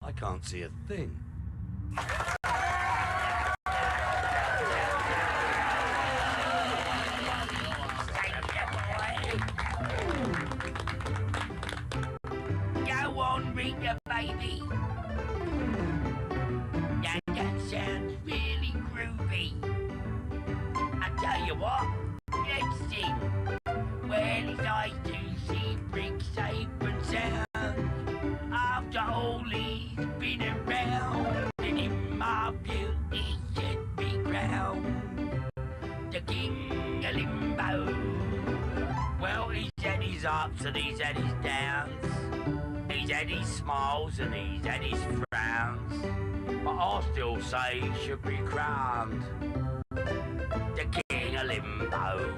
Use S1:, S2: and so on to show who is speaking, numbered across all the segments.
S1: I can't see a thing.
S2: Go on, Rita, baby. Now that sounds really groovy. I tell you what, let's sing. Well, his eyes do see bricks safe and sound. After all he's been around, and in my view he should be crowned the king of limbo. Well, he's had his ups and he's had his downs. He's had his smiles and he's had his frowns. But I still say he should be crowned the king of limbo.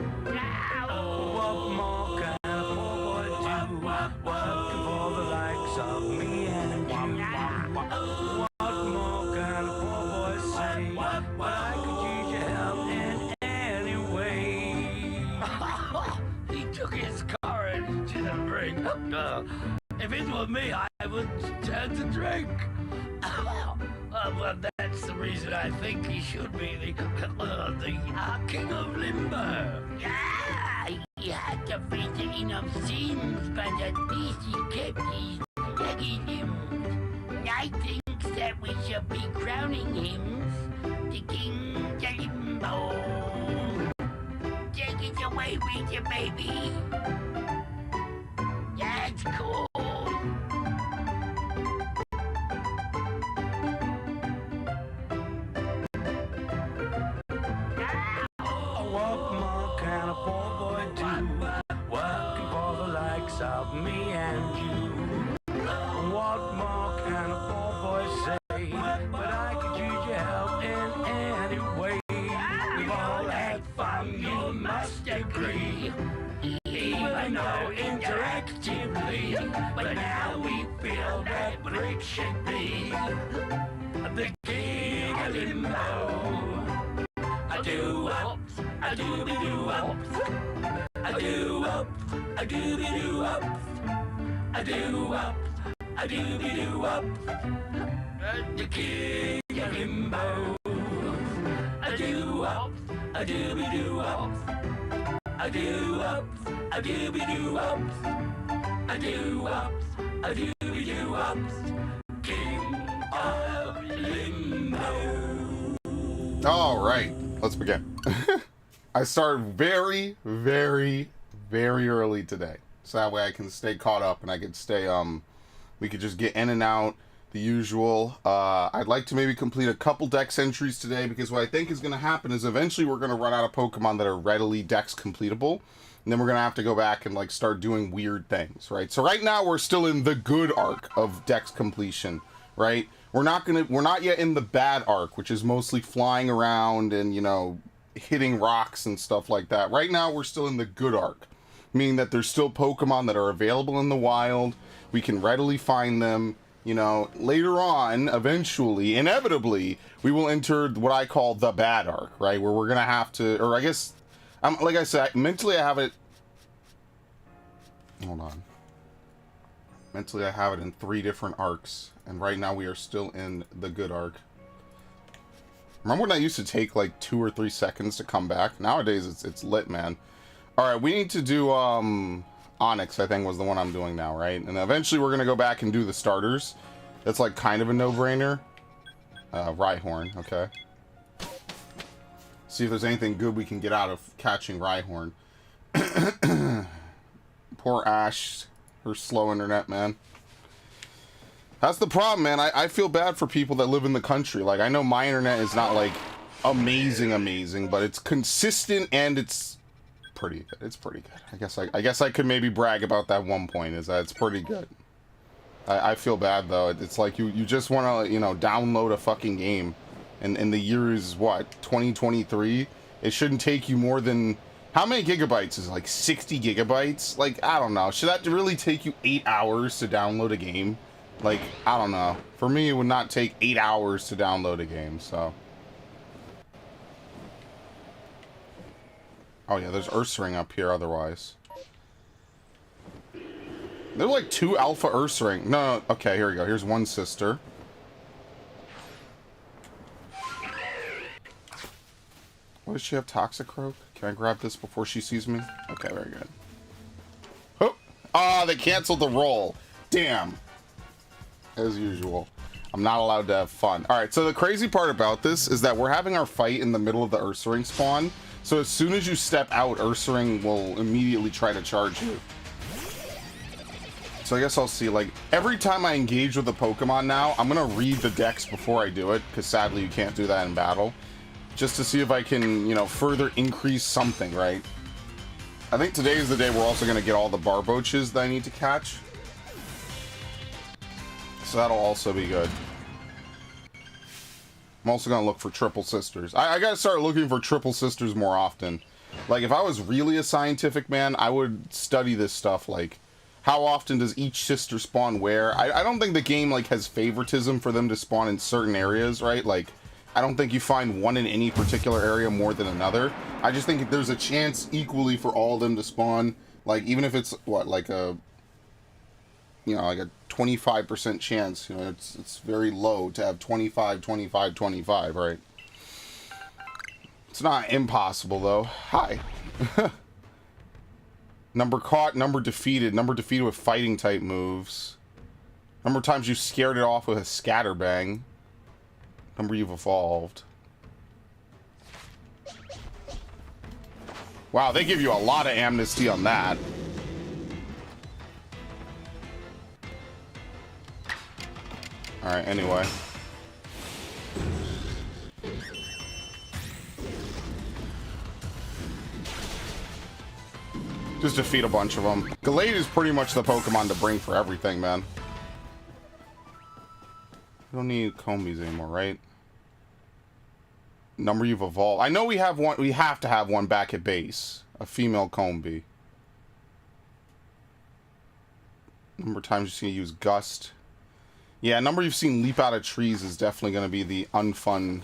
S1: What more can a poor boy do? Working for the likes of me and you. What more can a poor boy say? But I could use your help in any way. He took his courage to the brink. If it were me, I would turn to drink. Well, that's the reason I think he should be the king of limbo.
S2: Yeah, he had to visit enough sins, but at least he kept his leggy limbs. I think that we should be crowning him the king of limbo. Take it away with you, baby. That's cool.
S1: What more can a poor boy do? Working for the likes of me and you. What more can a poor boy say? But I could use your help in any way. We've all had fun, you must agree. Even though interactively, but now we feel that Brick should be the king of limbo. I do up, I do be do up, I do up, I do be do up, I do up, I do be do up, the king of limbo. I do up, I do be do up, I do up, I do be do up, I do up, I do be do up, king of limbo.
S3: All right. Let's begin. I started very, very, very early today. So that way I can stay caught up and I can stay, we could just get in and out the usual. I'd like to maybe complete a couple dex entries today because what I think is going to happen is eventually we're going to run out of Pokemon that are readily dex completable. And then we're going to have to go back and like start doing weird things, right? So right now we're still in the good arc of dex completion, right? We're not yet in the bad arc, which is mostly flying around and, you know, hitting rocks and stuff like that. Right now, we're still in the good arc, meaning that there's still Pokemon that are available in the wild. We can readily find them. You know, later on, eventually, inevitably, we will enter what I call the bad arc, right? Where we're going to have to, or I guess, like I said, mentally I have it, hold on. Mentally I have it in 3 different arcs. And right now we are still in the good arc. Remember when I used to take like 2 or 3 seconds to come back? Nowadays it's lit, man. Alright, we need to do Onyx, I think was the one I'm doing now, right? And eventually we're gonna go back and do the starters. That's like kind of a no-brainer. Rhyhorn, okay. See if there's anything good we can get out of catching Rhyhorn. Poor Ash, her slow internet, man. That's the problem, man. I feel bad for people that live in the country. Like, I know my internet is not, like, amazing, but it's consistent and it's pretty good. It's pretty good. I guess I could maybe brag about that one point, is that it's pretty good. I feel bad, though. It's like you just want to, you know, download a fucking game. And the year is, what, 2023? It shouldn't take you more than... How many gigabytes is it? Like 60 gigabytes? Like, I don't know. Should that really take you 8 hours to download a game? Like, I don't know. For me, it would not take 8 hours to download a game, so. Oh yeah, there's Ursaring up here otherwise. There are like 2 alpha Ursaring. No, okay, here we go. Here's one sister. What does she have? Toxicroak? Can I grab this before she sees me? Okay, very good. Oh! Ah, they canceled the roll. Damn. As usual. I'm not allowed to have fun. Alright, so the crazy part about this is that we're having our fight in the middle of the Ursaring spawn. So as soon as you step out, Ursaring will immediately try to charge you. So I guess I'll see, like, every time I engage with a Pokemon now, I'm gonna read the dex before I do it, because sadly you can't do that in battle. Just to see if I can, you know, further increase something, right? I think today is the day we're also gonna get all the Barboaches that I need to catch. So that'll also be good. I'm also gonna look for Triple Sisters. I gotta start looking for Triple Sisters more often. Like, if I was really a scientific man, I would study this stuff, like, how often does each sister spawn where? I don't think the game, like, has favoritism for them to spawn in certain areas, right? Like, I don't think you find one in any particular area more than another. I just think there's a chance equally for all of them to spawn. Like, even if it's, what, like a, you know, like a 25% chance, you know, it's very low to have 25, 25, 25, right? It's not impossible, though. Hi. Number caught, number defeated with fighting type moves. Number of times you scared it off with a scatterbang. Number you've evolved. Wow, they give you a lot of amnesty on that. Alright, anyway. Just defeat a bunch of them. Gallade is pretty much the Pokemon to bring for everything, man. We don't need Combies anymore, right? Number you've evolved. I know we have one. We have to have one back at base. A female Combee. Number of times you've seen use Gust. Yeah, number you've seen leap out of trees is definitely going to be the unfun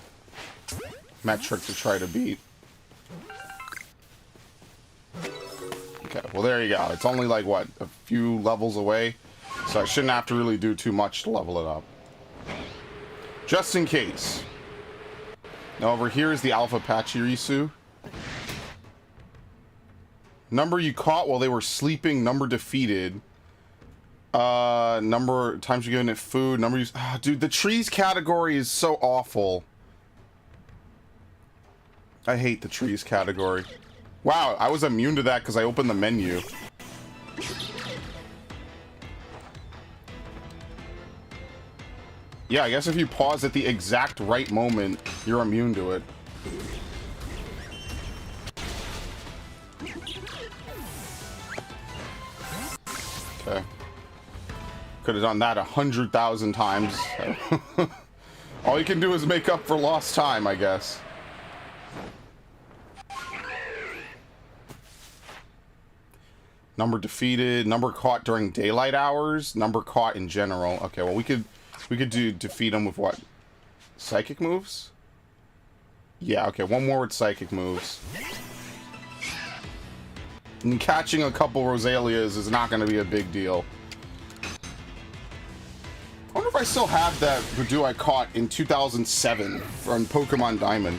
S3: metric to try to beat. Okay, well there you go. It's only like, what, a few levels away? So I shouldn't have to really do too much to level it up. Just in case. Now over here is the Alpha Pachirisu. Number you caught while they were sleeping, number defeated. Number times you're giving it food, number you... Oh, dude, the trees category is so awful. I hate the trees category. Wow, I was immune to that because I opened the menu. Yeah, I guess if you pause at the exact right moment, you're immune to it. Okay. Could have done that 100,000 times. All you can do is make up for lost time, I guess. Number defeated, number caught during daylight hours, number caught in general. Okay, well we could defeat them with what? Psychic moves? Yeah, okay, one more with psychic moves. And catching a couple Rosalias is not going to be a big deal. I wonder if I still have that Voodoo I caught in 2007 from Pokemon Diamond.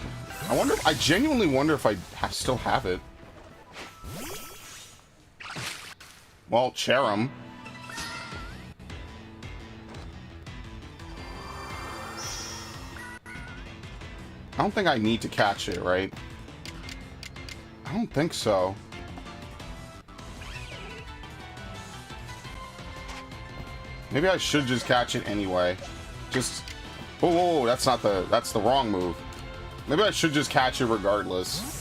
S3: I genuinely wonder if I still have it. Well, Cherim. I don't think I need to catch it, right? I don't think so. Maybe I should just catch it anyway. Just... Whoa, whoa, whoa, that's not the... That's the wrong move. Maybe I should just catch it regardless.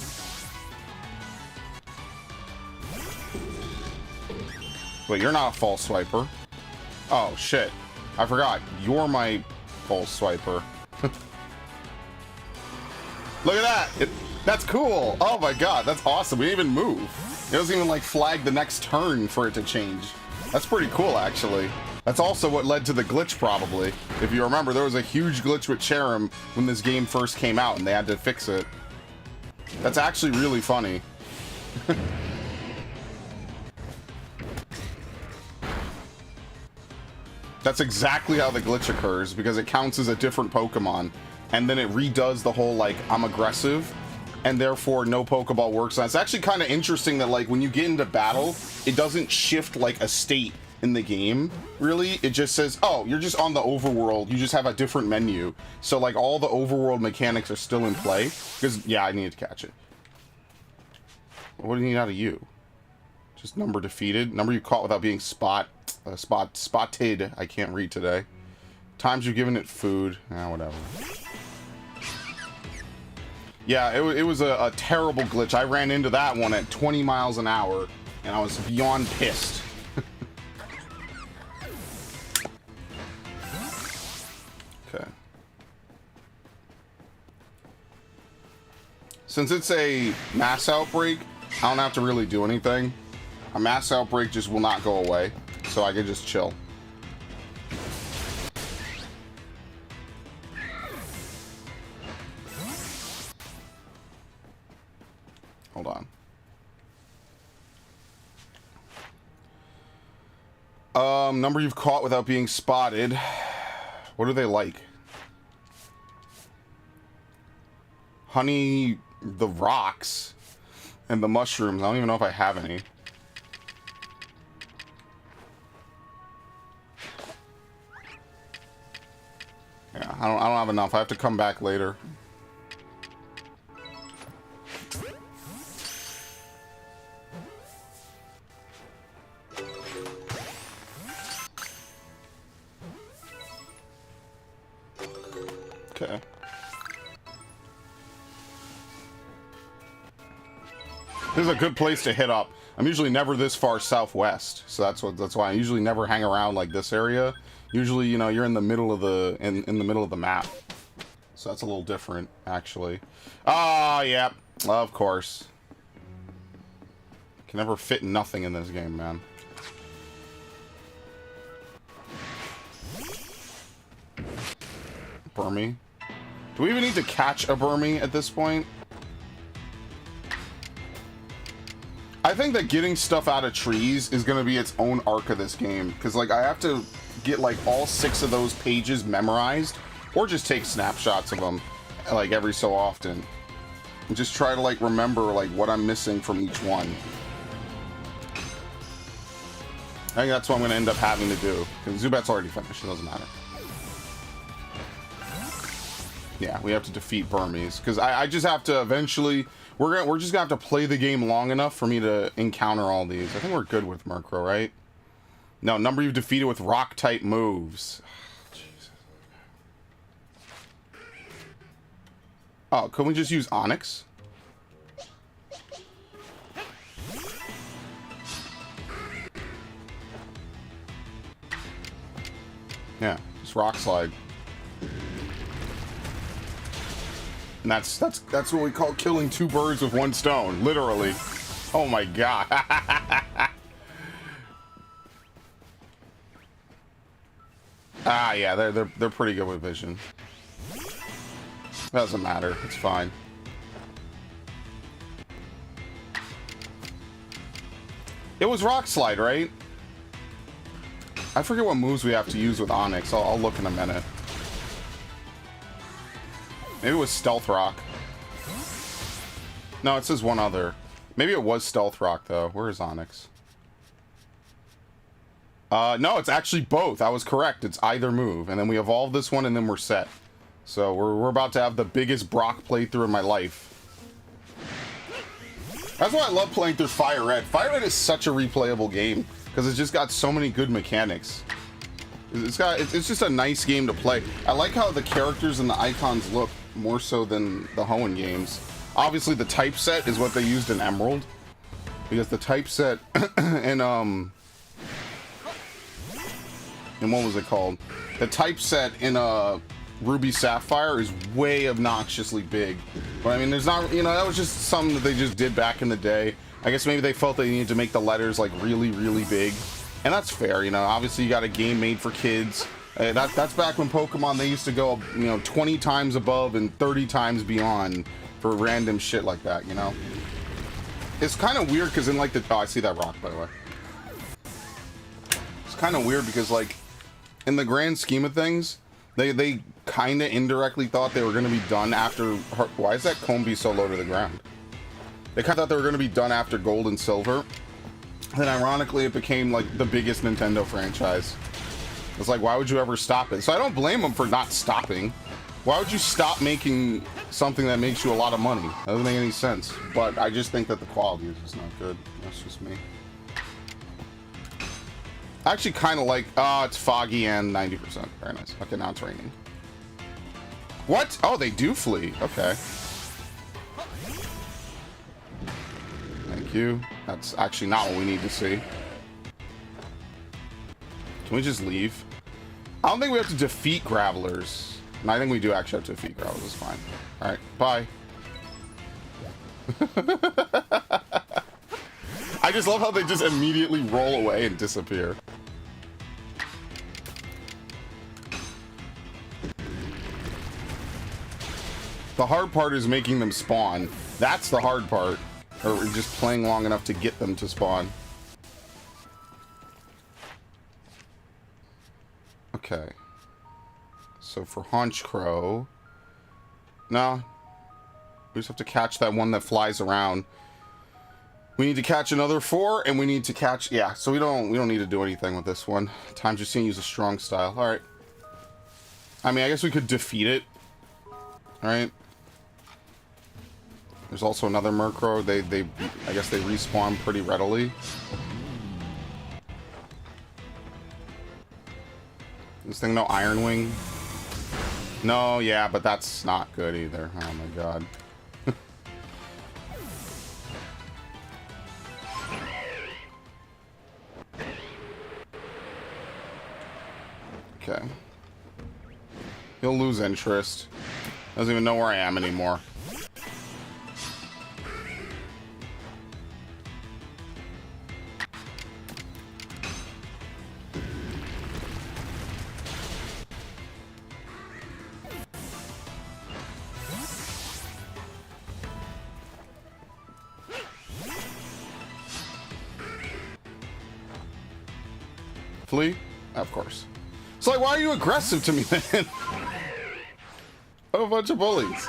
S3: Wait, you're not a false swiper. Oh, shit. I forgot. You're my false swiper. Look at that! That's cool! Oh my god, that's awesome. We didn't even move. It doesn't even, like, flag the next turn for it to change. That's pretty cool, actually. That's also what led to the glitch, probably. If you remember, there was a huge glitch with Cherim when this game first came out, and they had to fix it. That's actually really funny. That's exactly how the glitch occurs, because it counts as a different Pokemon, and then it redoes the whole, like, I'm aggressive, and therefore no Pokeball works on. It's actually kind of interesting that, like, when you get into battle, it doesn't shift, like, a state in the game, really. It just says, oh, you're just on the overworld, you just have a different menu. So, like, all the overworld mechanics are still in play. Because, yeah, I need to catch it. What do you need out of you? Just number defeated? Number you caught without being spotted. I can't read today. Times you've given it food. Whatever. Yeah, it was a terrible glitch. I ran into that one at 20 miles an hour, and I was beyond pissed. Okay. Since it's a mass outbreak, I don't have to really do anything. A mass outbreak just will not go away, so I can just chill. Hold on. Number you've caught without being spotted. What do they like? Honey, the rocks, and the mushrooms. I don't even know if I have any. Yeah, I don't have enough. I have to come back later. Okay. This is a good place to hit up. I'm usually never this far southwest, so that's why I usually never hang around like this area. Usually, you know, you're in the middle of the in the middle of the map, so that's a little different, actually. Ah, yeah, of course. Can never fit nothing in this game, man. Burmy. Do we even need to catch a Burmy at this point? I think that getting stuff out of trees is going to be its own arc of this game. Because, like, I have to get, like, all 6 of those pages memorized. Or just take snapshots of them, like, every so often. And just try to, like, remember, like, what I'm missing from each one. I think that's what I'm going to end up having to do. Because Zubat's already finished. It doesn't matter. Yeah, we have to defeat Burmese, because I just have to eventually. We're just gonna have to play the game long enough for me to encounter all these. I think we're good with Murkrow, right? No, number you've defeated with rock type moves. Jesus. Oh, can we just use Onyx? Yeah, just Rock Slide. And that's what we call killing 2 birds with 1 stone, literally. Oh my god. Ah, yeah, they're pretty good with vision. Doesn't matter, it's fine. It was Rock Slide, right? I forget what moves we have to use with Onyx. I'll look in a minute. Maybe it was Stealth Rock. No, it says one other. Maybe it was Stealth Rock, though. Where is Onyx? No, it's actually both. I was correct. It's either move. And then we evolve this one, and then we're set. So we're about to have the biggest Brock playthrough in my life. That's why I love playing through Fire Red. Fire Red is such a replayable game, because it's just got so many good mechanics. It's just a nice game to play. I like how the characters and the icons look more so than the Hoenn games. Obviously, the typeset is what they used in Emerald, because the typeset in what was it called? The typeset in Ruby Sapphire is way obnoxiously big. But I mean, there's not, you know, that was just something that they just did back in the day. I guess maybe they felt they needed to make the letters like really, really big. And that's fair, you know. Obviously, you got a game made for kids. That's back when Pokemon, they used to go, you know, 20 times above and 30 times beyond for random shit like that, you know. It's kind of weird because in like the... Oh, I see that rock, by the way. It's kind of weird because, like, in the grand scheme of things, They kind of indirectly thought they were going to be done after... Why is that Combi so low to the ground? They kind of thought they were going to be done after Gold and Silver. Then ironically, it became like the biggest Nintendo franchise. It's like, why would you ever stop it? So I don't blame them for not stopping. Why would you stop making something that makes you a lot of money? That doesn't make any sense. But I just think that the quality is just not good. That's just me. I actually kind of like... it's foggy and 90%. Very nice. Okay, now it's raining. What? Oh, they do flee. Okay. Thank you. That's actually not what we need to see. Can we just leave? I don't think we have to defeat Gravelers. And I think we do actually have to defeat Gravelers. It's fine. Alright, bye. I just love how they just immediately roll away and disappear. The hard part is making them spawn. That's the hard part. Or just playing long enough to get them to spawn. Okay. So for Honchcrow... No. We just have to catch that one that flies around. We need to catch another 4, and we need to catch... Yeah, so we don't need to do anything with this one. Time's just gonna use a strong style. Alright. I mean, I guess we could defeat it. Alright. There's also another Murkrow. I guess they respawn pretty readily. This thing, no Iron Wing? No, yeah, but that's not good either. Oh my god. Okay. He'll lose interest. Doesn't even know where I am anymore. Flee? Of course. It's like, why are you aggressive to me then? Oh, a bunch of bullies.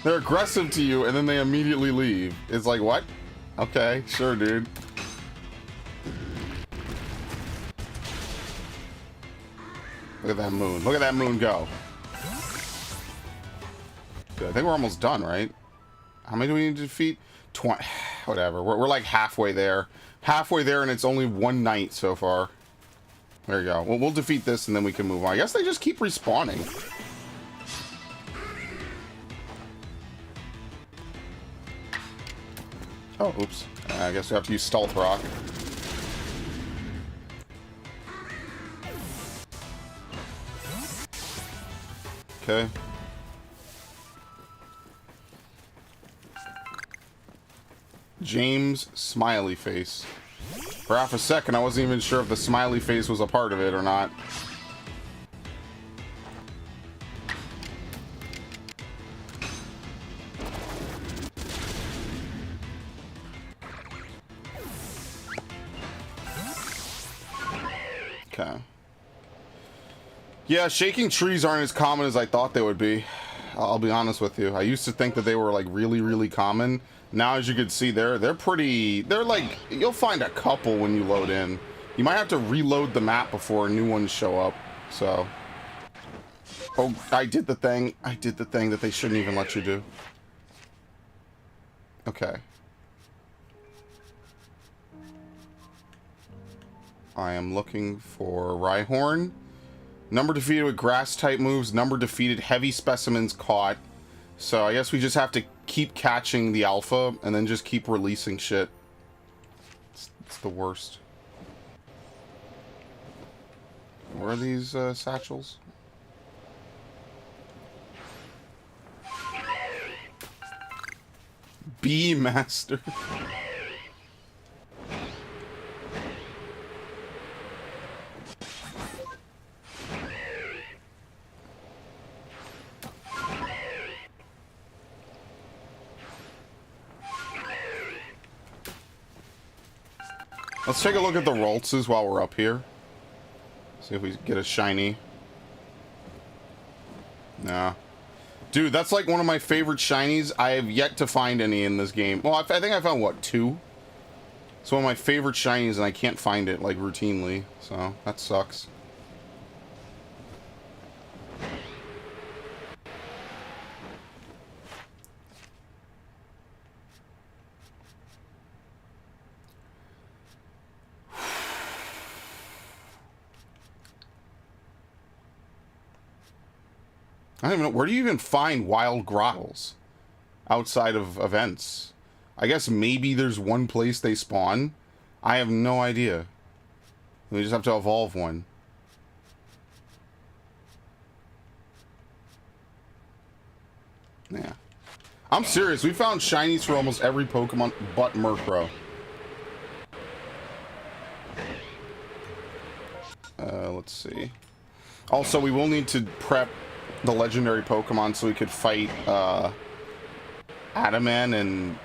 S3: They're aggressive to you and then they immediately leave. It's like, what? Okay, sure, dude. Look at that moon. Look at that moon go. Good. I think we're almost done, right? How many do we need to defeat? 20. Whatever. We're like halfway there. Halfway there, and it's only one night so far. There you go. Well, we'll defeat this, and then we can move on. I guess they just keep respawning. Oh, oops. I guess we have to use Stealth Rock. Okay. James Smiley Face. For half a second, I wasn't even sure if the smiley face was a part of it or not. Okay. Yeah, shaking trees aren't as common as I thought they would be. I'll be honest with you. I used to think that they were like really, really common. Now, as you can see, they're like, you'll find a couple when you load in. You might have to reload the map before new ones show up. So, oh, I did the thing that they shouldn't even let you do. Okay. I am looking for Rhyhorn. Number defeated with grass type moves. Number defeated, heavy specimens caught. So I guess we just have to keep catching the alpha and then just keep releasing shit. It's the worst. Where are these satchels? Bee Master. Let's take a look at the Roltzes while we're up here. See if we get a shiny. Nah. Dude, that's like one of my favorite shinies. I have yet to find any in this game. Well, I think I found, what, 2? It's one of my favorite shinies, and I can't find it, like, routinely. So, that sucks. I don't even know. Where do you even find wild grottles outside of events? I guess maybe there's one place they spawn. I have no idea. We just have to evolve one. Yeah. I'm serious. We found shinies for almost every Pokemon but Murkrow. Let's see. Also, we will need to prep the legendary Pokemon so we could fight Adaman and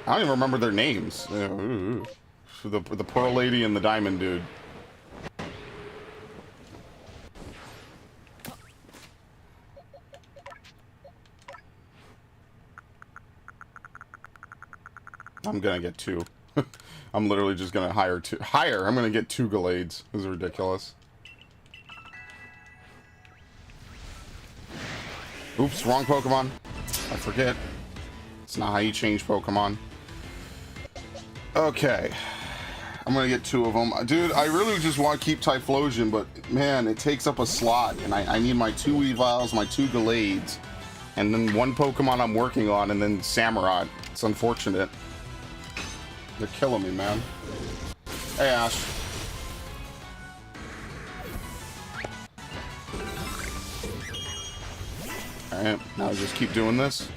S3: I don't even remember their names. The Pearl Lady and the Diamond Dude. I'm gonna get 2. I'm literally just gonna hire 2. I'm gonna get 2 Gallades. This is ridiculous. Oops, wrong Pokemon. I forget. It's not how you change Pokemon. Okay. I'm gonna get 2 of them. Dude, I really just want to keep Typhlosion, but man, it takes up a slot. And I need my 2 Weaviles, my 2 Gallades, and then 1 Pokemon I'm working on, and then Samurott. It's unfortunate. They're killing me, man. Hey, Ash. Alright, now just keep doing this.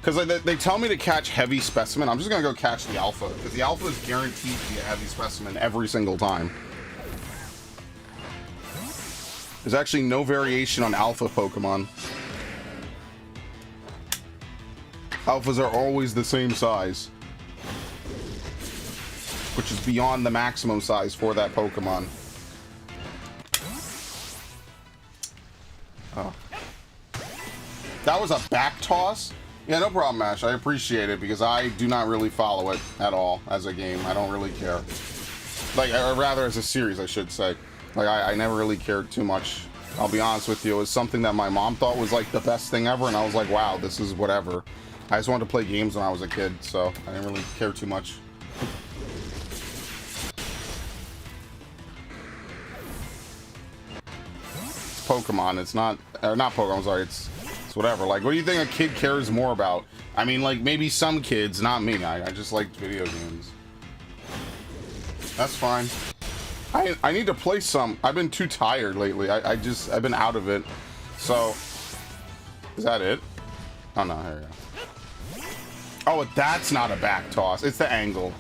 S3: Because they tell me to catch heavy specimen. I'm just going to go catch the alpha. Because the alpha is guaranteed to be a heavy specimen every single time. There's actually no variation on alpha Pokemon. Alphas are always the same size. Which is beyond the maximum size for that Pokemon. Oh. That was a back toss? Yeah, no problem, Ash. I appreciate it because I do not really follow it at all as a game. I don't really care. Like, or rather as a series, I should say. Like, I never really cared too much. I'll be honest with you. It was something that my mom thought was, like, the best thing ever, and I was like, wow, this is whatever. I just wanted to play games when I was a kid, so I didn't really care too much. It's Pokemon. It's not... not Pokemon, sorry. It's whatever. Like, what do you think a kid cares more about? I mean, like, maybe some kids, not me. I just like video games. That's fine. I need to play some. I've been too tired lately. I've been out of it. So, is that it? Oh, no, here we go. Oh, that's not a back toss. It's the angle.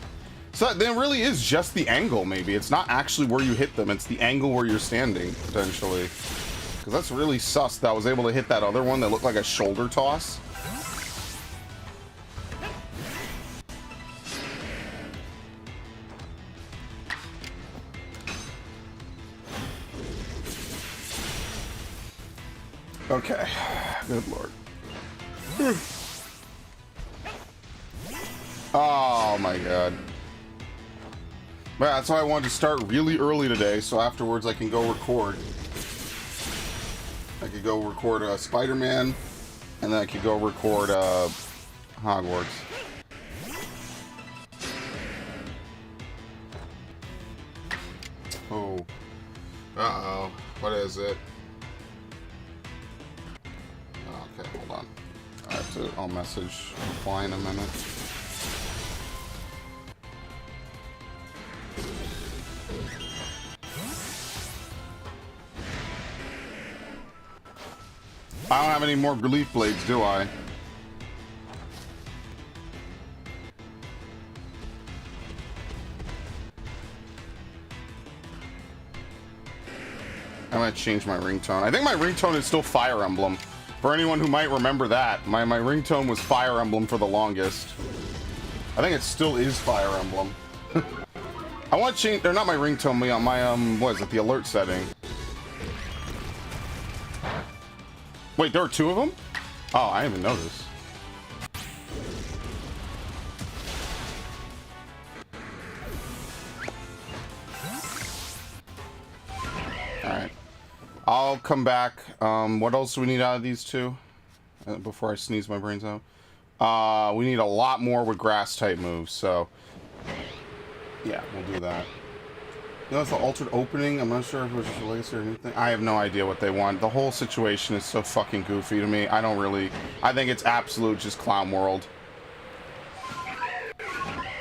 S3: So, then it really is just the angle, maybe. It's not actually where you hit them. It's the angle where you're standing, potentially. Because that's really sus that I was able to hit that other one that looked like a shoulder toss. Okay. Good lord. Oh my god. But that's why I wanted to start really early today, so afterwards I can go record. I could go record Spider-Man, and then I could go record Hogwarts. Oh. Uh-oh. What is it? Okay, hold on. I'll message reply in a minute. I don't have any more relief blades, do I? I might change my ringtone. I think my ringtone is still Fire Emblem. For anyone who might remember that, my ringtone was Fire Emblem for the longest. I think it still is Fire Emblem. I want to change, they're not my ringtone, what is it, the alert setting. Wait, there are 2 of them? Oh, I didn't even notice. Alright. I'll come back. What else do we need out of these 2? Before I sneeze my brains out. We need a lot more with grass type moves, so yeah, we'll do that. You know, it's the altered opening. I'm not sure if it was just a legacy or anything. I have no idea what they want. The whole situation is so fucking goofy to me. I think it's absolute just clown world.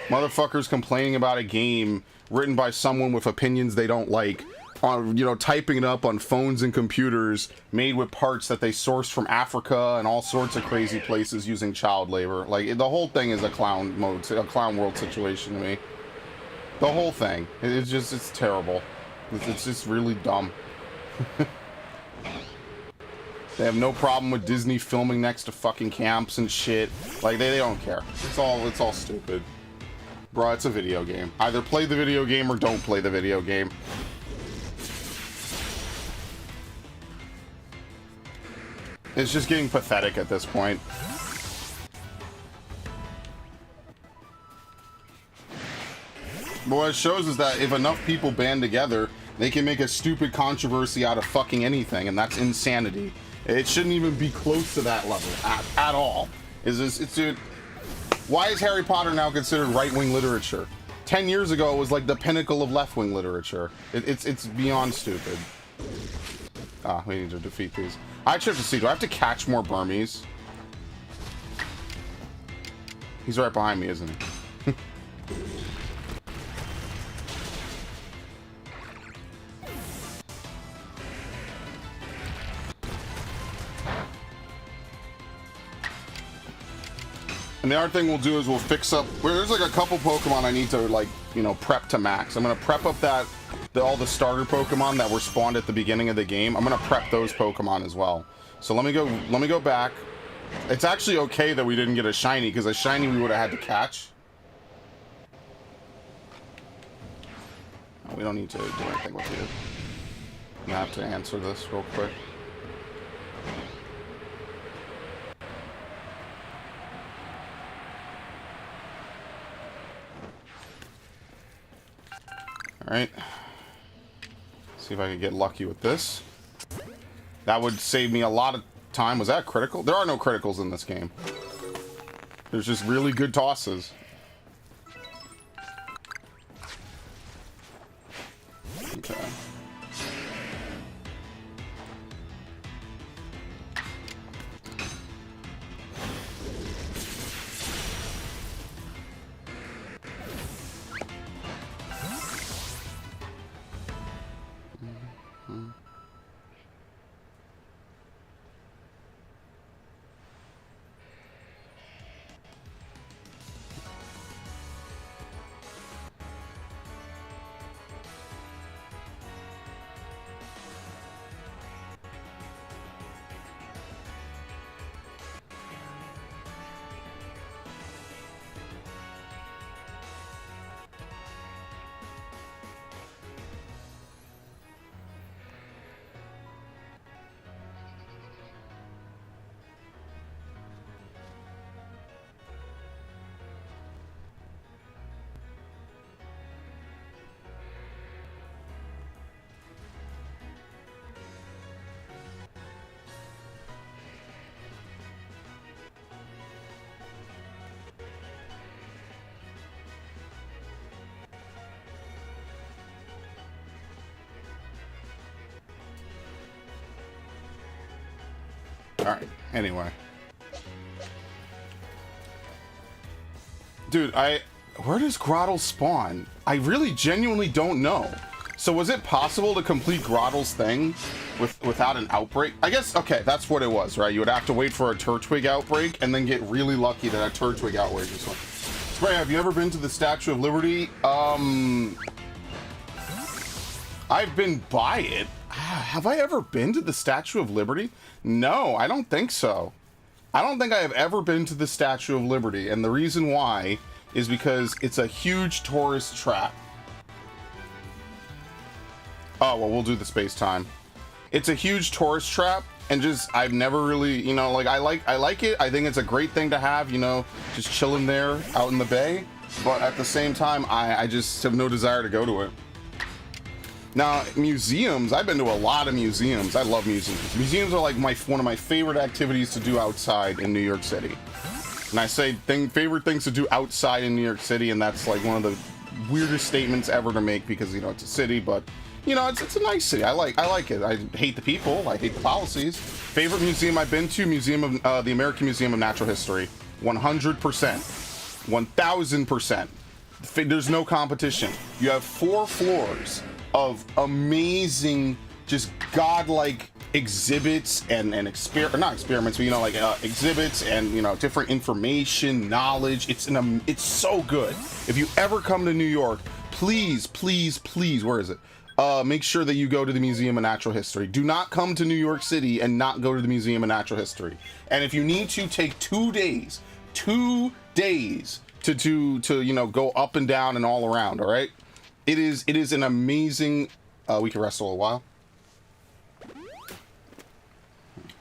S3: Motherfuckers complaining about a game written by someone with opinions they don't like, on, you know, typing it up on phones and computers made with parts that they sourced from Africa and all sorts of crazy places using child labor. Like, the whole thing is a clown world situation to me. The whole thing. It's terrible. It's just really dumb. They have no problem with Disney filming next to fucking camps and shit. Like, they don't care. It's all stupid. Bro, it's a video game. Either play the video game or don't play the video game. It's just getting pathetic at this point. But what it shows is that if enough people band together, they can make a stupid controversy out of fucking anything, and that's insanity. It shouldn't even be close to that level at all. Why is Harry Potter now considered right-wing literature? 10 years ago, it was like the pinnacle of left-wing literature. It's beyond stupid. Ah, we need to defeat these. I actually have to see, do I have to catch more Burmese? He's right behind me, isn't he? And the other thing we'll do is we'll fix up, there's like a couple Pokemon I need to, like, you know, prep to max. I'm gonna prep up all the starter Pokemon that were spawned at the beginning of the game. I'm gonna prep those Pokemon as well. So let me go back. It's actually okay that we didn't get a shiny, because a shiny we would have had to catch. We don't need to do anything with you. I have to answer this real quick. Alright. See if I can get lucky with this. That would save me a lot of time. Was that critical? There are no criticals in this game. There's just really good tosses. Okay. Alright, anyway. Dude, where does Grottle spawn? I really genuinely don't know. So was it possible to complete Grottle's thing without an outbreak? I guess, okay, that's what it was, right? You would have to wait for a Turtwig outbreak and then get really lucky that a Turtwig outbreak is one. Spray, have you ever been to the Statue of Liberty? I've been by it. Have I ever been to the Statue of Liberty? No, I don't think so. I don't think I have ever been to the Statue of Liberty, and the reason why is because it's a huge tourist trap. Oh, well, we'll do the space time. It's a huge tourist trap, and just, I've never really, you know, like, I like it. I think it's a great thing to have, you know, just chilling there out in the bay. But at the same time, I just have no desire to go to it. Now, museums, I've been to a lot of museums. I love museums. Museums are like one of my favorite activities to do outside in New York City. And I say favorite things to do outside in New York City, and that's like one of the weirdest statements ever to make because, you know, it's a city, but, you know, it's a nice city. I like it. I hate the people. I hate the policies. Favorite museum I've been to, the American Museum of Natural History. 100%. 1000%. There's no competition. You have 4 floors of amazing, just godlike exhibits and not experiments, but, you know, like exhibits and, you know, different information, knowledge. It's so good. If you ever come to New York, please, where is it? Make sure that you go to the Museum of Natural History. Do not come to New York City and not go to the Museum of Natural History. And if you need to, take 2 days to you know, go up and down and all around. All right, it is an amazing. We can rest a little while.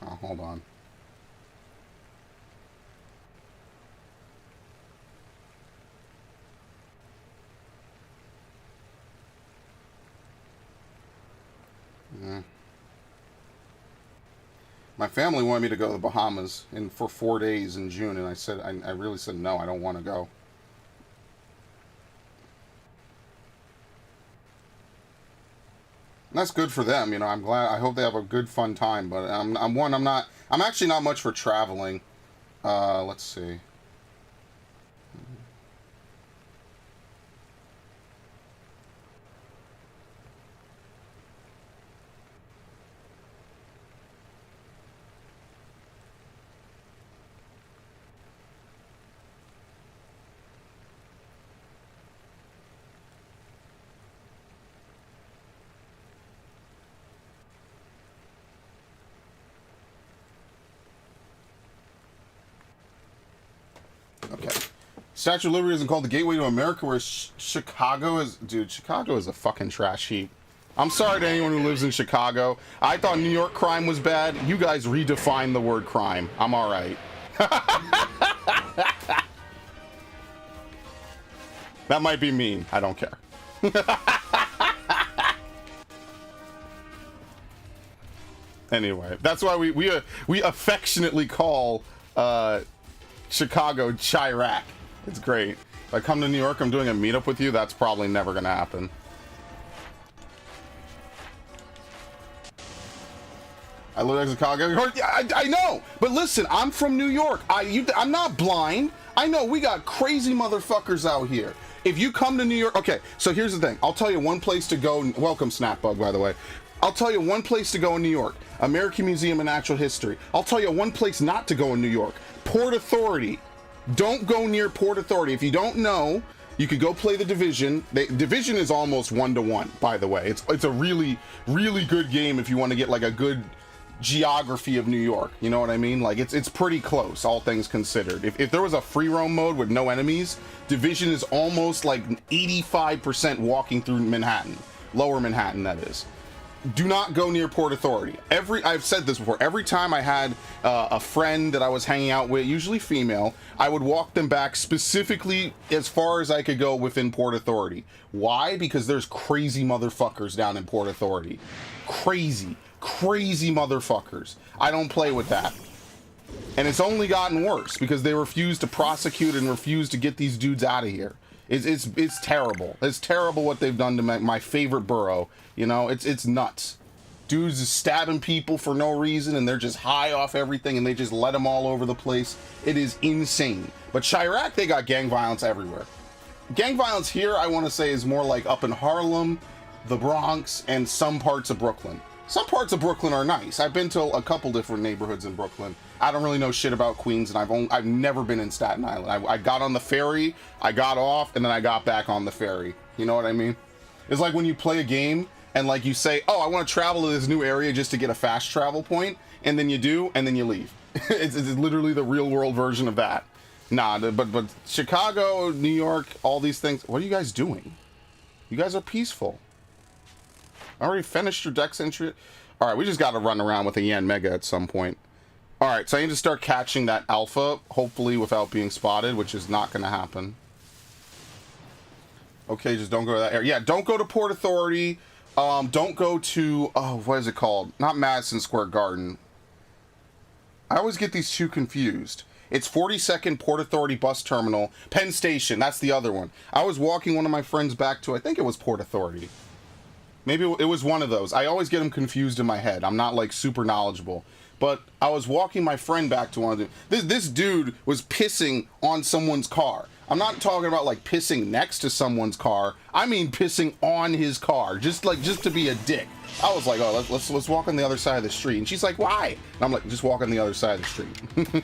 S3: Oh, hold on. Yeah. My family wanted me to go to the Bahamas for 4 days in June, and I said, I really said no, I don't want to go. And that's good for them, you know. I'm glad. I hope they have a good, fun time. But I'm actually not much for traveling. Let's see. Okay. Statue of Liberty isn't called the gateway to America, where Chicago is... Dude, Chicago is a fucking trash heap. I'm sorry to anyone who lives in Chicago. I thought New York crime was bad. You guys redefined the word crime. I'm alright. That might be mean. I don't care. Anyway, that's why we affectionately call Chicago Chirac. It's great. If I come to New York, I'm doing a meetup with you. That's probably never gonna happen. I live in Chicago. I know, but listen, I'm from New York. I'm not blind. I know we got crazy motherfuckers out here. If you come to New York, okay. So here's the thing. I'll tell you one place to go. Welcome, Snapbug, by the way. I'll tell you one place to go in New York. American Museum of Natural History. I'll tell you one place not to go in New York. Port Authority. Don't go near Port Authority. If you don't know, you could go play the Division. The Division is almost 1-to-1, by the way. It's a really, really good game if you want to get like a good geography of New York. You know what I mean? Like it's pretty close, all things considered. If there was a free roam mode with no enemies, Division is almost like 85% walking through Manhattan. Lower Manhattan, that is. Do not go near Port Authority. I've said this before. Every time I had a friend that I was hanging out with, usually female, I would walk them back specifically as far as I could go within Port Authority. Why? Because there's crazy motherfuckers down in Port Authority. Crazy motherfuckers. I don't play with that. And it's only gotten worse because they refuse to prosecute and refuse to get these dudes out of here. It's terrible. It's terrible what they've done to my favorite borough. You know, it's nuts. Dudes is stabbing people for no reason, and they're just high off everything, and they just let them all over the place. It is insane. But Chirac, they got gang violence everywhere. Gang violence here, I want to say, is more like up in Harlem, the Bronx, and some parts of Brooklyn. Some parts of Brooklyn are nice. I've been to a couple different neighborhoods in Brooklyn. I don't really know shit about Queens, and I've never been in Staten Island. I got on the ferry, I got off, and then I got back on the ferry. You know what I mean? It's like when you play a game and like you say, oh, I want to travel to this new area just to get a fast travel point, and then you do, and then you leave. It's literally the real world version of that. Nah, but Chicago, New York, all these things. What are you guys doing? You guys are peaceful. Already finished your Dex entry? Alright, we just gotta run around with a Yan Mega at some point. Alright, so I need to start catching that Alpha, hopefully without being spotted, which is not gonna happen. Okay, just don't go to that area. Yeah, don't go to Port Authority. Don't go to, oh, what is it called? Not Madison Square Garden. I always get these two confused. It's 42nd Port Authority Bus Terminal. Penn Station, that's the other one. I was walking one of my friends back to, I think it was Port Authority. Maybe it was one of those. I always get them confused in my head. I'm not, like, super knowledgeable. But I was walking my friend back to one of them. This dude was pissing on someone's car. I'm not talking about, like, pissing next to someone's car. I mean pissing on his car. Just to be a dick. I was like, oh, let's walk on the other side of the street. And she's like, why? And I'm like, just walk on the other side of the street.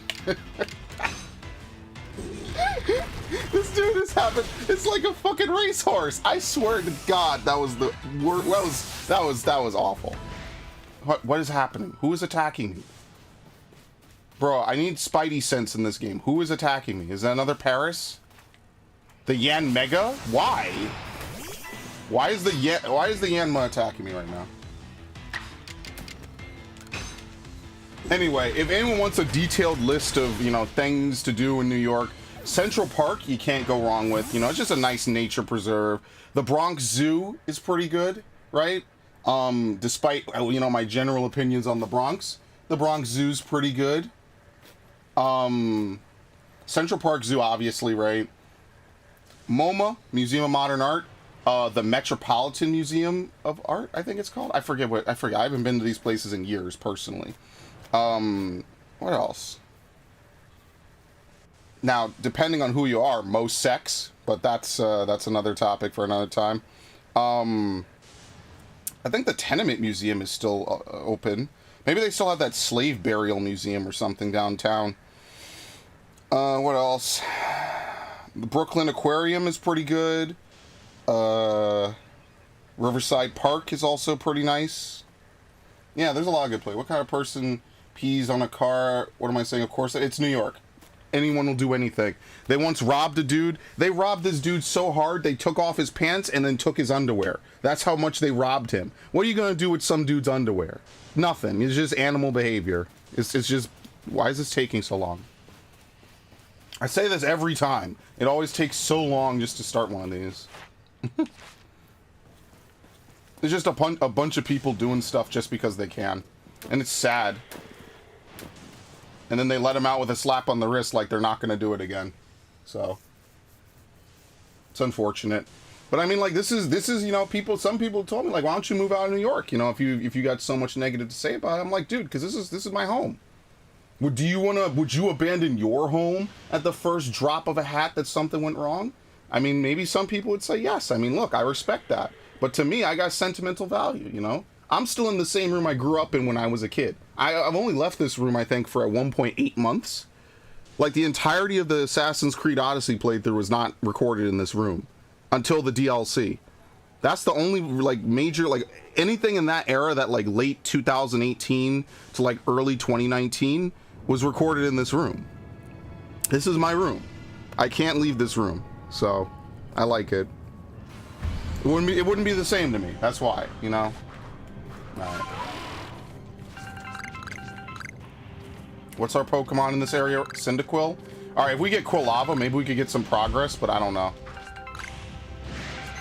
S3: This dude is having, it's like a fucking racehorse. I swear to God, that was the worst. That was awful. What is happening? Who is attacking me? Bro, I need Spidey sense in this game. Who is attacking me? Is that another Paris? The Yan Mega? Why? Why is the Yanma attacking me right now? Anyway, if anyone wants a detailed list of, you know, things to do in New York, Central Park, you can't go wrong with. You know, it's just a nice nature preserve. The Bronx Zoo is pretty good, right? Despite, you know, my general opinions on the Bronx Zoo's pretty good. Central Park Zoo, obviously, right? MoMA, Museum of Modern Art. The Metropolitan Museum of Art, I think it's called. I forget. I haven't been to these places in years, personally. What else? Now, depending on who you are, most sex, but that's another topic for another time. I think the Tenement Museum is still open. Maybe they still have that slave burial museum or something downtown. What else? The Brooklyn Aquarium is pretty good. Riverside Park is also pretty nice. Yeah, there's a lot of good play. What kind of person pees on a car? What am I saying? Of course, it's New York. Anyone will do anything. They once robbed a dude. They robbed this dude so hard they took off his pants and then took his underwear. That's how much they robbed him. What are you gonna do with some dude's underwear? Nothing. It's just animal behavior. It's just, why is this taking so long? I say this every time. It always takes so long just to start one of these. There's just a bunch of people doing stuff just because they can. And it's sad. And then they let them out with a slap on the wrist like they're not going to do it again. So it's unfortunate. But I mean, like, this is, you know, some people told me, like, why don't you move out of New York? You know, if you got so much negative to say about it. I'm like, dude, because this is my home. Would you abandon your home at the first drop of a hat that something went wrong? I mean, maybe some people would say yes. I mean, look, I respect that. But to me, I got sentimental value, you know? I'm still in the same room I grew up in when I was a kid. I've only left this room, I think, for 1.8 months. Like, the entirety of the Assassin's Creed Odyssey playthrough was not recorded in this room until the DLC. That's the only, like, major, like, anything in that era, that, like, late 2018 to, like, early 2019 was recorded in this room. This is my room. I can't leave this room, so I like it. It wouldn't be the same to me. That's why, you know? Alright. What's our Pokemon in this area? Cyndaquil? Alright, if we get Quilava, maybe we could get some progress, but I don't know.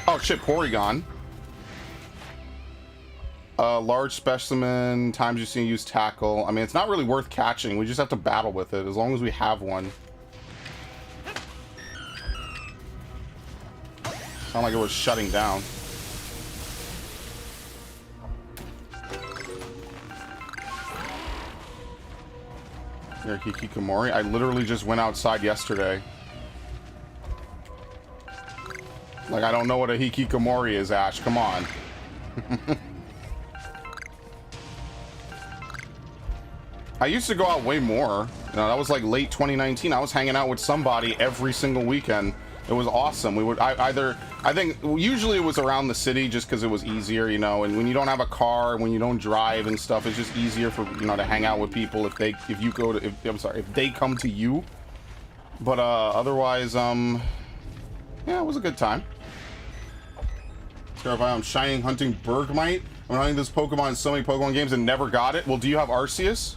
S3: Oh shit, Porygon. Large specimen, times you've seen use tackle. I mean, it's not really worth catching. We just have to battle with it, as long as we have one. Sound like it was shutting down. Here, Hikikomori. I literally just went outside yesterday. Like, I don't know what a Hikikomori is, Ash. Come on. I used to go out way more. You know, that was like late 2019. I was hanging out with somebody every single weekend. It was awesome. We would I think usually it was around the city just because it was easier, you know, and when you don't have a car, when you don't drive and stuff, it's just easier for, you know, to hang out with people if they come to you. But otherwise, yeah, it was a good time. So if I'm shining hunting Bergmite, I'm running this Pokemon in so many Pokemon games and never got it. Well, do you have Arceus?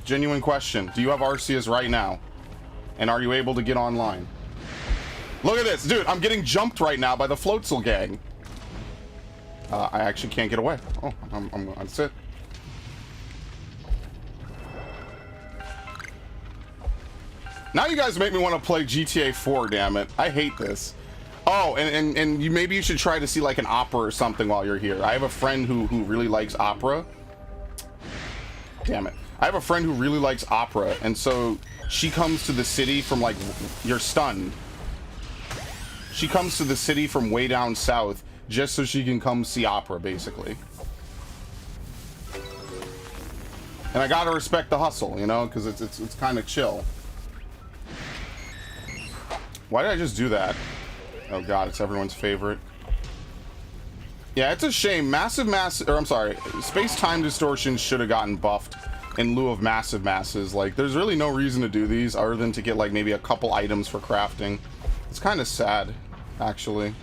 S3: Genuine question. Do you have Arceus right now? And are you able to get online? Look at this, dude. I'm getting jumped right now by the Floatzel gang. I actually can't get away. Oh, that's it. Now you guys make me want to play GTA 4, damn it. I hate this. Oh, and maybe you should try to see like an opera or something while you're here. I have a friend who really likes opera. Damn it. I have a friend who really likes opera, and so she comes to the city from like, you're stunned. She comes to the city from way down south just so she can come see opera, basically. And I gotta respect the hustle, you know, because it's kind of chill. Why did I just do that? Oh god, it's everyone's favorite. Yeah, it's a shame. Space-time distortion should have gotten buffed in lieu of massive masses. Like, there's really no reason to do these other than to get like maybe a couple items for crafting. It's kind of sad, actually.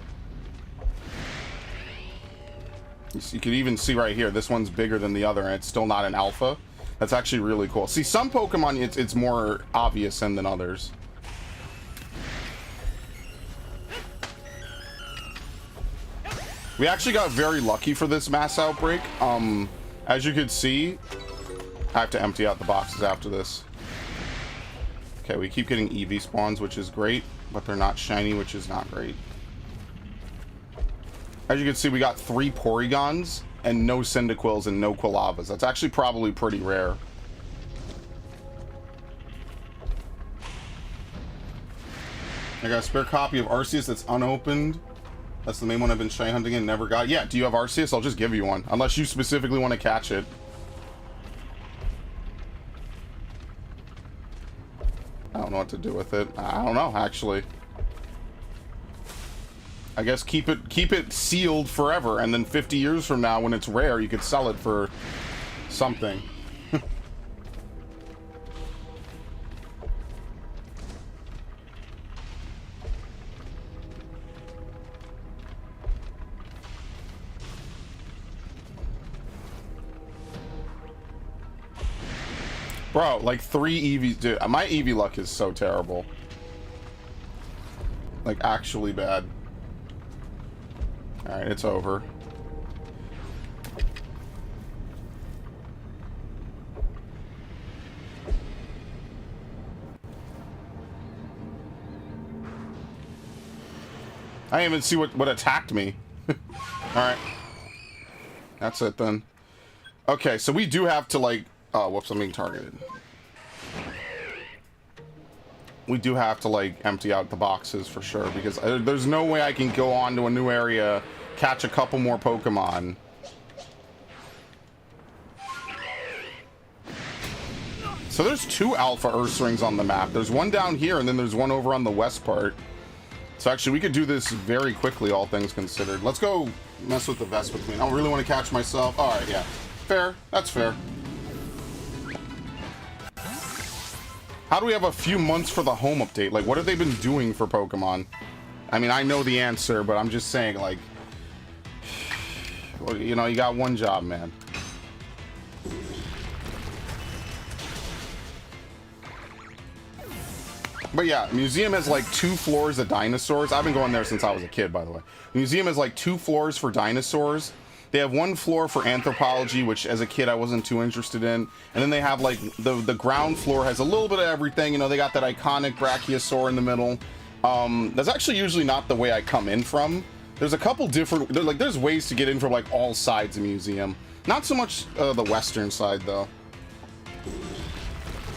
S3: You can even see right here, this one's bigger than the other, and it's still not an alpha. That's actually really cool. See, some Pokemon, it's more obvious than others. We actually got very lucky for this mass outbreak. As you could see, I have to empty out the boxes after this. Okay, we keep getting EV spawns, which is great, but they're not shiny, which is not great. As you can see, we got 3 Porygons and no Cyndaquils and no Quilavas. That's actually probably pretty rare. I got a spare copy of Arceus that's unopened. That's the main one I've been shiny hunting and never got. Yeah, do you have Arceus? I'll just give you one. Unless you specifically want to catch it. I don't know what to do with it. I don't know, actually. I guess keep it sealed forever, and then 50 years from now, when it's rare, you could sell it for something. Bro, like 3 EVs, dude. My EV luck is so terrible. Like, actually bad. Alright, it's over. I didn't even see what attacked me. Alright. That's it then. Okay, so we do have to like... Oh, whoops, I'm being targeted. We do have to like empty out the boxes for sure, because there's no way I can go on to a new area, catch a couple more Pokemon. So there's 2 Alpha Ursa on the map. There's one down here, and then there's one over on the west part. So actually, we could do this very quickly, all things considered. Let's go mess with the Vespiquen. I don't really want to catch myself. All right, yeah. Fair. That's fair. How do we have a few months for the home update? Like, what have they been doing for Pokemon? I mean, I know the answer, but I'm just saying, like... Well, you know, you got one job, man. But yeah, museum has like 2 floors of dinosaurs. I've been going there since I was a kid, by the way. Museum has like 2 floors for dinosaurs. They have 1 floor for anthropology, which as a kid I wasn't too interested in. And then they have like the ground floor has a little bit of everything. You know, they got that iconic Brachiosaur in the middle. That's actually usually not the way I come in from. There's a couple different, there's ways to get in from like all sides of museum. Not so much the western side though.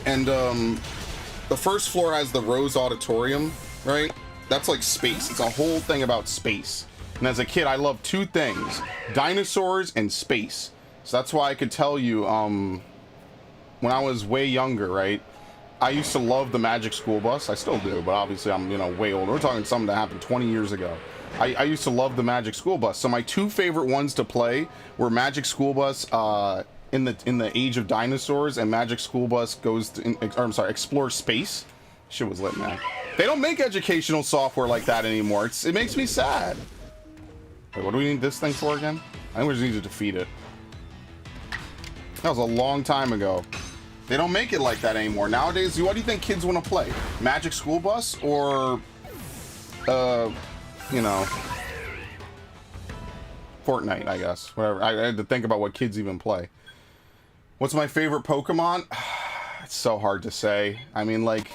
S3: And the first floor has the Rose Auditorium, right? That's like space. It's a whole thing about space. And as a kid, I loved 2 things: dinosaurs and space. So that's why I could tell you, when I was way younger, right? I used to love the Magic School Bus. I still do, but obviously I'm, you know, way older. We're talking something that happened 20 years ago. I used to love the Magic School Bus. So my 2 favorite ones to play were Magic School Bus in the Age of Dinosaurs, and Magic School Bus goes to, I'm sorry, Explore Space. Shit was lit, man. They don't make educational software like that anymore. It makes me sad. Wait, what do we need this thing for again? I think we just need to defeat it. That was a long time ago. They don't make it like that anymore. Nowadays, what do you think kids want to play? Magic School Bus or, you know, Fortnite, I guess. Whatever. I had to think about what kids even play. What's my favorite Pokemon? It's so hard to say. I mean, like,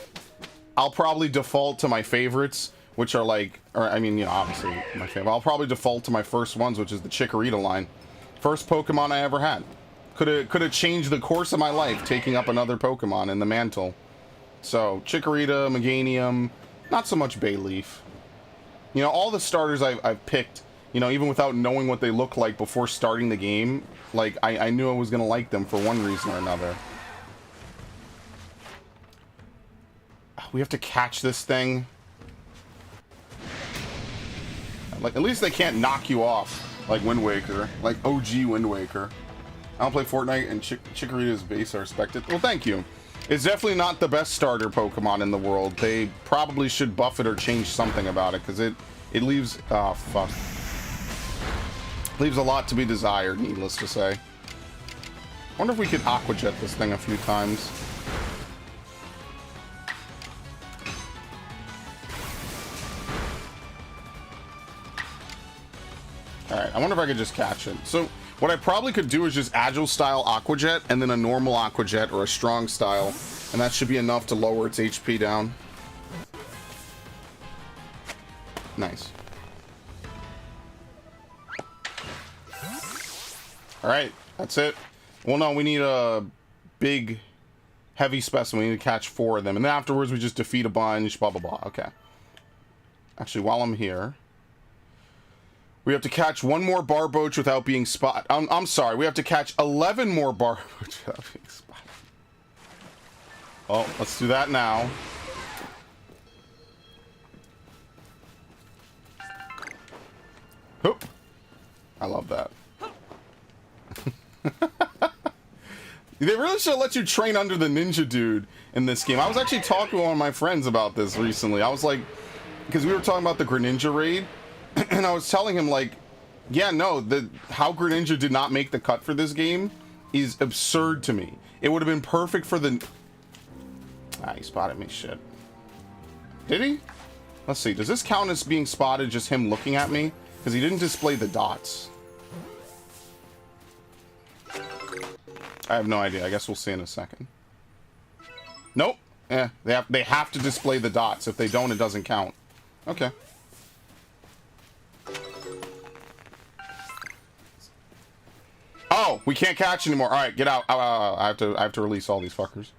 S3: I'll probably default to my favorites, which are like, or I mean, you know, obviously my favorite. I'll probably default to my first ones, which is the Chikorita line. First Pokemon I ever had. Could have changed the course of my life, taking up another Pokemon in the mantle. So, Chikorita, Meganium, not so much Bayleaf. You know, all the starters I've picked, you know, even without knowing what they look like before starting the game, like, I knew I was going to like them for one reason or another. We have to catch this thing. Like, at least they can't knock you off, like Wind Waker, like OG Wind Waker. I don't play Fortnite, and Chikorita's base are respected. Well, thank you. It's definitely not the best starter Pokemon in the world. They probably should buff it or change something about it, because it leaves... oh, fuck. Leaves a lot to be desired, needless to say. I wonder if we could Aqua Jet this thing a few times. Alright, I wonder if I could just catch it. So... what I probably could do is just Agile style Aqua Jet and then a normal Aqua Jet or a strong style, and that should be enough to lower its HP down. Nice. Alright, that's it. Well, no, we need a big, heavy specimen. We need to catch 4 of them, and then afterwards we just defeat a bunch, blah, blah, blah. Okay. Actually, while I'm here... we have to catch 1 more Barboach without being spotted. I'm sorry. We have to catch 11 more Barboach without being spotted. Oh, let's do that now. Hoop. I love that. They really should let you train under the ninja dude in this game. I was actually talking to one of my friends about this recently. I was like, because we were talking about the Greninja raid. And I was telling him, like, yeah, no, how Greninja did not make the cut for this game is absurd to me. It would have been perfect for the... ah, he spotted me, shit. Did he? Let's see, does this count as being spotted, just him looking at me? Because he didn't display the dots. I have no idea. I guess we'll see in a second. Nope. They have to display the dots. If they don't, it doesn't count. Okay. Oh, we can't catch anymore. All right, get out. I have to release all these fuckers.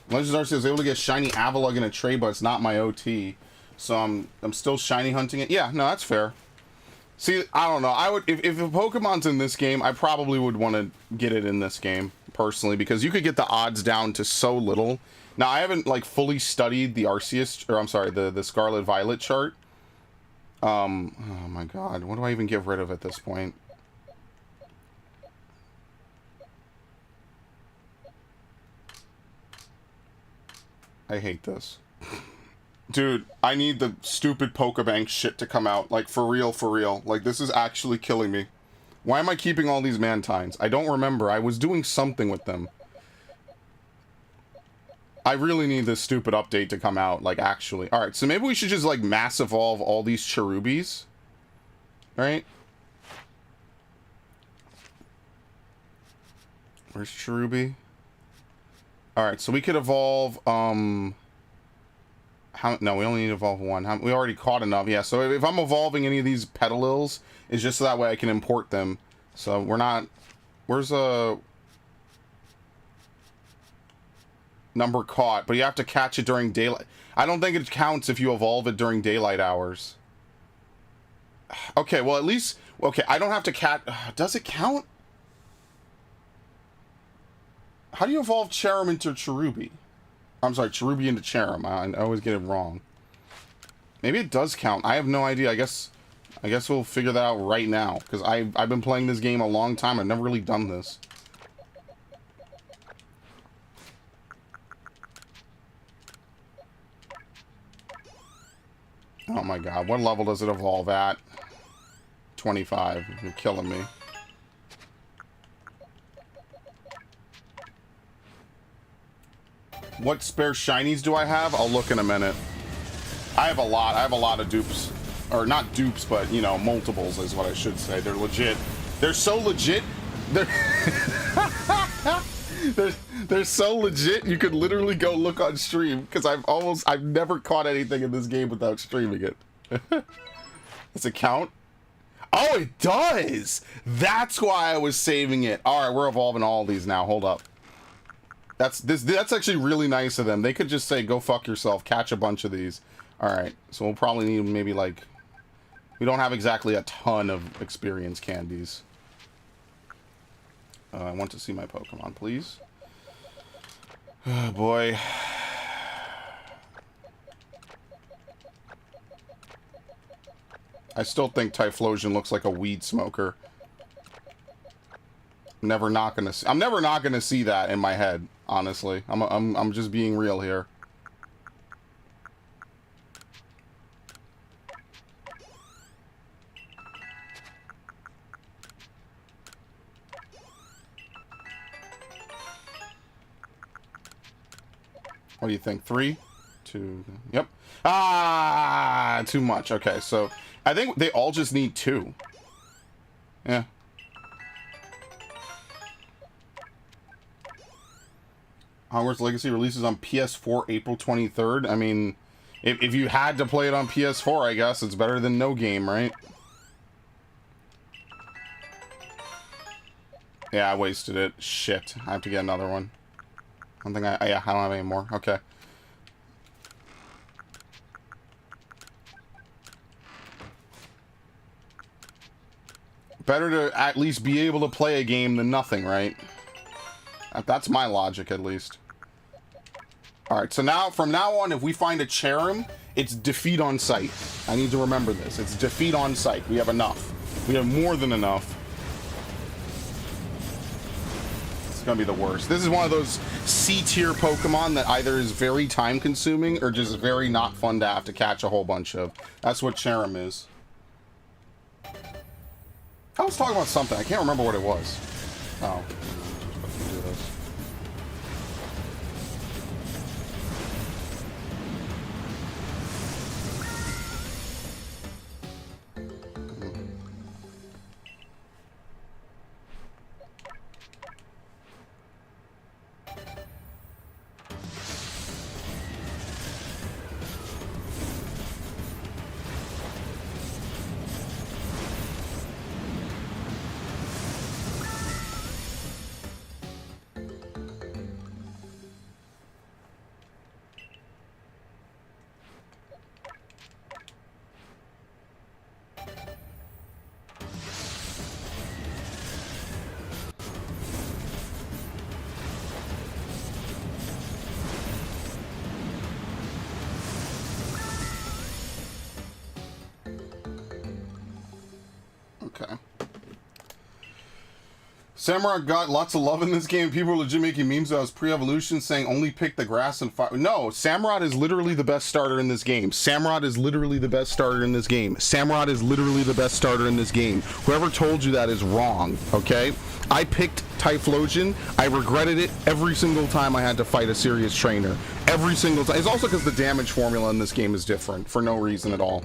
S3: Legends Arceus was able to get shiny Avalugg in a trade, but it's not my OT, so I'm still shiny hunting it. Yeah, no, that's fair. See, I don't know. I would if a Pokemon's in this game, I probably would want to get it in this game personally, because you could get the odds down to so little. Now, I haven't like fully studied the Arceus, or I'm sorry, the Scarlet Violet chart. Oh my god, what do I even get rid of at this point? I hate this. Dude, I need the stupid Pokebank shit to come out. Like, for real, for real. Like, this is actually killing me. Why am I keeping all these Mantines? I don't remember. I was doing something with them. I really need this stupid update to come out, like, actually. Alright, so maybe we should just, like, mass evolve all these Cherubis. Right? Where's Cherubi? Alright, so we could evolve, no, we only need to evolve 1. We already caught enough, yeah. So if I'm evolving any of these Petalils, it's just so that way I can import them. So we're not... where's a... number caught? But you have to catch it during daylight. I don't think it counts if you evolve it during daylight hours. Okay, well at least... okay, I don't have to catch... does it count? How do you evolve Cherim into Cherubi? I'm sorry, Cherubi into Cherim. I always get it wrong. Maybe it does count. I have no idea. I guess we'll figure that out right now, because I've been playing this game a long time. I've never really done this. Oh my god, what level does it evolve at? 25. You're killing me. What spare shinies do I have? I'll look in a minute. I have a lot. I have a lot of dupes. Or not dupes, but, you know, multiples is what I should say. They're legit. They're so legit. They're, they're so legit, you could literally go look on stream. Because I've never caught anything in this game without streaming it. Does it count? Oh, it does! That's why I was saving it. Alright, we're evolving all of these now. Hold up. That's actually really nice of them. They could just say, go fuck yourself, catch a bunch of these. Alright, so we'll probably need maybe like... We don't have exactly a ton of experience candies. I want to see my Pokemon, please. Oh, boy. I still think Typhlosion looks like a weed smoker. I'm never not gonna see that in my head, honestly. I'm just being real here. What do you think? 3, 2, yep. Ah, too much. Okay, so I think they all just need 2. Yeah. Hogwarts Legacy releases on PS4 April 23rd. I mean, if you had to play it on PS4, I guess it's better than no game, right? Yeah, I wasted it. Shit. I have to get another one. I don't have any more. Okay. Better to at least be able to play a game than nothing, right? That's my logic, at least. Alright, so now, from now on, if we find a Cherim, it's defeat on sight. I need to remember this. It's defeat on sight. We have enough. We have more than enough. It's gonna be the worst. This is one of those C-tier Pokemon that either is very time-consuming or just very not fun to have to catch a whole bunch of. That's what Cherim is. I was talking about something. I can't remember what it was. Oh. Do this. Okay. Samurai got lots of love in this game. People are legit making memes about his pre-evolution saying only pick the grass and fire. No, Samurott is literally the best starter in this game. Samurott is literally the best starter in this game. Samurott is literally the best starter in this game. Whoever told you that is wrong, okay? I picked Typhlosion. I regretted it every single time I had to fight a serious trainer. Every single time. It's also because the damage formula in this game is different for no reason at all.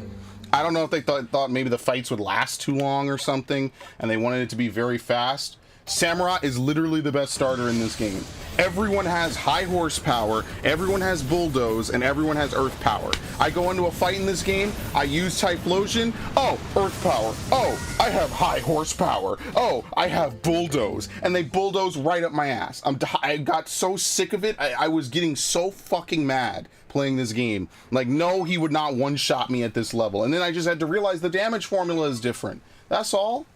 S3: I don't know if they thought maybe the fights would last too long or something, and they wanted it to be very fast. Samurott is literally the best starter in this game. Everyone has high horsepower, everyone has bulldoze, and everyone has earth power. I go into a fight in this game, I use Typhlosion, oh, earth power, oh, I have high horsepower, oh, I have bulldoze, and they bulldoze right up my ass. I got so sick of it, I was getting so fucking mad playing this game. Like, no, he would not one-shot me at this level. And then I just had to realize the damage formula is different. That's all.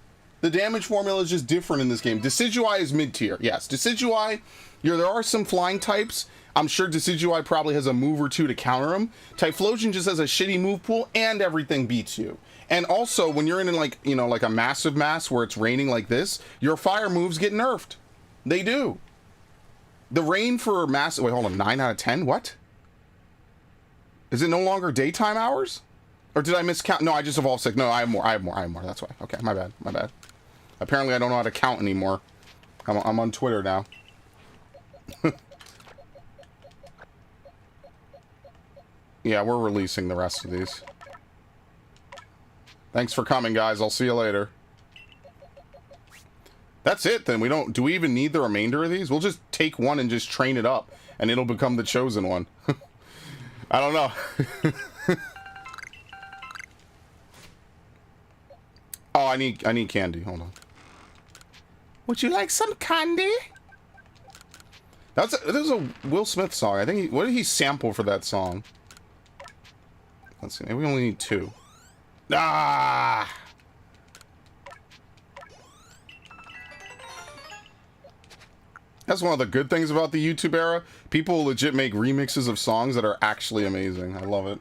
S3: The damage formula is just different in this game. Decidueye is mid-tier. Yes, Decidueye, there are some flying types. I'm sure Decidueye probably has a move or two to counter him. Typhlosion just has a shitty move pool and everything beats you. And also, when you're in like, you know, like a massive mass where it's raining like this, your fire moves get nerfed. They do. The rain for massive... Wait, hold on. 9 out of 10? What? Is it no longer daytime hours? Or did I miscount? No, I just evolved 6. No, I have more. That's why. Okay, my bad. Apparently I don't know how to count anymore. I'm on Twitter now. Yeah, we're releasing the rest of these. Thanks for coming, guys. I'll see you later. That's it, then. Do we even need the remainder of these? We'll just take one and just train it up, and it'll become the chosen one. I don't know. Oh, I need candy. Hold on. Would you like some candy? That was a Will Smith song. I think what did he sample for that song? Let's see. Maybe we only need 2. Ah! That's one of the good things about the YouTube era. People legit make remixes of songs that are actually amazing. I love it.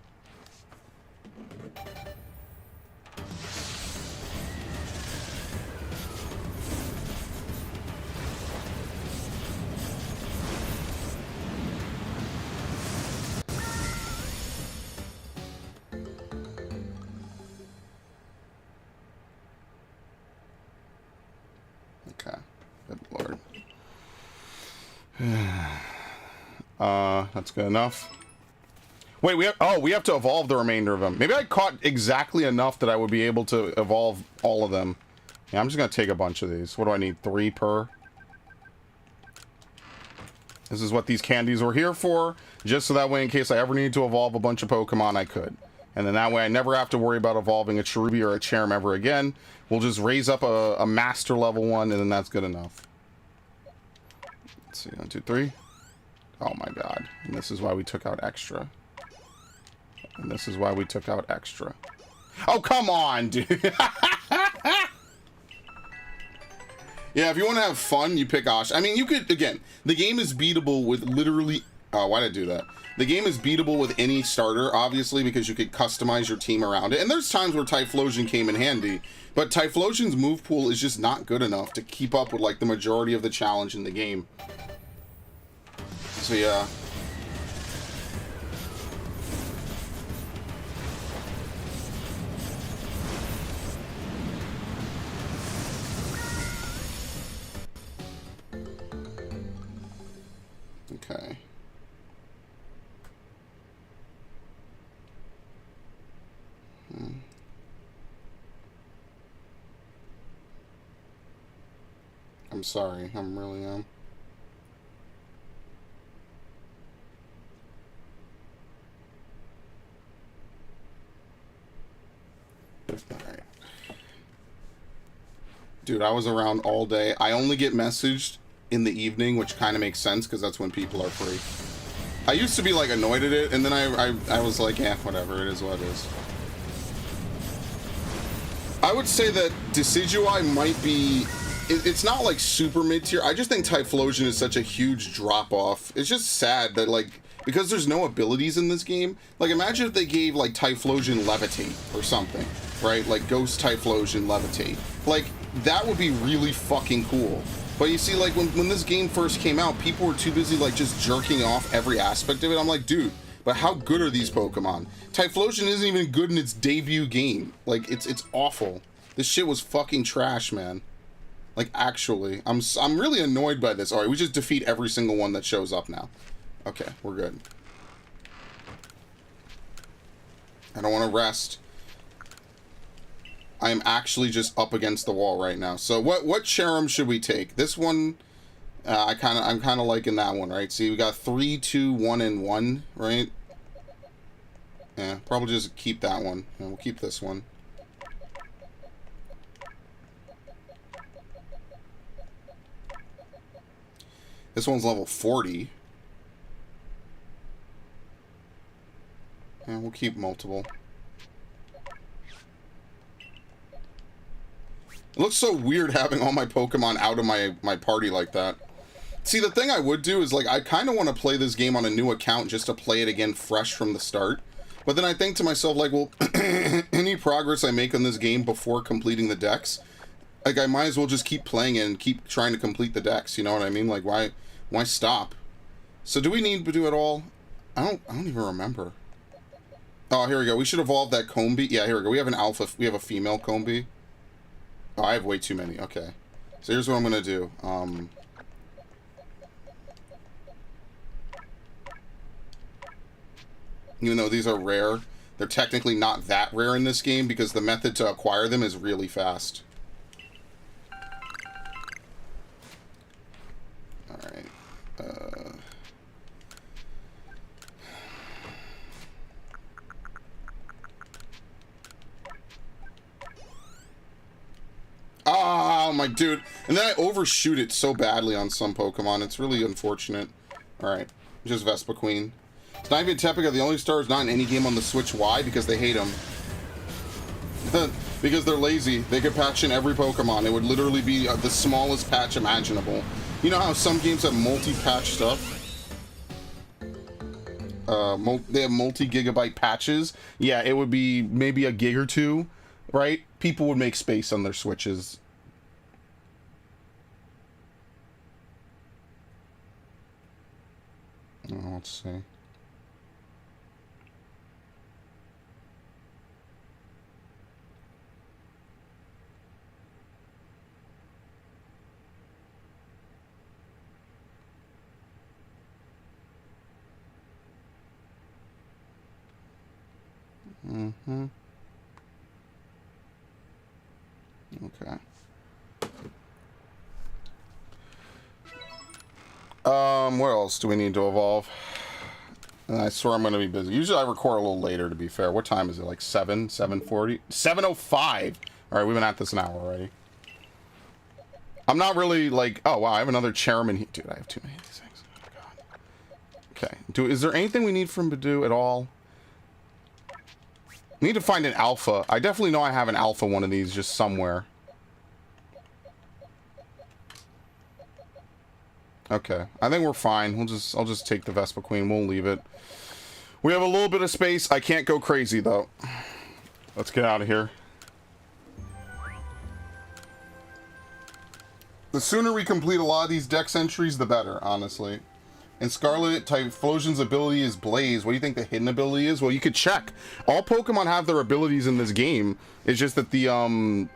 S3: Okay. Good Lord. That's good enough. Wait, we have to evolve the remainder of them. Maybe I caught exactly enough that I would be able to evolve all of them. Yeah, I'm just gonna take a bunch of these. What do I need? 3 per? This is what these candies were here for, just so that way in case I ever needed to evolve a bunch of Pokemon, I could. And then that way I never have to worry about evolving a Cherubi or a Cherrim ever again. We'll just raise up a master level one, and then that's good enough. Let's see, 1, 2, 3. Oh my god. And this is why we took out extra. And this is why we took out extra. Oh, come on, dude. Yeah, if you want to have fun, you pick Ash. I mean, you could, again, the game is beatable with literally... Oh, why did I do that? The game is beatable with any starter, obviously, because you could customize your team around it. And there's times where Typhlosion came in handy, but Typhlosion's move pool is just not good enough to keep up with, like, the majority of the challenge in the game. So, yeah. Okay. I'm sorry. I'm really am. Alright. Dude, I was around all day. I only get messaged in the evening, which kind of makes sense because that's when people are free. I used to be like annoyed at it, and then I was like, yeah, whatever, it is what it is. I would say that Decidueye might be... It's not like super mid-tier. I just think Typhlosion is such a huge drop-off. It's just sad that, like, because there's no abilities in this game, like, imagine if they gave, like, Typhlosion Levitate or something, right? Like, Ghost Typhlosion Levitate. Like, that would be really fucking cool. But you see, like, when this game first came out, people were too busy, like, just jerking off every aspect of it. I'm like, dude, but how good are these Pokemon? Typhlosion isn't even good in its debut game. Like, it's awful. This shit was fucking trash, man. Like, actually, I'm really annoyed by this. All right, we just defeat every single one that shows up now. Okay, we're good. I don't want to rest. I am actually just up against the wall right now. So what Cherrim should we take? This one, I'm kind of liking that one, right? See, we got 3, 2, 1, and 1, right? Yeah, probably just keep that one. Yeah, we'll keep this one. This one's level 40. Yeah, we'll keep multiple. It looks so weird having all my Pokemon out of my party like that. See, the thing I would do is, like, I kind of want to play this game on a new account just to play it again fresh from the start. But then I think to myself, like, well, any progress I make on this game before completing the decks, like, I might as well just keep playing it and keep trying to complete the decks, you know what I mean? Like, why stop? So do we need to do it all? I don't even remember. Oh, here we go. We should evolve that Combee. Yeah, here we go. We have an alpha. We have a female Combee. Oh, I have way too many. Okay. So here's what I'm going to do. Even though these are rare, they're technically not that rare in this game because the method to acquire them is really fast. Alright. Oh, my dude. And then I overshoot it so badly on some Pokemon. It's really unfortunate. Alright. Just Vespa Queen. Snivy and Tepica, the only stars not in any game on the Switch. Why? Because they hate them. Because they're lazy. They could patch in every Pokemon. It would literally be the smallest patch imaginable. You know how some games have multi-patch stuff? They have multi-gigabyte patches. Yeah, it would be maybe a gig or two, right? People would make space on their Switches. Oh, let's see. Mm-hmm. Okay. What else do we need to evolve? And I swear I'm going to be busy. Usually I record a little later, to be fair. What time is it? Like 7? 7:40? 7:05! Alright, we've been at this an hour already. I'm not really like... Oh, wow, I have another chairman here. Dude, I have too many of these things. Oh, my God. Okay. Is there anything we need from Badoo at all? We need to find an alpha. I definitely know I have an alpha one of these just somewhere. Okay. I think we're fine. I'll just take the Vespa Queen. We'll leave it. We have a little bit of space. I can't go crazy though. Let's get out of here. The sooner we complete a lot of these dex entries, the better, honestly. And Scarlet Typhlosion's ability is Blaze. What do you think the hidden ability is? Well, you could check. All Pokemon have their abilities in this game. It's just that the,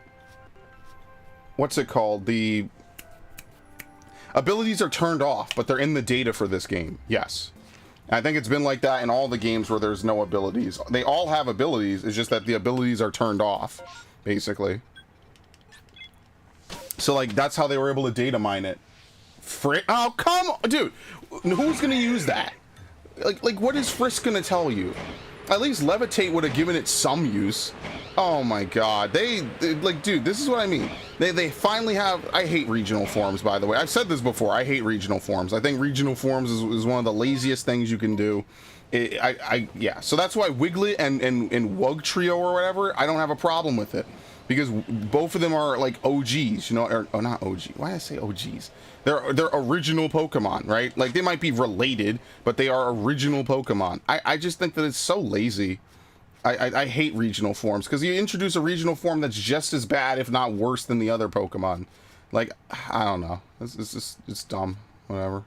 S3: what's it called? The abilities are turned off, but they're in the data for this game. Yes. And I think it's been like that in all the games where there's no abilities. They all have abilities. It's just that the abilities are turned off, basically. So, like, that's how they were able to data mine it. Oh, come on, dude. Who's gonna use that? Like, what is Frisk gonna tell you? At least Levitate would have given it some use. Oh my God, they like, dude, this is what I mean. They finally have. I hate regional forms, by the way. I've said this before. I hate regional forms. I think regional forms is one of the laziest things you can do. Yeah. So that's why Wiglet and Wug Trio or whatever, I don't have a problem with it. Because both of them are like OGs, you know, or oh, not OG. Why did I say OGs? They're original Pokemon, right? Like, they might be related, but they are original Pokemon. I just think that it's so lazy. I hate regional forms, because you introduce a regional form that's just as bad, if not worse, than the other Pokemon. Like, I don't know. It's dumb. Whatever.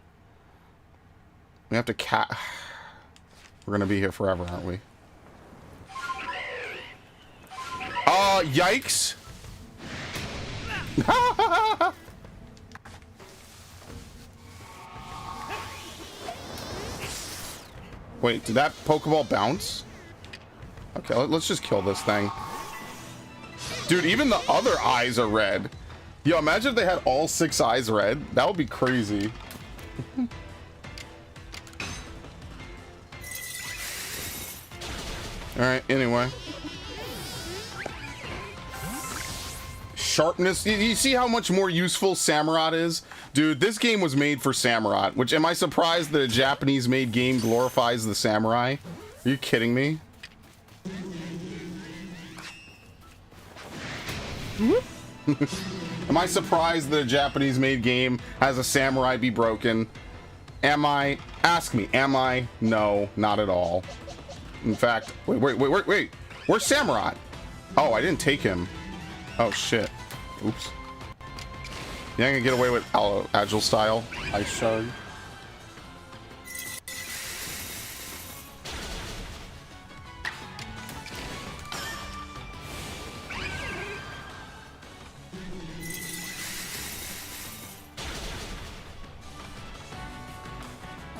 S3: We have to We're gonna be here forever, aren't we? Yikes! Wait, did that Pokeball bounce? Okay, let's just kill this thing. Dude, even the other eyes are red. Yo, imagine if they had all 6 eyes red. That would be crazy. Alright, anyway. Sharpness. You see how much more useful Samurott is? Dude, this game was made for Samurott, which, am I surprised that a Japanese-made game glorifies the samurai? Are you kidding me? Am I surprised that a Japanese-made game has a samurai be broken? Am I? Ask me. Am I? No, not at all. In fact, wait. Where's Samurott? Oh, I didn't take him. Oh, shit. Oops. Yeah, I can get away with Agile style. Ice Shard.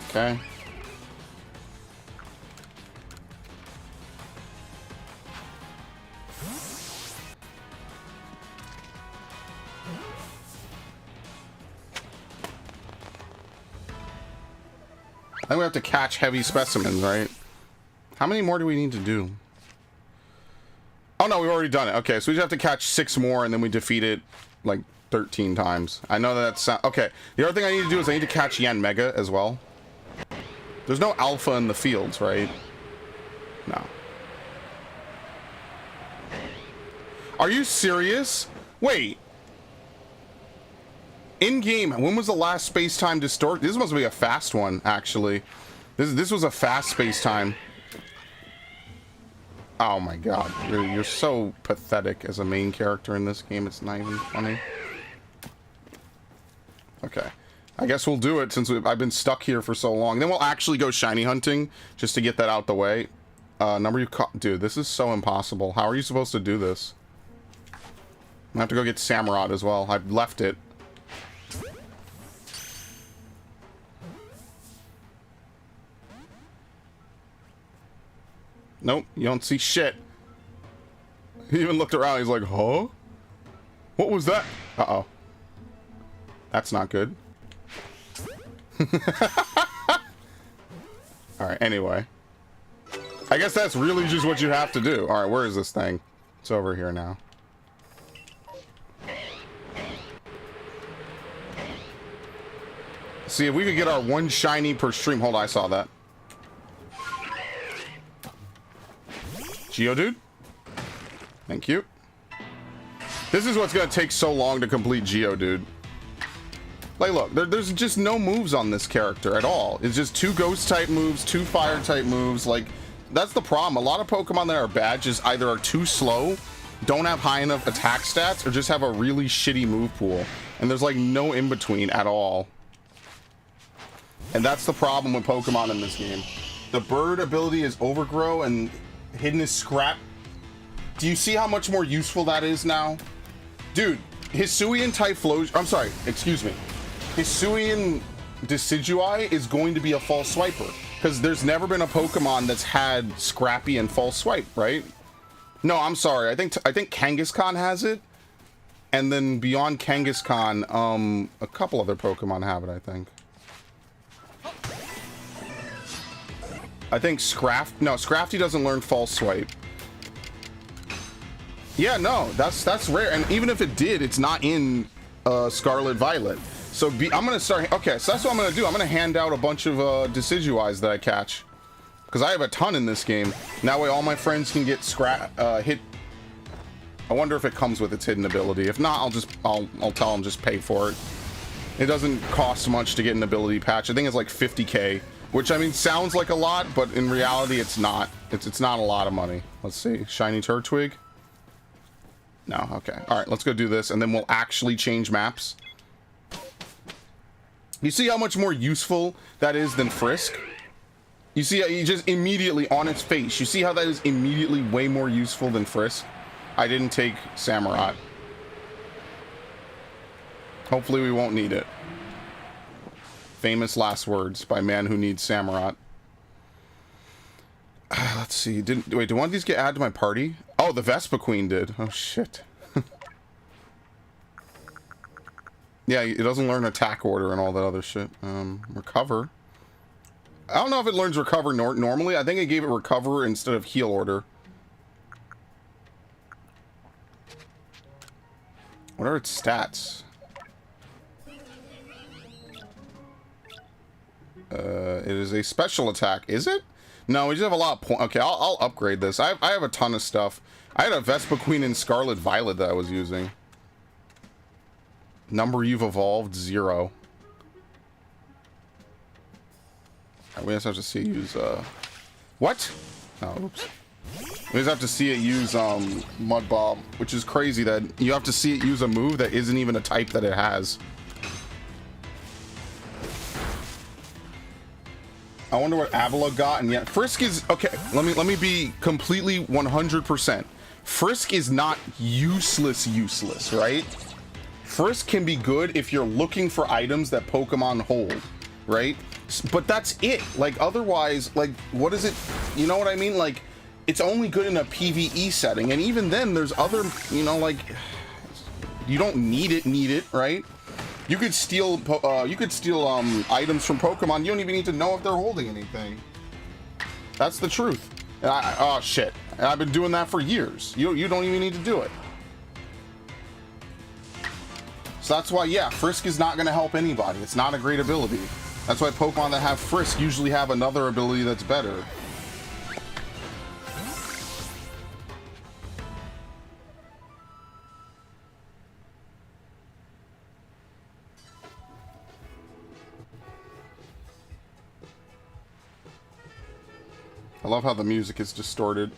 S3: Okay. Then we have to catch heavy specimens, right? How many more do we need to do? Oh no, we've already done it. Okay, so we just have to catch 6 more and then we defeat it like 13 times. I know that's... Okay, the other thing I need to do is I need to catch Yanmega as well. There's no alpha in the fields, right? No. Are you serious? Wait. In-game, when was the last space-time distort? This must be a fast one, actually. This was a fast space-time. Oh my god. You're so pathetic as a main character in this game. It's not even funny. Okay. I guess we'll do it since I've been stuck here for so long. Then we'll actually go shiny hunting just to get that out the way. Dude, this is so impossible. How are you supposed to do this? I have to go get Samurott as well. I've left it. Nope, you don't see shit. He even looked around. He's like, huh? What was that? Uh-oh. That's not good. Alright, anyway. I guess that's really just what you have to do. Alright, where is this thing? It's over here now. See if we could get our 1 shiny per stream. Hold on, I saw that. Geodude? Thank you. This is what's gonna take so long to complete Geodude. Like, look, there's just no moves on this character at all. It's just 2 ghost type moves, 2 fire type moves. Like, that's the problem. A lot of Pokemon that are bad just either are too slow, don't have high enough attack stats, or just have a really shitty move pool. And there's like no in between at all. And that's the problem with Pokemon in this game. The bird ability is Overgrow and hidden is Scrap. Do you see how much more useful that is now? Dude, Hisuian Typhlosion... I'm sorry, excuse me. Hisuian Decidueye is going to be a false swiper. Because there's never been a Pokemon that's had Scrappy and false swipe, right? No, I'm sorry. I think Kangaskhan has it. And then beyond Kangaskhan, a couple other Pokemon have it, I think. I think Scrafty doesn't learn false swipe. Yeah, no, that's rare. And even if it did, it's not in Scarlet Violet. So I'm gonna start. Okay, so that's what I'm gonna do. I'm gonna hand out a bunch of Decidueyes that I catch, because I have a ton in this game. And that way, all my friends can get hit. I wonder if it comes with its hidden ability. If not, I'll tell them just pay for it. It doesn't cost much to get an ability patch. I think it's like 50k, which I mean sounds like a lot, but in reality, it's not. It's not a lot of money. Let's see, shiny Turtwig. No, okay. All right, let's go do this, and then we'll actually change maps. You see how much more useful that is than Frisk? You see how you just immediately on its face, you see how that is immediately way more useful than Frisk? I didn't take Samurott. Hopefully we won't need it. Famous last words by man who needs Samurott. Let's see. Wait, did one of these get added to my party? Oh, the Vespa Queen did. Oh, shit. Yeah, it doesn't learn attack order and all that other shit. Recover. I don't know if it learns recover normally. I think it gave it recover instead of heal order. What are its stats? It is a special attack. Is it? No, we just have a lot of points. Okay, I'll upgrade this. I have a ton of stuff. I had a Vespa Queen in Scarlet Violet that I was using. Number you've evolved, 0. We just have to see it use, what? Oh, oops. We just have to see it use, Mud Bomb, which is crazy that you have to see it use a move that isn't even a type that it has. I wonder what Avila got, and yet Frisk is okay. Let me be completely 100%. Frisk is not useless, right? Frisk can be good if you're looking for items that Pokemon hold, right? But that's it. Like otherwise, like what is it? You know what I mean? Like it's only good in a PvE setting, and even then, there's other, you know, like you don't need it, right? You could steal items from Pokemon. You don't even need to know if they're holding anything. That's the truth. And oh shit. And I've been doing that for years. You don't even need to do it. So that's why, yeah, Frisk is not going to help anybody. It's not a great ability. That's why Pokemon that have Frisk usually have another ability that's better. I love how the music is distorted.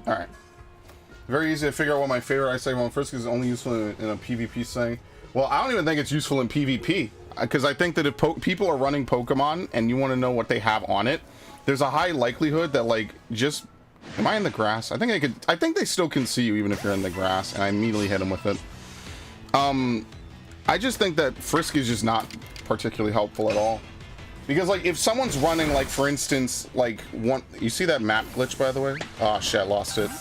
S3: Alright. Very easy to figure out what my favorite Ice Type one Frisk is only useful in a PvP setting. Well, I don't even think it's useful in PvP. Because I think that if people are running Pokemon and you want to know what they have on it, there's a high likelihood that, like, just... Am I in the grass? I think they still can see you even if you're in the grass, and I immediately hit them with it. I just think that Frisk is just not particularly helpful at all. Because, like, if someone's running, like, for instance, like, one... You see that map glitch, by the way? Oh, shit, I lost it.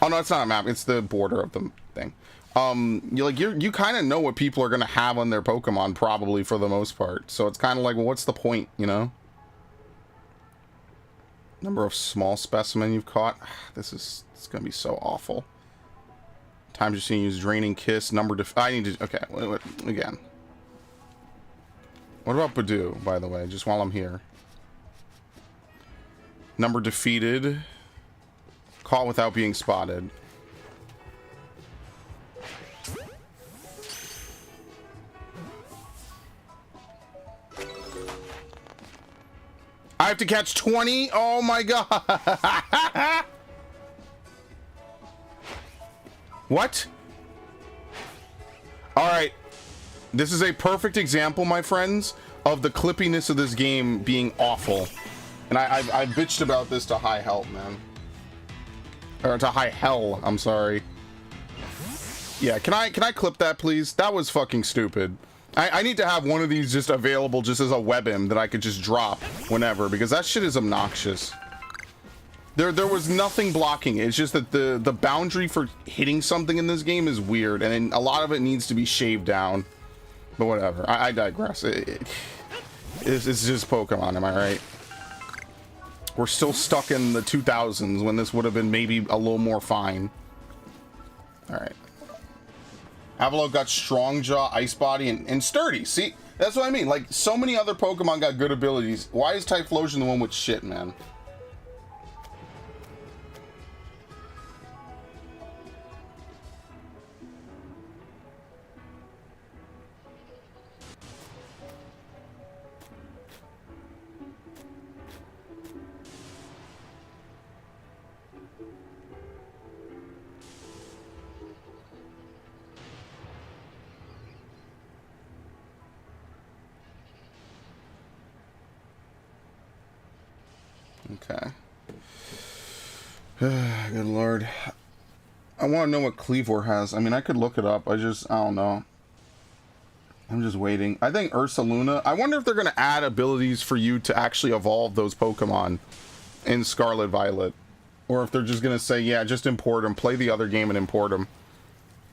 S3: Oh, no, it's not a map. It's the border of the thing. You kind of know what people are going to have on their Pokemon, probably, for the most part. So it's kind of like, well, what's the point, you know? Number of small specimen you've caught. It's going to be so awful. Times you're seeing use Draining Kiss. I need to... Okay, wait, again. What about Badoo, by the way, just while I'm here? Number defeated. Caught without being spotted. I have to catch 20? Oh my god! What? Alright. This is a perfect example, my friends, of the clippiness of this game being awful. And I bitched about this to high help, man. Or to high hell, I'm sorry. Yeah, can I clip that, please? That was fucking stupid. I need to have one of these just available just as a WebM that I could just drop whenever, because that shit is obnoxious. There was nothing blocking it. It's just that the boundary for hitting something in this game is weird, and a lot of it needs to be shaved down. But whatever. I digress. It's just Pokemon, am I right? We're still stuck in the 2000s when this would have been maybe a little more fine. Alright. Avalo got Strong Jaw, Ice Body, and Sturdy. See? That's what I mean. Like, so many other Pokemon got good abilities. Why is Typhlosion the one with shit, man? Okay. Good lord. I want to know what Cleavor has. I mean, I could look it up. I don't know. I'm just waiting. I think Ursaluna. I wonder if they're going to add abilities for you to actually evolve those Pokemon in Scarlet Violet. Or if they're just going to say, yeah, just import them. Play the other game and import them.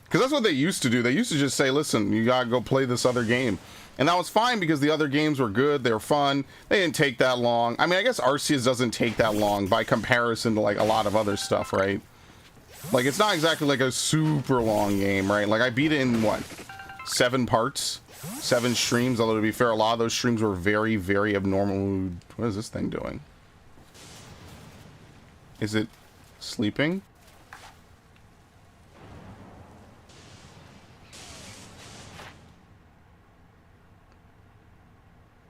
S3: Because that's what they used to do. They used to just say, listen, you got to go play this other game. And that was fine because the other games were good, they were fun, they didn't take that long. I mean, I guess Arceus doesn't take that long by comparison to, like, a lot of other stuff, right? Like, it's not exactly, like, a super long game, right? Like, I beat it in, what, 7 parts? 7 streams, although to be fair, a lot of those streams were very, very abnormal. What is this thing doing? Is it sleeping?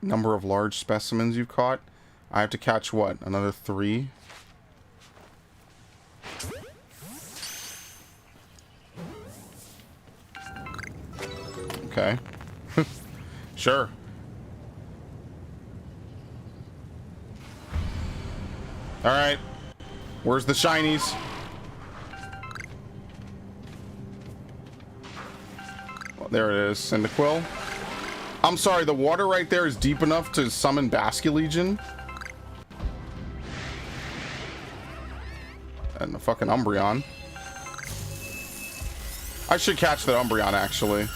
S3: Number of large specimens you've caught. I have to catch what? Another 3? Okay. Sure. Alright. Where's the shinies? Well, there it is. Cyndaquil. I'm sorry, the water right there is deep enough to summon Basculegion. And the fucking Umbreon. I should catch that Umbreon, actually.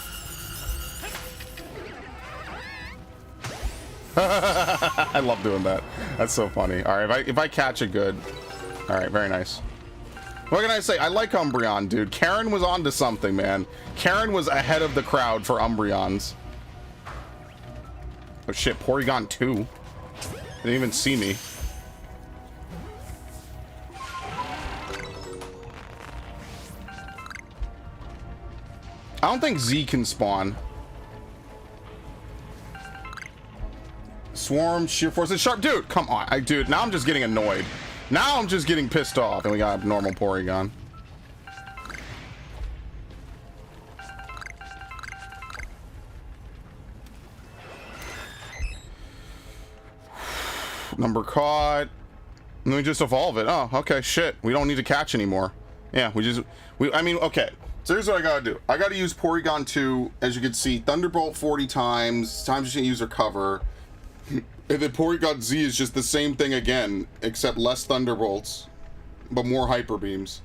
S3: I love doing that. That's so funny. All right, if I catch it good. All right, very nice. What can I say? I like Umbreon, dude. Karen was onto something, man. Karen was ahead of the crowd for Umbreons. Oh shit, Porygon 2. Didn't even see me. I don't think Z can spawn. Swarm, Sheer Force, and Sharp. Dude, come on. Dude, now I'm just getting annoyed. Now I'm just getting pissed off. And we got normal Porygon. Number caught. And we just evolve it. Oh, okay, shit. We don't need to catch anymore. Yeah, I mean, okay. So here's what I gotta do. I gotta use Porygon 2, as you can see, Thunderbolt 40 times you can use Recover. And then Porygon Z is just the same thing again, except less Thunderbolts, but more Hyper Beams.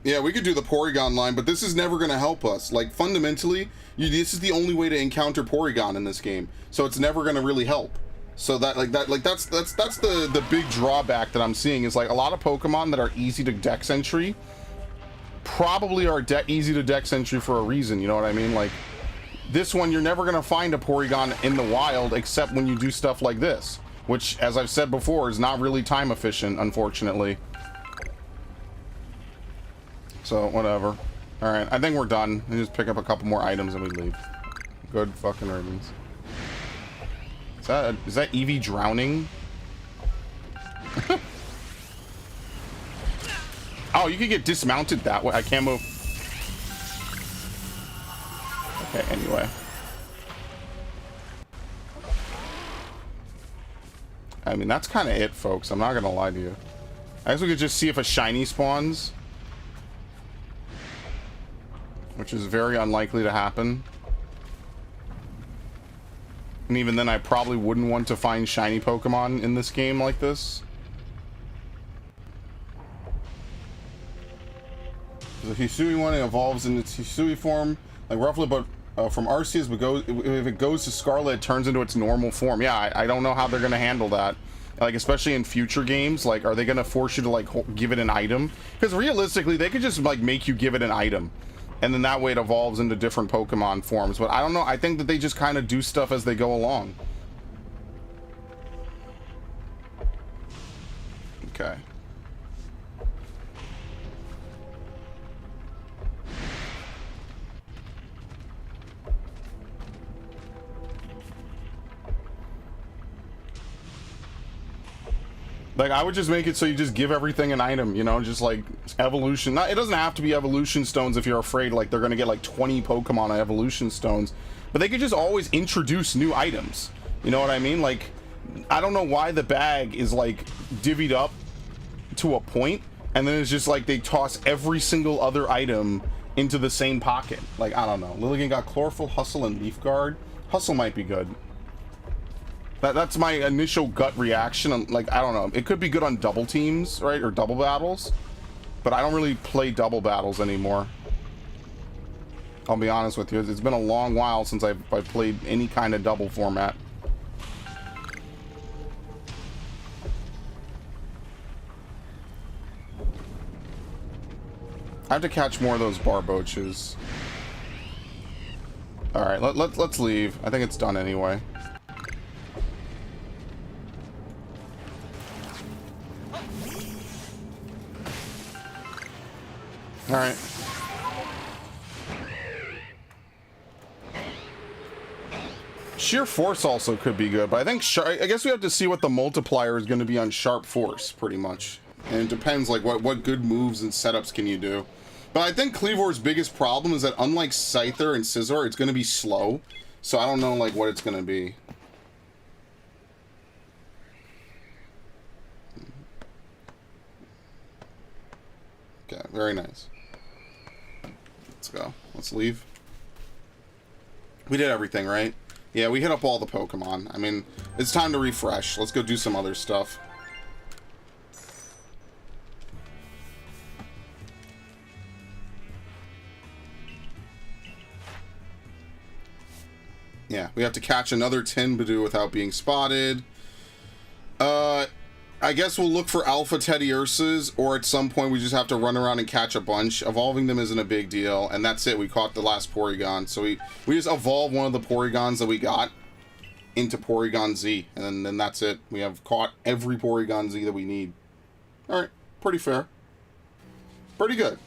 S3: Yeah, we could do the Porygon line, but this is never gonna help us. Like, fundamentally, this is the only way to encounter Porygon in this game, so it's never gonna really help. So that's the big drawback that I'm seeing, is like a lot of Pokemon that are easy to Dex entry probably are easy to Dex entry for a reason, you know what I mean? Like, this one, you're never going to find a Porygon in the wild except when you do stuff like this, which, as I've said before, is not really time efficient, unfortunately. So, whatever. Alright, I think we're done. We just pick up a couple more items and we leave. Good fucking riddance. Is that Eevee drowning? Oh, you can get dismounted that way. I can't move. Okay, anyway. I mean, that's kind of it, folks. I'm not gonna lie to you. I guess we could just see if a shiny spawns, which is very unlikely to happen. And even then, I probably wouldn't want to find shiny Pokemon in this game like this. The Hisui one, it evolves in its Hisui form, like roughly, but from Arceus, but if it goes to Scarlet, it turns into its normal form. Yeah, I don't know how they're gonna handle that. Like, especially in future games, like, are they gonna force you to, like, give it an item? Because realistically, they could just, like, make you give it an item, and then that way it evolves into different Pokemon forms. But I don't know, I think that they just kind of do stuff as they go along. Okay. Like, I would just make it so you just give everything an item, you know, just like evolution. It doesn't have to be evolution stones if you're afraid like they're gonna get like 20 Pokemon on evolution stones, but they could just always introduce new items. You know what I mean? Like, I don't know why the bag is like divvied up to a point, and then it's just like they toss every single other item into the same pocket. Like, I don't know. Lilligant got Chlorophyll, Hustle, and Leaf Guard. Hustle might be good. That's my initial gut reaction. Like, I don't know. It could be good on double teams, right? Or double battles. But I don't really play double battles anymore. I'll be honest with you. It's been a long while since I've played any kind of double format. I have to catch more of those Barboaches. Alright, let's leave. I think it's done anyway. All right. Sheer Force also could be good, but I think I guess we have to see what the multiplier is going to be on Sharp Force, pretty much. And it depends, like, what good moves and setups can you do. But I think Kleavor's biggest problem is that unlike Scyther and Scizor, it's going to be slow. So I don't know, like, what it's going to be. Okay, very nice. Let's go. Let's leave. We did everything, right? Yeah, we hit up all the Pokemon. I mean, it's time to refresh. Let's go do some other stuff. Yeah, we have to catch another Tinbadoo without being spotted. I guess we'll look for Alpha Teddiursas, or at some point we just have to run around and catch a bunch. Evolving them isn't a big deal, and that's it. We caught the last Porygon, so we just evolve one of the Porygons that we got into Porygon Z, and then that's it. We have caught every Porygon Z that we need. Alright, pretty fair. Pretty good.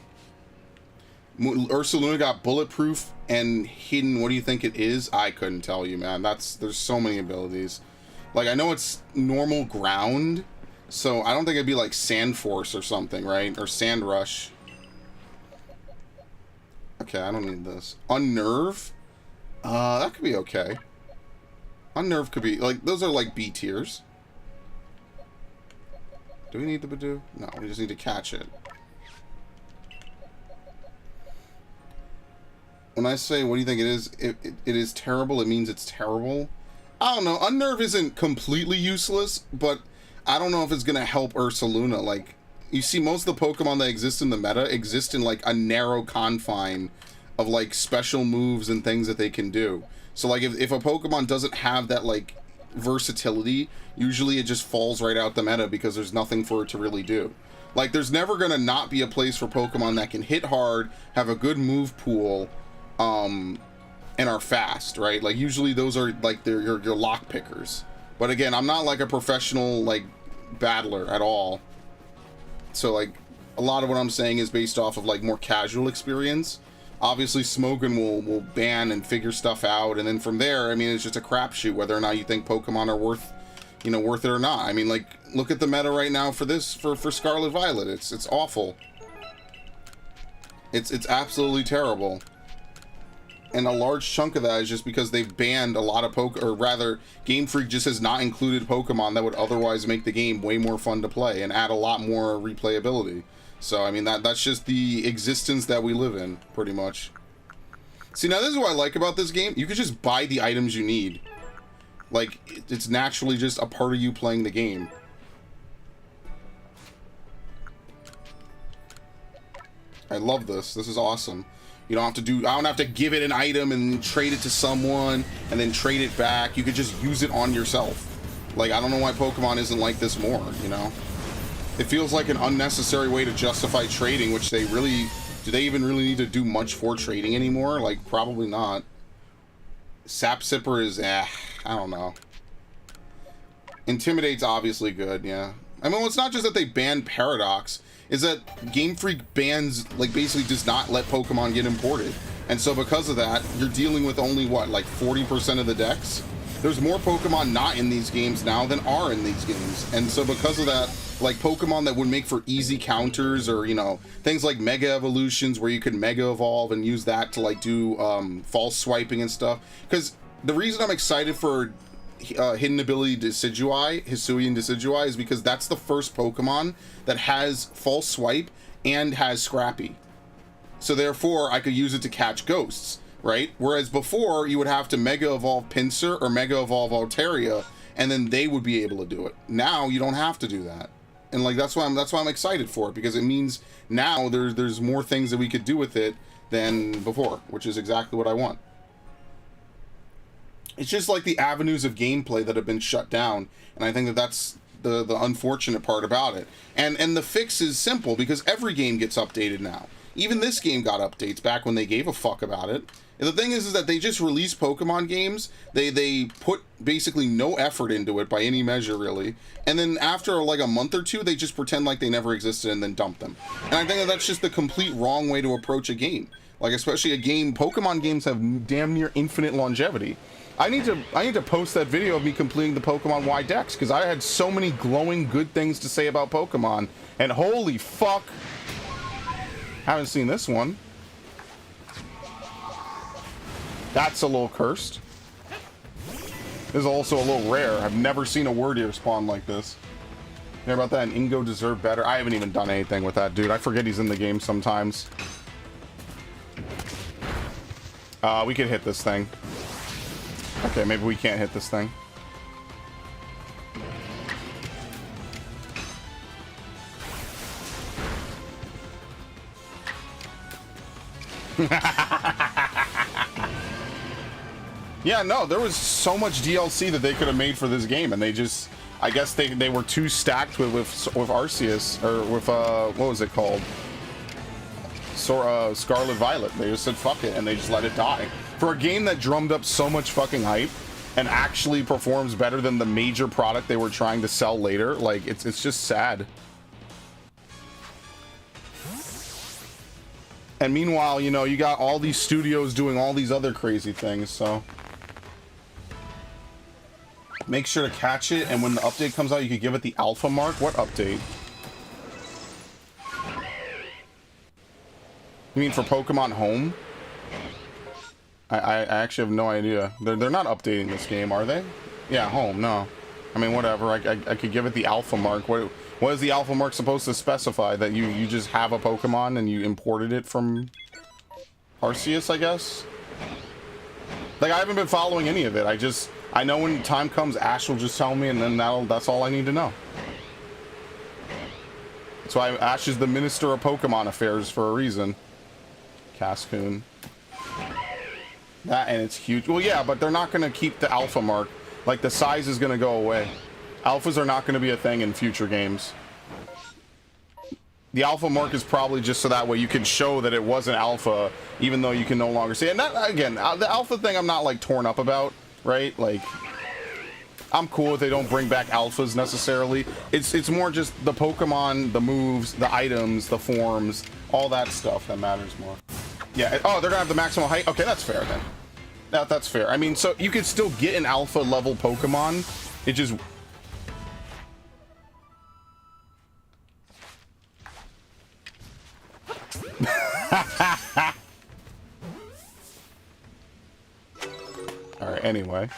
S3: Ursaluna got Bulletproof and Hidden. What do you think it is? I couldn't tell you, man. There's so many abilities. Like, I know it's normal ground, so I don't think it'd be like Sand Force or something, right? Or Sand Rush. Okay, I don't need this. Unnerve? That could be okay. Unnerve could be, like, those are like B tiers. Do we need the Badoo? No, we just need to catch it. When I say, what do you think it is? It is terrible, it means it's terrible. I don't know. Unnerve isn't completely useless, but I don't know if it's going to help Ursaluna. Like, you see, most of the Pokemon that exist in the meta exist in, like, a narrow confine of, like, special moves and things that they can do. So, like, if a Pokemon doesn't have that, like, versatility, usually it just falls right out the meta because there's nothing for it to really do. Like, there's never going to not be a place for Pokemon that can hit hard, have a good move pool, and are fast, right? Like, usually those are, like, your lock pickers. But again, I'm not, like, a professional, like, battler at all. So, like, a lot of what I'm saying is based off of, like, more casual experience. Obviously, Smogon will ban and figure stuff out, and then from there, I mean, it's just a crapshoot whether or not you think Pokemon are worth it or not. I mean, like, look at the meta right now for this, for Scarlet Violet. It's awful. It's absolutely terrible. And a large chunk of that is just because they've banned a lot of or rather, Game Freak just has not included Pokemon that would otherwise make the game way more fun to play and add a lot more replayability. So, I mean, that's just the existence that we live in, pretty much. See, now this is what I like about this game. You can just buy the items you need. Like, it's naturally just a part of you playing the game. I love this. This is awesome. You don't have to do, I don't have to give it an item and trade it to someone and then trade it back. You could just use it on yourself. Like, I don't know why Pokemon isn't like this more, you know? It feels like an unnecessary way to justify trading, which they really, do they even really need to do much for trading anymore? Like, probably not. Sap Sipper is, I don't know. Intimidate's obviously good, yeah. I mean, well, it's not just that they banned Paradox, is that Game Freak bans, like, basically does not let Pokemon get imported. And so because of that, you're dealing with only, what, like 40% of the decks? There's more Pokemon not in these games now than are in these games. And so because of that, like, Pokemon that would make for easy counters, or, you know, things like Mega Evolutions where you could Mega Evolve and use that to, like, do false swiping and stuff. Because the reason I'm excited for Hidden Ability Hisuian Decidueye is because that's the first Pokemon that has false swipe and has Scrappy. So therefore, I could use it to catch ghosts, right? Whereas before, you would have to Mega Evolve Pinsir or Mega Evolve Altaria, and then they would be able to do it. Now, you don't have to do that. And, like, that's why I'm excited for it, because it means now there's more things that we could do with it than before, which is exactly what I want. It's just like the avenues of gameplay that have been shut down, and I think that that's the unfortunate part about it. And the fix is simple, because every game gets updated now. Even this game got updates back when they gave a fuck about it. And the thing is that they just release Pokemon games, they put basically no effort into it by any measure, really, and then after like a month or two, they just pretend like they never existed and then dump them. And I think that that's just the complete wrong way to approach a game. Like, especially a game, Pokemon games have damn near infinite longevity. I need to post that video of me completing the Pokemon Y Dex, because I had so many glowing good things to say about Pokemon, and holy fuck. Haven't seen this one. That's a little cursed. This is also a little rare. I've never seen a word ear spawn like this. Hear about that? And Ingo deserved better. I haven't even done anything with that dude. I forget he's in the game sometimes. We could hit this thing. Okay, maybe we can't hit this thing. Yeah, no, there was so much DLC that they could have made for this game, and they just, I guess they were too stacked with Arceus, or with what was it called? Scarlet Violet. They just said fuck it, and they just let it die. For a game that drummed up so much fucking hype and actually performs better than the major product they were trying to sell later, like it's just sad. And meanwhile, you know, you got all these studios doing all these other crazy things, so make sure to catch it, and when the update comes out, you could give it the alpha mark. What update? You mean for Pokemon Home? I actually have no idea. They're not updating this game, are they? Yeah, Home, no. I mean, whatever. I could give it the alpha mark. What is the alpha mark supposed to specify? That you just have a Pokemon and you imported it from Arceus, I guess? Like, I haven't been following any of it. I know when time comes, Ash will just tell me, and then that's all I need to know. That's why Ash is the Minister of Pokemon Affairs for a reason. Cascoon. That, and it's huge. Well, yeah, but they're not going to keep the alpha mark. Like, the size is going to go away. Alphas are not going to be a thing in future games. The alpha mark is probably just so that way you can show that it was an alpha, even though you can no longer see it. And that, again, the alpha thing I'm not, like, torn up about, right? Like, I'm cool if they don't bring back alphas necessarily. It's more just the Pokemon, the moves, the items, the forms, all that stuff that matters more. Yeah, oh, they're gonna have the maximum height? Okay, that's fair then. That's fair. I mean, so you could still get an alpha level Pokemon. It just... Alright, anyway.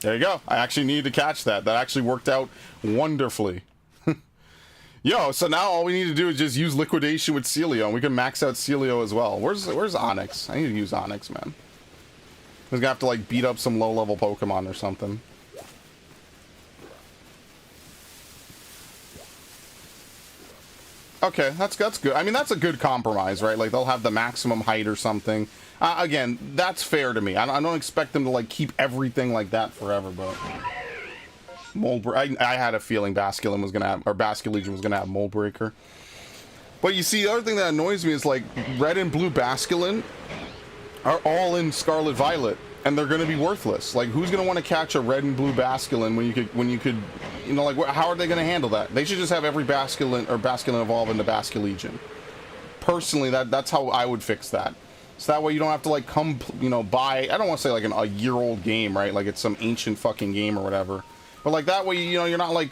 S3: There you go. I actually needed to catch that. That actually worked out wonderfully. Yo, so now all we need to do is just use Liquidation with Celio, and we can max out Celio as well. Where's Onyx? I need to use Onyx, man. He's gonna have to, like, beat up some low-level Pokemon or something. Okay, that's good. I mean, that's a good compromise, right? Like, they'll have the maximum height or something. Again, that's fair to me. I don't expect them to, like, keep everything like that forever, but... I had a feeling Basculin was gonna have, or Basculegion was gonna have Mold Breaker. But you see, the other thing that annoys me is, like, Red and Blue Basculin are all in Scarlet Violet, and they're gonna be worthless. Like, who's gonna want to catch a Red and Blue Basculin when you could, you know, like, how are they gonna handle that? They should just have every Basculin or Basculin evolve into Basculegion. Personally, that's how I would fix that. So that way you don't have to, like, come, you know, buy, I don't want to say, like, a year-old game, right? Like, it's some ancient fucking game or whatever. But, like, that way, you know, you're not, like,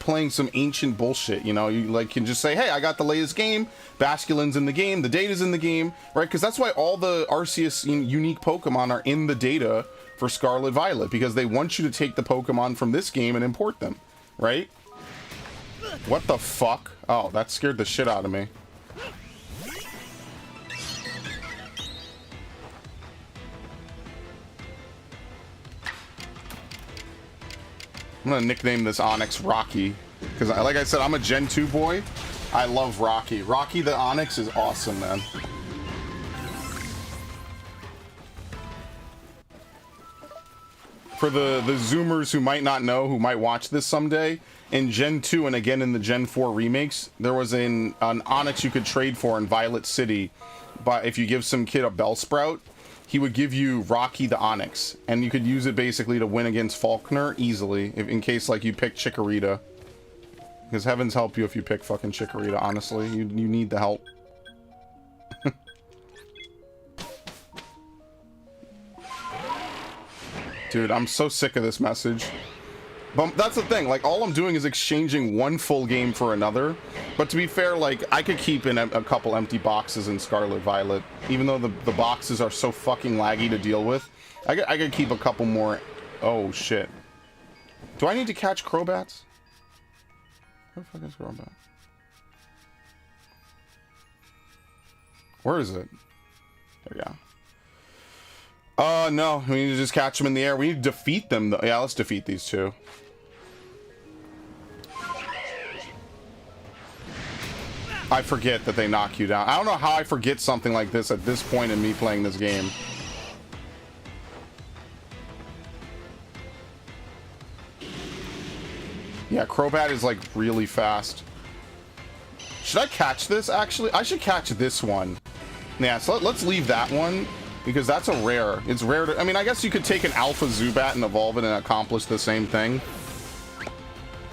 S3: playing some ancient bullshit, you know? You, like, can just say, hey, I got the latest game, Basculin's in the game, the data's in the game, right? Because that's why all the Arceus unique Pokemon are in the data for Scarlet Violet, because they want you to take the Pokemon from this game and import them, right? What the fuck? Oh, that scared the shit out of me. I'm gonna nickname this Onyx Rocky, because like I said, I'm a Gen 2 boy. I love Rocky. Rocky the Onyx is awesome, man. For the Zoomers who might not know, who might watch this someday, in Gen 2 and again in the Gen 4 remakes, there was an Onyx you could trade for in Violet City, but if you give some kid a Bellsprout, he would give you Rocky the Onyx, and you could use it basically to win against Faulkner easily, in case, like, you pick Chikorita. Because heavens help you if you pick fucking Chikorita, honestly. You need the help. Dude, I'm so sick of this message. But that's the thing, like, all I'm doing is exchanging one full game for another, But to be fair, like, I could keep in a couple empty boxes in Scarlet Violet. Even though the boxes are so fucking laggy to deal with, I could keep a couple more. Oh, shit. Do I need to catch Crobats? Where the fuck is Crobat? Where is it? There we go. No. We need to just catch them in the air. We need to defeat them, though. Yeah, let's defeat these two. I forget that they knock you down. I don't know how I forget something like this at this point in me playing this game. Yeah, Crobat is like really fast. Should I catch this actually? I should catch this one. Yeah, so let's leave that one because that's a rare. It's rare to, I mean, I guess you could take an Alpha Zubat and evolve it and accomplish the same thing.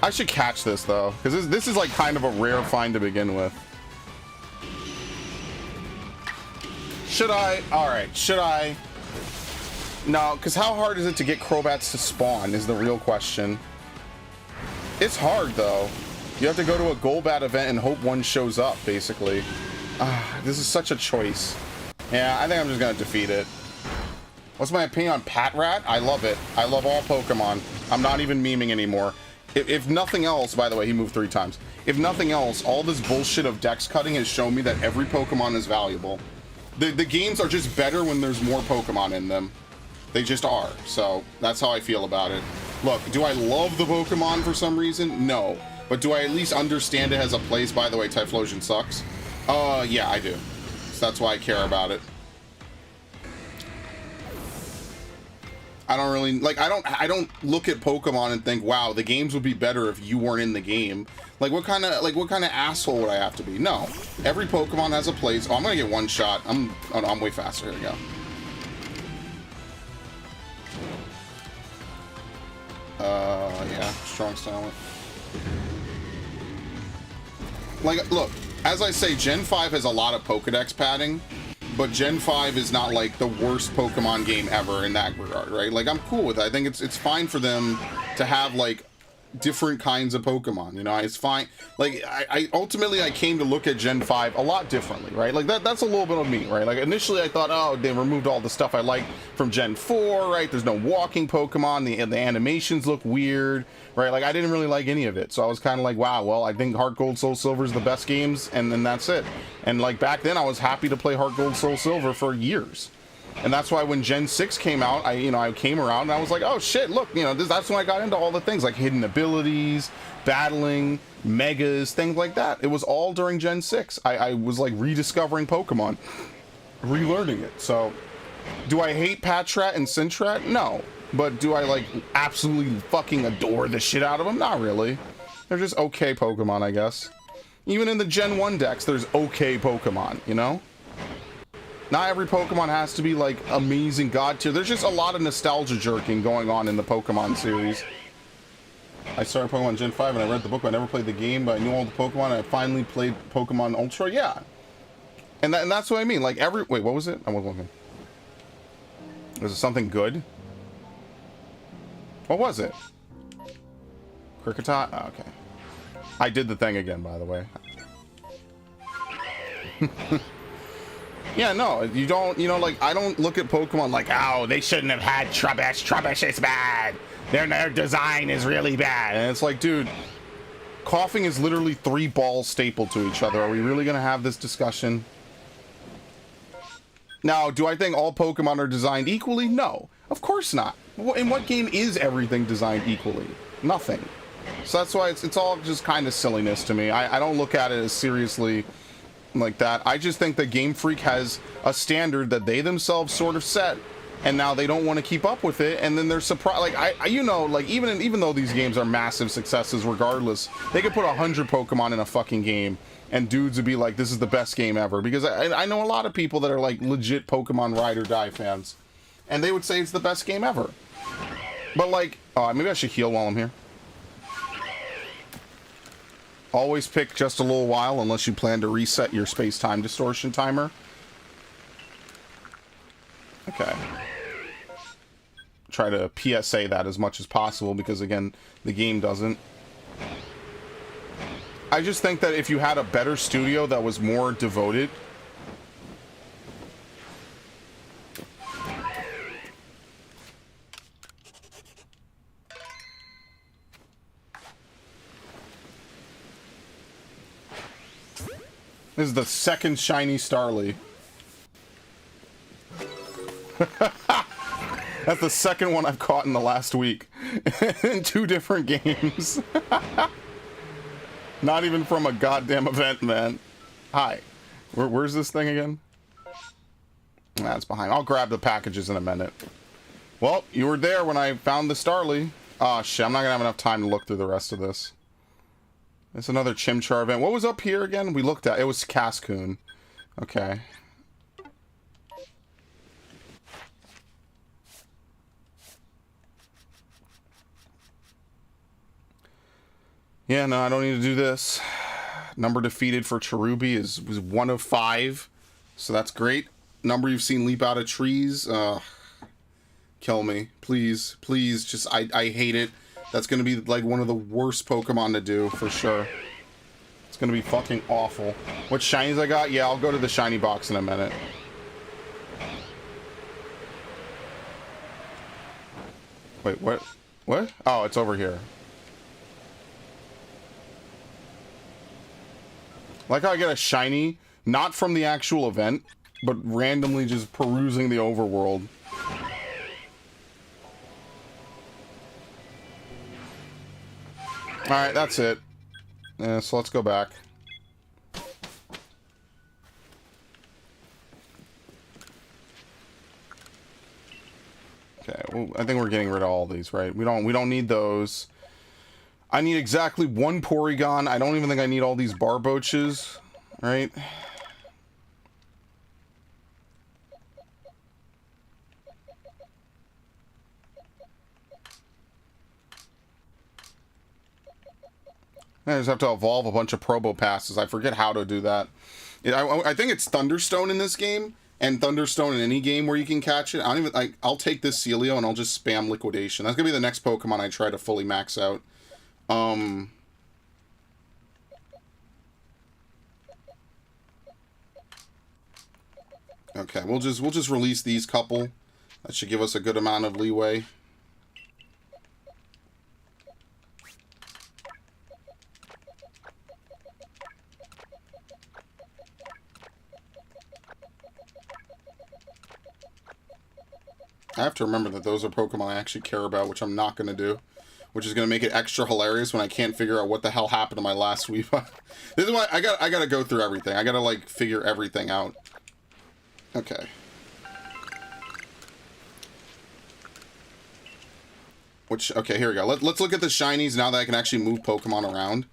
S3: I should catch this though, because this is like kind of a rare find to begin with. Should I? Alright, should I? No, because how hard is it to get Crobats to spawn is the real question. It's hard though. You have to go to a Golbat event and hope one shows up, basically. This is such a choice. Yeah, I think I'm just gonna defeat it. What's my opinion on Patrat? I love it. I love all Pokemon. I'm not even memeing anymore. If nothing else, by the way, he moved 3 times. If nothing else, all this bullshit of dex cutting has shown me that every Pokemon is valuable. The games are just better when there's more Pokemon in them. They just are. So that's how I feel about it. Look, do I love the Pokemon for some reason? No. But do I at least understand it has a place? By the way, Typhlosion sucks. Yeah, I do. So that's why I care about it. I don't really like. I don't look at Pokemon and think, "Wow, the games would be better if you weren't in the game." Like, what kind of asshole would I have to be? No, every Pokemon has a place. Oh, I'm gonna get one shot. I'm way faster. Here we go. Yeah, strong style. Like, look, as I say, Gen 5 has a lot of Pokedex padding. But Gen 5 is not like the worst Pokemon game ever in that regard, right? Like, I'm cool with it. I think it's fine for them to have like different kinds of Pokemon, you know. It's fine. Like, I ultimately I came to look at Gen 5 a lot differently, right? Like that's a little bit of me, right? Like initially I thought, oh, they removed all the stuff I liked from Gen 4, right? There's no walking Pokemon, the animations look weird, right? Like I didn't really like any of it. So I was kind of like, wow, well, I think Heart Gold Soul Silver is the best games, and then that's it. And like back then I was happy to play Heart Gold Soul Silver for years. And that's why when Gen 6 came out, I came around and I was like, oh shit, look, that's when I got into all the things like hidden abilities, battling, megas, things like that. It was all during Gen 6. I was like rediscovering Pokemon, relearning it. So, do I hate Patrat and Sintrat? No. But do I like absolutely fucking adore the shit out of them? Not really. They're just okay Pokemon, I guess. Even in the Gen 1 decks, there's okay Pokemon, you know? Not every Pokemon has to be like amazing god tier. There's just a lot of nostalgia jerking going on in the Pokemon series. I started Pokemon Gen 5 and I read the book, but I never played the game, but I knew all the Pokemon and I finally played Pokemon Ultra. Yeah. And that's what I mean. Like wait, what was it? I wasn't looking. Was it something good? What was it? Kricketot? Oh, okay. I did the thing again, by the way. Yeah, no, you don't, like, I don't look at Pokemon like, oh, they shouldn't have had Trubbish. Trubbish is bad. Their design is really bad. And it's like, dude, coughing is literally 3 balls stapled to each other. Are we really going to have this discussion? Now, do I think all Pokemon are designed equally? No, of course not. In what game is everything designed equally? Nothing. So that's why it's all just kind of silliness to me. I don't look at it as seriously like that. I just think that Game Freak has a standard that they themselves sort of set, and now they don't want to keep up with it, and then they're surprised. Like like even though these games are massive successes regardless, they could put 100 Pokemon in a fucking game and dudes would be like, this is the best game ever, because I know a lot of people that are like legit Pokemon ride or die fans, and they would say it's the best game ever. But like, maybe I should heal while I'm here. Always pick just a little while unless you plan to reset your space-time distortion timer. Okay. Try to PSA that as much as possible because, again, the game doesn't. I just think that if you had a better studio that was more devoted. This is the second shiny Starly. That's the second one I've caught in the last week. In 2 different games. Not even from a goddamn event, man. Hi. Where's this thing again? That's behind. I'll grab the packages in a minute. Well, you were there when I found the Starly. Oh, shit. I'm not gonna have enough time to look through the rest of this. It's another Chimchar event. What was up here again? We looked at it. Was Cascoon. Okay. Yeah, no, I don't need to do this. Number defeated for Cherubi was 1 of 5. So that's great. Number you've seen leap out of trees. Kill me. Please. Please. Just, I hate it. That's going to be like one of the worst Pokemon to do, for sure. It's going to be fucking awful. What shinies I got? Yeah, I'll go to the shiny box in a minute. Wait, what? What? Oh, it's over here. Like how I get a shiny, not from the actual event, but randomly just perusing the overworld. Alright, that's it. Yeah, so let's go back. Okay, well, I think we're getting rid of all these, right? We don't need those. I need exactly 1 Porygon. I don't even think I need all these Barboaches, right? I just have to evolve a bunch of Probopasses. I forget how to do that. I think it's Thunderstone in this game, and Thunderstone in any game where you can catch it. I'll take this Celio and I'll just spam Liquidation. That's gonna be the next Pokemon I try to fully max out. Okay, we'll just release these couple. That should give us a good amount of leeway. I have to remember that those are Pokemon I actually care about, which I'm not going to do. Which is going to make it extra hilarious when I can't figure out what the hell happened to my last sweep. This is why I got to go through everything. I got to, like, figure everything out. Okay. Okay, here we go. Let's look at the shinies now that I can actually move Pokemon around.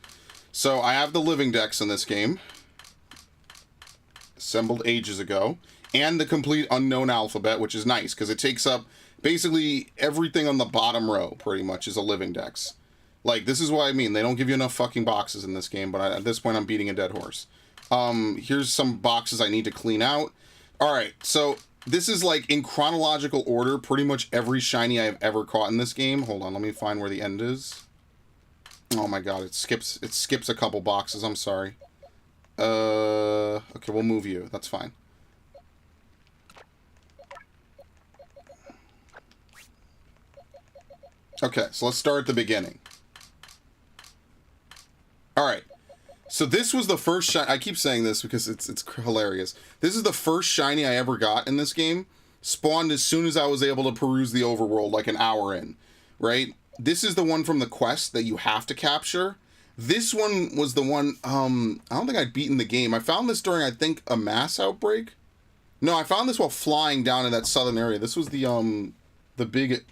S3: So, I have the Living Dex in this game. Assembled ages ago. And the complete unknown alphabet, which is nice, because it takes up basically everything on the bottom row, pretty much, is a Living Dex. Like, this is what I mean. They don't give you enough fucking boxes in this game, but at this point I'm beating a dead horse. Here's some boxes I need to clean out. Alright, so this is, like, in chronological order, pretty much every shiny I've ever caught in this game. Hold on, let me find where the end is. Oh my god, it skips a couple boxes, I'm sorry. Okay, we'll move you. That's fine. Okay, so let's start at the beginning. Alright. So this was the first shiny. I keep saying this because it's hilarious. This is the first shiny I ever got in this game. Spawned as soon as I was able to peruse the overworld, like an hour in. Right? This is the one from the quest that you have to capture. This one was the one, I don't think I'd beaten the game. I found this during, I think, a mass outbreak. No, I found this while flying down in that southern area. This was the big...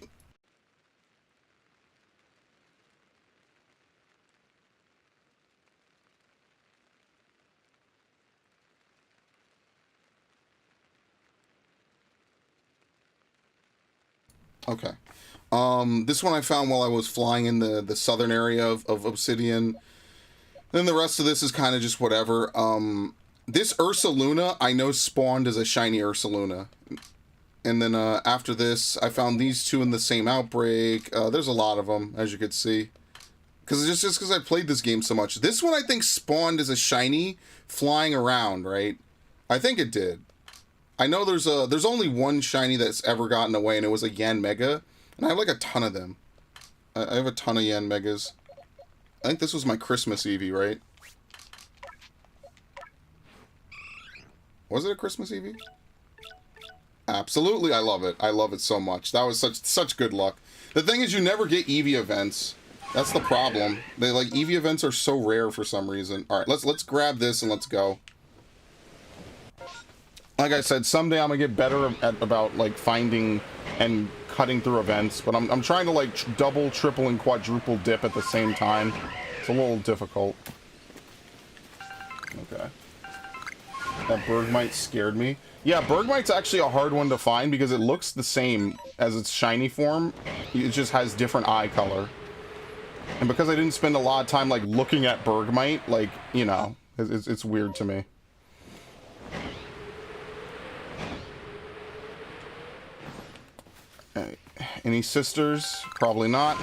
S3: Okay. This one I found while I was flying in the southern area of Obsidian. Then the rest of this is kind of just whatever. This Ursaluna, I know spawned as a shiny Ursaluna. And then after this, I found these two in the same outbreak. There's a lot of them, as you could see. Because it's just because I played this game so much. This one I think spawned as a shiny flying around, right? I think it did. I know there's only one shiny that's ever gotten away, and it was a Yan Mega. And I have like a ton of them. I have a ton of Yan Megas. I think this was my Christmas Eevee, right? Was it a Christmas Eevee? Absolutely, I love it. I love it so much. That was such good luck. The thing is, you never get Eevee events. That's the problem. Eevee events are so rare for some reason. All right, let's grab this and let's go. Like I said, someday I'm gonna get better about like finding and cutting through events, but I'm trying to like double, triple, and quadruple dip at the same time. It's a little difficult. Okay. That Bergmite scared me. Yeah, Bergmite's actually a hard one to find because it looks the same as its shiny form. It just has different eye color. And because I didn't spend a lot of time like looking at Bergmite, like, you know, it's weird to me. Any sisters? Probably not.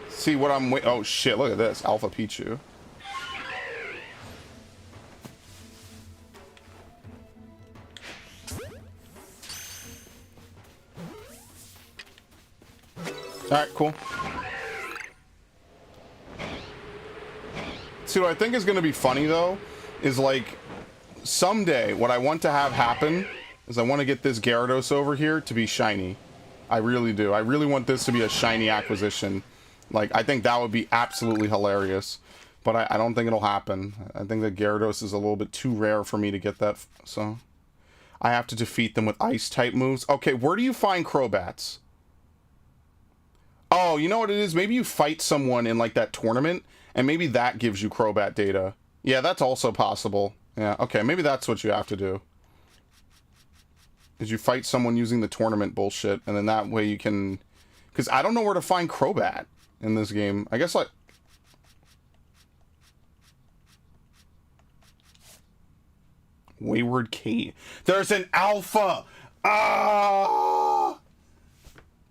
S3: See what I'm oh shit, look at this. Alpha Pichu. Alright, cool. See, what I think is going to be funny, though, is, like, someday, what I want to have happen is I want to get this Gyarados over here to be shiny. I really do. I really want this to be a shiny acquisition. Like, I think that would be absolutely hilarious. But I don't think it'll happen. I think that Gyarados is a little bit too rare for me to get that, so... I have to defeat them with Ice-type moves. Okay, where do you find Crobats? Oh, you know what it is? Maybe you fight someone in, like, that tournament, and maybe that gives you Crobat data. Yeah, that's also possible. Yeah, okay, maybe that's what you have to do. Is you fight someone using the tournament bullshit, and then that way you can... Because I don't know where to find Crobat in this game. I guess, like... Wayward Kate. There's an alpha! Ah!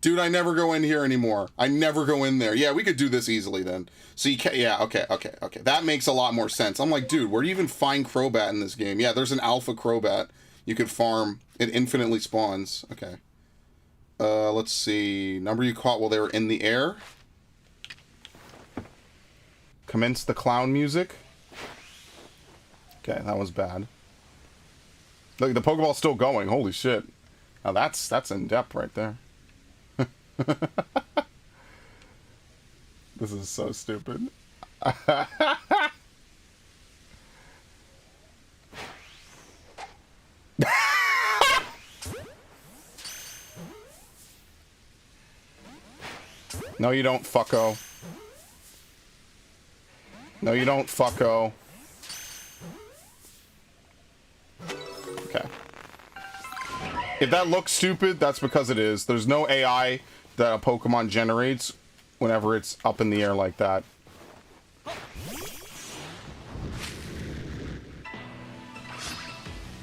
S3: Dude, I never go in here anymore. I never go in there. Yeah, we could do this easily then. So you can't... Yeah, okay. That makes a lot more sense. I'm like, dude, where do you even find Crobat in this game? Yeah, there's an alpha Crobat you could farm. It infinitely spawns. Okay. Let's see. Number you caught while they were in the air. Commence the clown music. Okay, that was bad. Look, the Pokeball's still going. Holy shit. Now that's in depth right there. This is so stupid. No, you don't, fucko. No, you don't, fucko. Okay. If that looks stupid, that's because it is. There's no AI that a Pokemon generates whenever it's up in the air like that.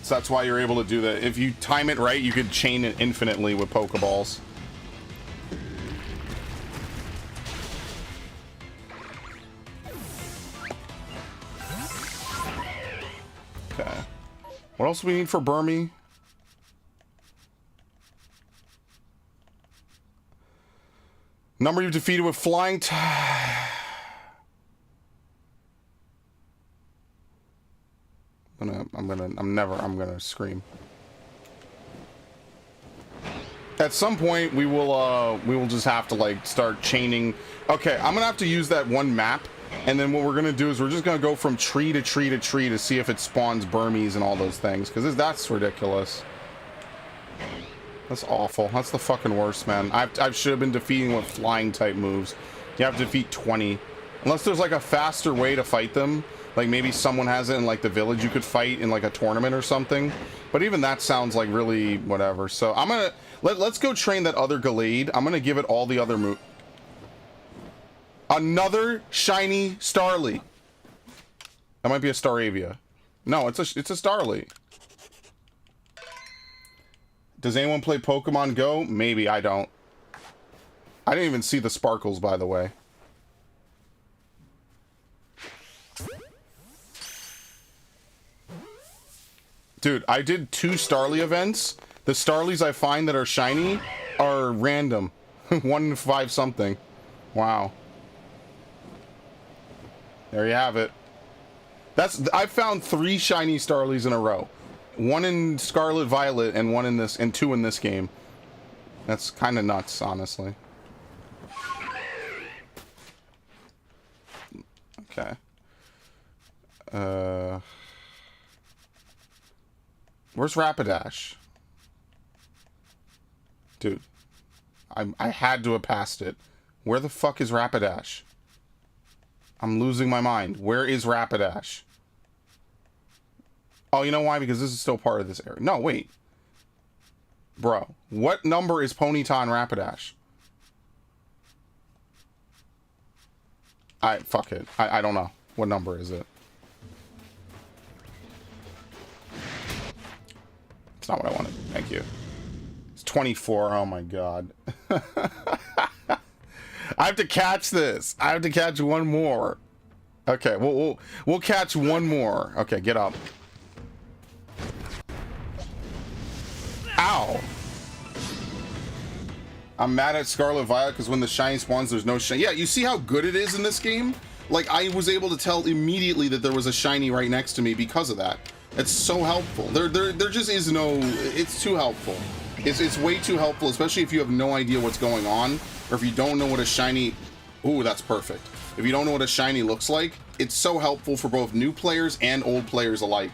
S3: So that's why you're able to do that. If you time it right, you could chain it infinitely with Pokeballs. Okay. What else do we need for Burmy? Number you've defeated with flying I'm gonna scream. At some point we will just have to like start chaining. Okay, I'm gonna have to use that one map, and then what we're gonna do is we're just gonna go from tree to tree to tree to see if it spawns Burmies and all those things, because that's ridiculous. That's awful. That's the fucking worst, man. I should have been defeating with flying type moves. You have to defeat 20. Unless there's like a faster way to fight them. Like maybe someone has it in like the village you could fight in like a tournament or something. But even that sounds like really whatever. So I'm gonna... Let's go train that other Gallade. I'm gonna give it all the other moves. Another shiny Starly. That might be a Staravia. No, it's a Starly. Does anyone play Pokemon Go? Maybe, I don't. I didn't even see the sparkles, by the way. Dude, I did 2 Starly events. The Starlies I find that are shiny are random. 1 in 5 something. Wow. There you have it. I found 3 shiny Starlies in a row. 1 in Scarlet Violet and 1 in this, and 2 in this game. That's kind of nuts, honestly. Okay. Where's Rapidash? Dude. I had to have passed it. Where the fuck is Rapidash? I'm losing my mind. Where is Rapidash? Oh, you know why? Because this is still part of this area. No, wait. Bro, what number is Ponyta and Rapidash? Fuck it. I don't know. What number is it? It's not what I wanted. Thank you. It's 24. Oh my god. I have to catch this. I have to catch one more. Okay, we'll catch one more. Okay, get up. Ow. I'm mad at Scarlet Violet because when the shiny spawns, there's no shiny. Yeah, you see how good it is in this game? Like, I was able to tell immediately that there was a shiny right next to me because of that. It's so helpful. There just is no... It's too helpful. It's way too helpful, especially if you have no idea what's going on, or if you don't know what a shiny... Ooh, that's perfect. If you don't know what a shiny looks like, it's so helpful for both new players and old players alike.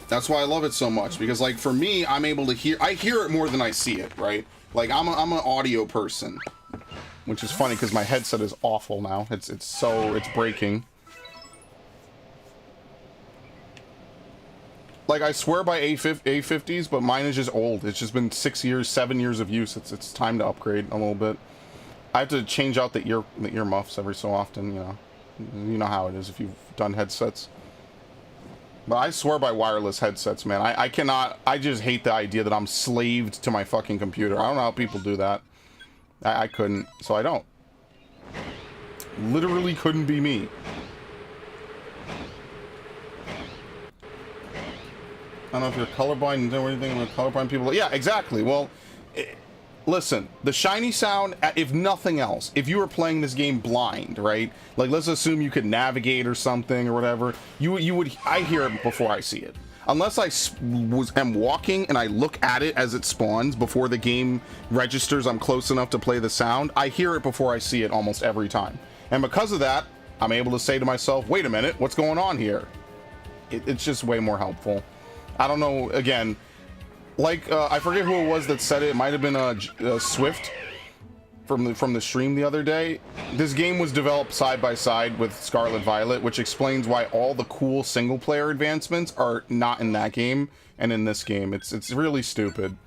S3: That's why I love it so much, because like for me, I'm able to hear it more than I see it, right? Like I'm an audio person, which is funny because my headset is awful now. It's breaking. Like I swear by A50s, but mine is just old. It's just been 6 years, 7 years of use. It's time to upgrade a little bit. I have to change out the ear muffs every so often, you know. You know how it is if you've done headsets. But I swear by wireless headsets, man. I just hate the idea that I'm slaved to my fucking computer. I don't know how people do that. I couldn't, so I don't. Literally couldn't be me. I don't know if you're colorblind and do anything with colorblind people. Yeah, exactly. Well, listen, the shiny sound, if nothing else, if you were playing this game blind, right? Like, let's assume you could navigate or something or whatever. You would, I hear it before I see it. Unless I am walking and I look at it as it spawns before the game registers I'm close enough to play the sound, I hear it before I see it almost every time. And because of that, I'm able to say to myself, wait a minute, what's going on here? It's just way more helpful. I don't know, again, like, I forget who it was that said it. It might have been Swift from the stream the other day. This game was developed side by side with Scarlet Violet, which explains why all the cool single player advancements are not in that game and in this game. It's really stupid.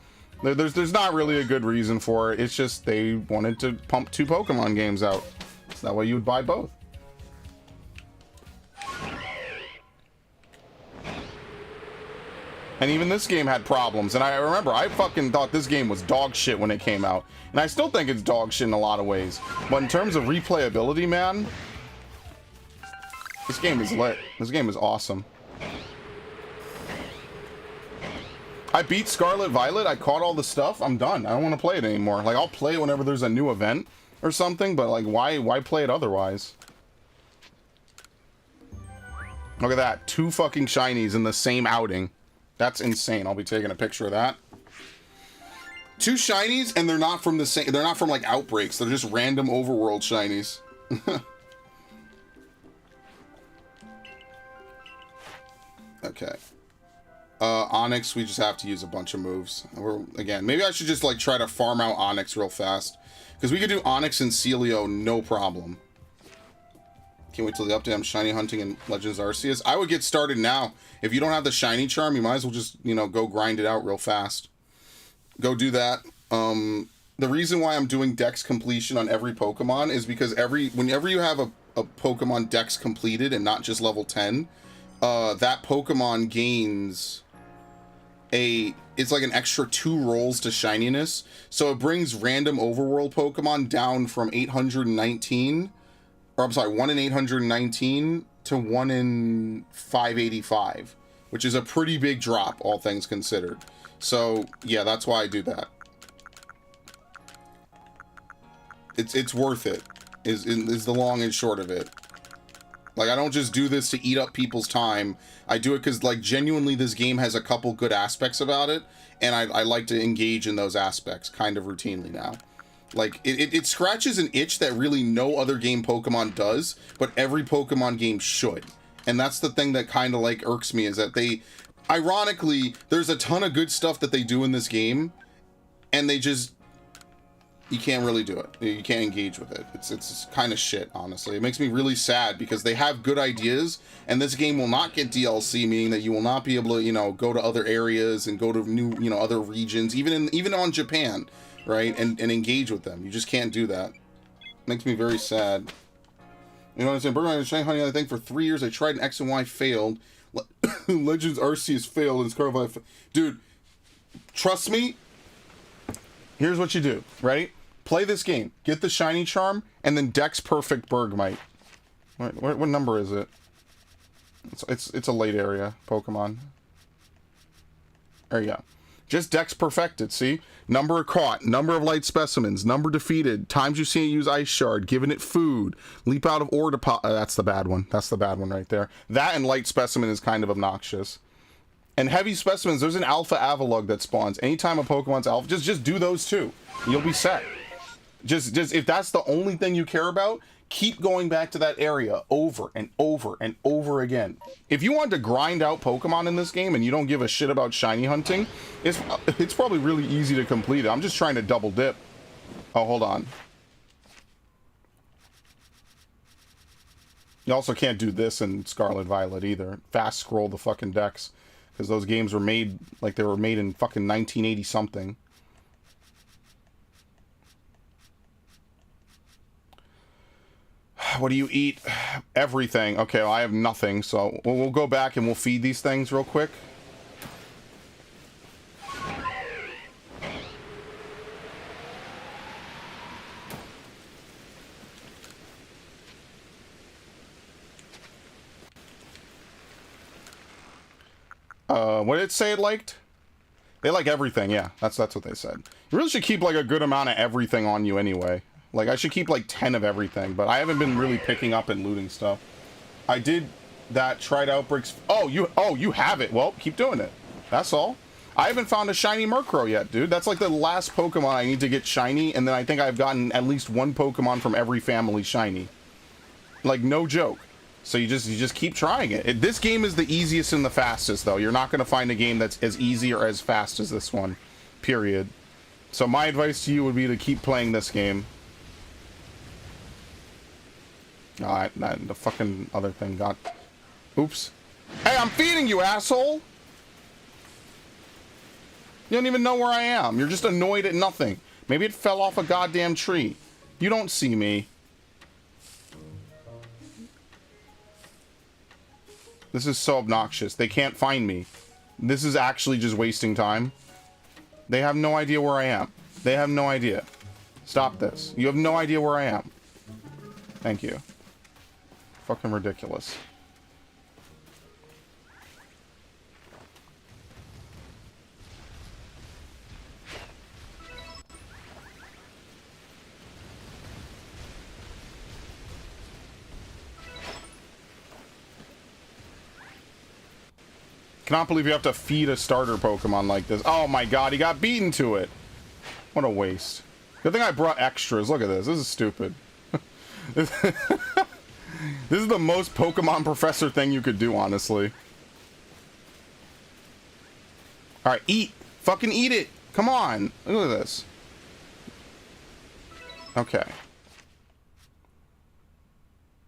S3: There's not really a good reason for it. It's just they wanted to pump 2 Pokemon games out. So that way you would buy both. And even this game had problems, and I remember I fucking thought this game was dog shit when it came out, and I still think it's dog shit in a lot of ways, but in terms of replayability, man, this game is lit. This game is awesome. I beat Scarlet Violet, I caught all the stuff, I'm done. I don't want to play it anymore. Like, I'll play it whenever there's a new event or something, but like, why play it otherwise? Look at that, 2 fucking shinies in the same outing. That's insane. I'll be taking a picture of that. 2 shinies, and they're not from the same. They're not from like outbreaks. They're just random overworld shinies. Okay. Onyx, we just have to use a bunch of moves. Again, maybe I should just like try to farm out Onyx real fast, because we could do Onyx and Celio no problem. Can't wait till the update. I'm shiny hunting in Legends Arceus. I would get started now. If you don't have the shiny charm, you might as well just, you know, go grind it out real fast. Go do that. The reason why I'm doing Dex completion on every Pokemon is because whenever you have a Pokemon Dex completed and not just level 10, that Pokemon gains it's like an extra 2 rolls to shininess. So it brings random overworld Pokemon down from 819, or I'm sorry, 1 in 819 to 1 in 585, which is a pretty big drop, all things considered. So yeah, that's why I do that. It's worth it, is the long and short of it. Like, I don't just do this to eat up people's time. I do it because, like, genuinely this game has a couple good aspects about it, and I like to engage in those aspects kind of routinely now. Like, it scratches an itch that really no other game Pokemon does, but every Pokemon game should. And that's the thing that kind of, like, irks me, is that they... Ironically, there's a ton of good stuff that they do in this game, and they just... You can't really do it. You can't engage with it. It's kind of shit, honestly. It makes me really sad because they have good ideas, and this game will not get DLC, meaning that you will not be able to, you know, go to other areas and go to new, you know, other regions, even on Japan, right? And engage with them. You just can't do that. Makes me very sad. You know what I'm saying? Burger Shiny Honey, I think for 3 years I tried an X and Y, failed. Legends Arceus failed, and Scarlet. Dude, trust me. Here's what you do. Ready? Play this game. Get the Shiny Charm, and then Dex Perfect Bergmite. What number is it? It's a late area Pokemon. There you go. Just Dex Perfected, see? Number caught, number of light specimens, number defeated, times you've seen it use Ice Shard, giving it food, leap out of ore deposit. That's the bad one. That's the bad one right there. That and light specimen is kind of obnoxious. And heavy specimens, there's an alpha Avalugg that spawns. Anytime a Pokemon's alpha, just do those two. You'll be set. Just if that's the only thing you care about, keep going back to that area over and over and over again. If you want to grind out Pokemon in this game and you don't give a shit about shiny hunting, it's probably really easy to complete it. I'm just trying to double dip. Oh, hold on. You also can't do this in Scarlet Violet either. Fast scroll the fucking decks. Because those games were made, like they were made in fucking 1980 something. What do you eat? Everything. Okay, well, I have nothing, so we'll go back and we'll feed these things real quick. What did it say it liked? They like everything, yeah. That's what they said. You really should keep like a good amount of everything on you anyway. Like, I should keep like 10 of everything, but I haven't been really picking up and looting stuff. I did that, tried outbreaks. Oh, you have it. Well, keep doing it. That's all. I haven't found a shiny Murkrow yet, dude. That's like the last Pokemon I need to get shiny, and then I think I've gotten at least one Pokemon from every family shiny. Like, no joke. So you just keep trying it. This game is the easiest and the fastest, though. You're not going to find a game that's as easy or as fast as this one. Period. So my advice to you would be to keep playing this game. Alright, the fucking other thing got... Oops. Hey, I'm feeding you, asshole! You don't even know where I am. You're just annoyed at nothing. Maybe it fell off a goddamn tree. You don't see me. This is so obnoxious. They can't find me. This is actually just wasting time. They have no idea where I am. They have no idea. Stop this. You have no idea where I am. Thank you. Fucking ridiculous. Cannot believe you have to feed a starter Pokemon like this. Oh my god, he got beaten to it. What a waste. Good thing I brought extras. Look at this. This is stupid. This is the most Pokemon Professor thing you could do, honestly. Alright, eat. Fucking eat it. Come on. Look at this. Okay.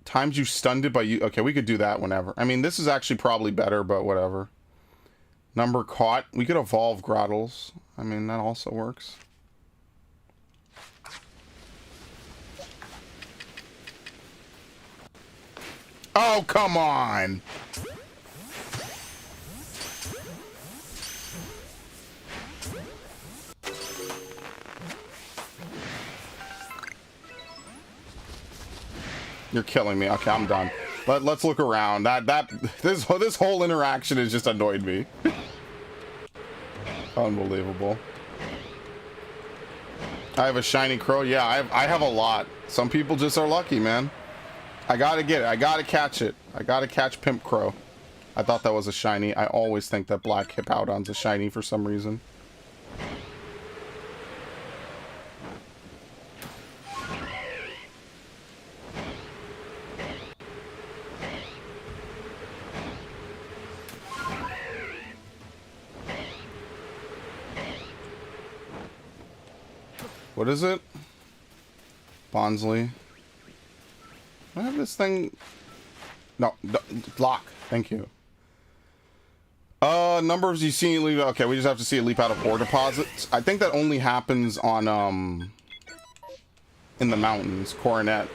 S3: Times you stunned it by you. Okay, we could do that whenever. I mean, this is actually probably better, but whatever. Number caught. We could evolve Grottles. I mean, that also works. Oh, come on! You're killing me. Okay, I'm done. Let's look around. This whole interaction has just annoyed me. Unbelievable. I have a shiny crow. Yeah, I have a lot. Some people just are lucky, man. I gotta get it. I gotta catch it. I gotta catch Pimp Crow. I thought that was a shiny. I always think that Black Hippowdon's a shiny for some reason. What is it? Bonsley. I have this thing. No, lock. Thank you. Numbers you see leap. Okay, we just have to see it leap out of ore deposits. I think that only happens on in the mountains. Coronet.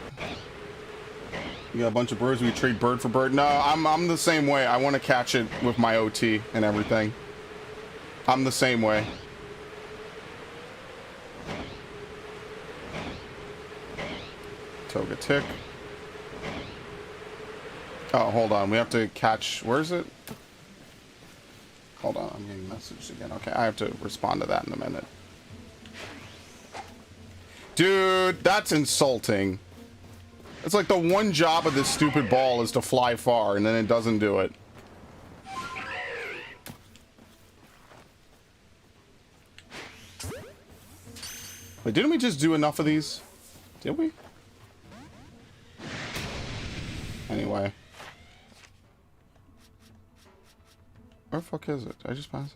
S3: You got a bunch of birds. We trade bird for bird. No, I'm the same way. I want to catch it with my OT and everything. I'm the same way. Toga tick. Oh, hold on. We have to catch... Where is it? Hold on. I'm getting messaged again. Okay, I have to respond to that in a minute. Dude, that's insulting. It's like the one job of this stupid ball is to fly far, and then it doesn't do it. Wait, didn't we just do enough of these? Did we? Anyway. Where the fuck is it? Did I just pass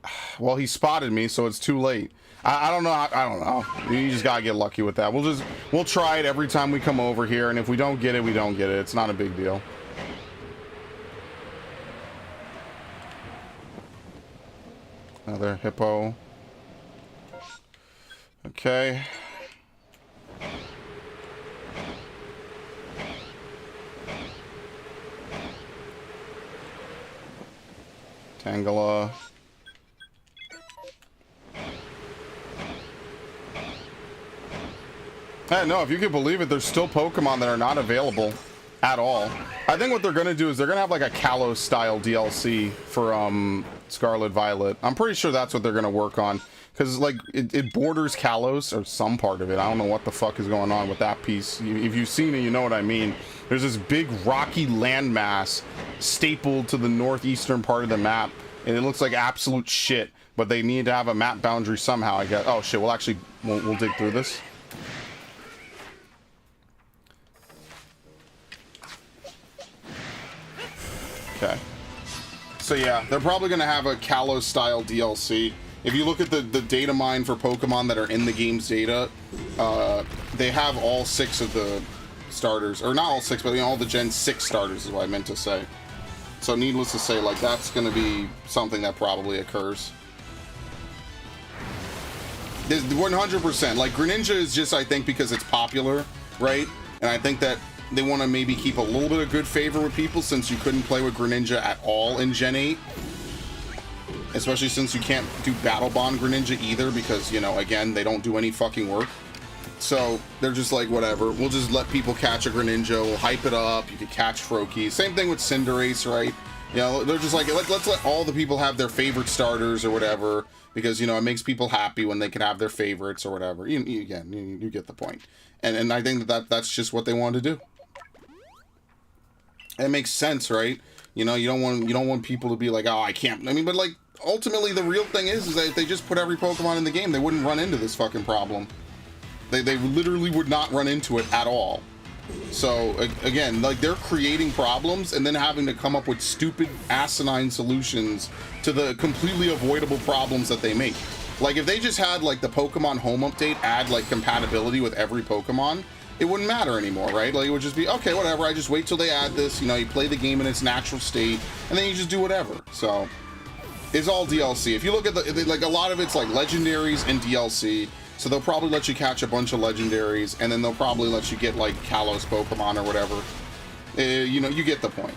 S3: it? Well, he spotted me, so it's too late. I don't know. I don't know. You just gotta get lucky with that. We'll try it every time we come over here, and if we don't get it, we don't get it. It's not a big deal. Another hippo. Okay. Tangela. No, if you can believe it, there's still Pokemon that are not available at all. I think what they're going to do is they're going to have like a Kalos style DLC for Scarlet Violet. I'm pretty sure that's what they're going to work on. Because like it borders Kalos, or some part of it. I don't know what the fuck is going on with that piece. If you've seen it, you know what I mean. There's this big rocky landmass stapled to the northeastern part of the map. And it looks like absolute shit. But they need to have a map boundary somehow, I guess. Oh shit, we'll dig through this. Okay. So yeah, they're probably going to have a Kalos style DLC. If you look at the data mine for Pokemon that are in the game's data, they have all 6 of the starters. Or not all 6, but all the Gen 6 starters is what I meant to say. So needless to say, like, that's going to be something that probably occurs. There's 100%. Like, Greninja is just, I think, because it's popular, right? And I think that they want to maybe keep a little bit of good favor with people since you couldn't play with Greninja at all in Gen 8. Especially since you can't do Battle Bond Greninja either because, you know, again, they don't do any fucking work. So they're just like, whatever. We'll just let people catch a Greninja. We'll hype it up. You can catch Froakie. Same thing with Cinderace, right? You know, they're just like, let's let all the people have their favorite starters or whatever. Because, you know, it makes people happy when they can have their favorites or whatever. You get the point. And I think that's just what they want to do. It makes sense, right? You know, you don't want people to be like, oh, I can't. I mean, but like, ultimately, the real thing is that if they just put every Pokemon in the game, they wouldn't run into this fucking problem. They literally would not run into it at all. So, again, like, they're creating problems and then having to come up with stupid, asinine solutions to the completely avoidable problems that they make. Like, if they just had, like, the Pokemon Home Update add, like, compatibility with every Pokemon, it wouldn't matter anymore, right? Like, it would just be, okay, whatever, I just wait till they add this, you know, you play the game in its natural state, and then you just do whatever. So, it's all DLC. If you look at like, a lot of it's, like, legendaries and DLC, so they'll probably let you catch a bunch of legendaries, and then they'll probably let you get, like, Kalos Pokemon or whatever. You know, you get the point.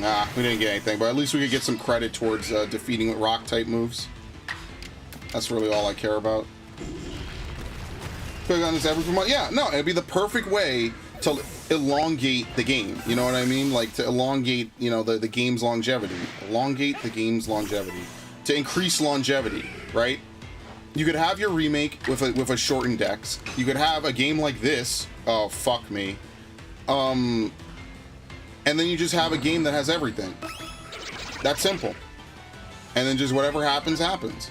S3: Nah, we didn't get anything, but at least we could get some credit towards defeating with Rock-type moves. That's really all I care about. Click on this every month. Yeah, no, it'd be the perfect way to elongate the game. You know what I mean? Like to elongate, you know, the game's longevity. Elongate the game's longevity. To increase longevity, right? You could have your remake with a shortened dex. You could have a game like this. Oh, fuck me. And then you just have a game that has everything. That's simple. And then just whatever happens, happens.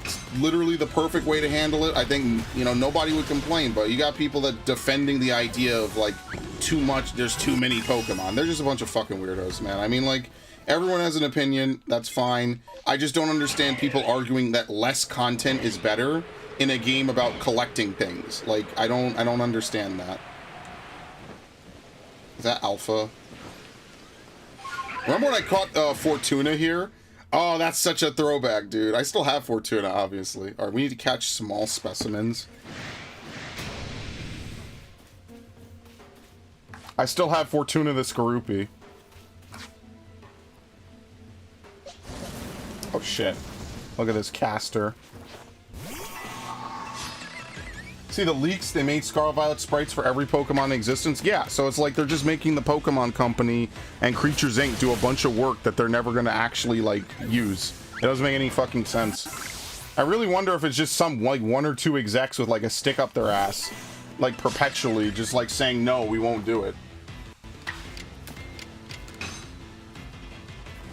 S3: It's literally the perfect way to handle it. I think, you know, nobody would complain, but you got people that defending the idea of, like, too much, there's too many Pokemon. They're just a bunch of fucking weirdos, man. I mean, like, everyone has an opinion. That's fine. I just don't understand people arguing that less content is better in a game about collecting things. Like, I don't understand that. Is that Alpha? Remember when I caught Fortuna here? Oh, that's such a throwback, dude. I still have Fortuna, obviously. All right, we need to catch small specimens. I still have Fortuna the Skorupi. Oh, shit. Look at this caster. See the leaks? They made Scarlet Violet sprites for every Pokemon in existence? Yeah, so it's like they're just making the Pokemon Company and Creatures Inc. do a bunch of work that they're never going to actually, like, use. It doesn't make any fucking sense. I really wonder if it's just some, like, 1 or 2 execs with, like, a stick up their ass. Like, perpetually, just, like, saying, no, we won't do it.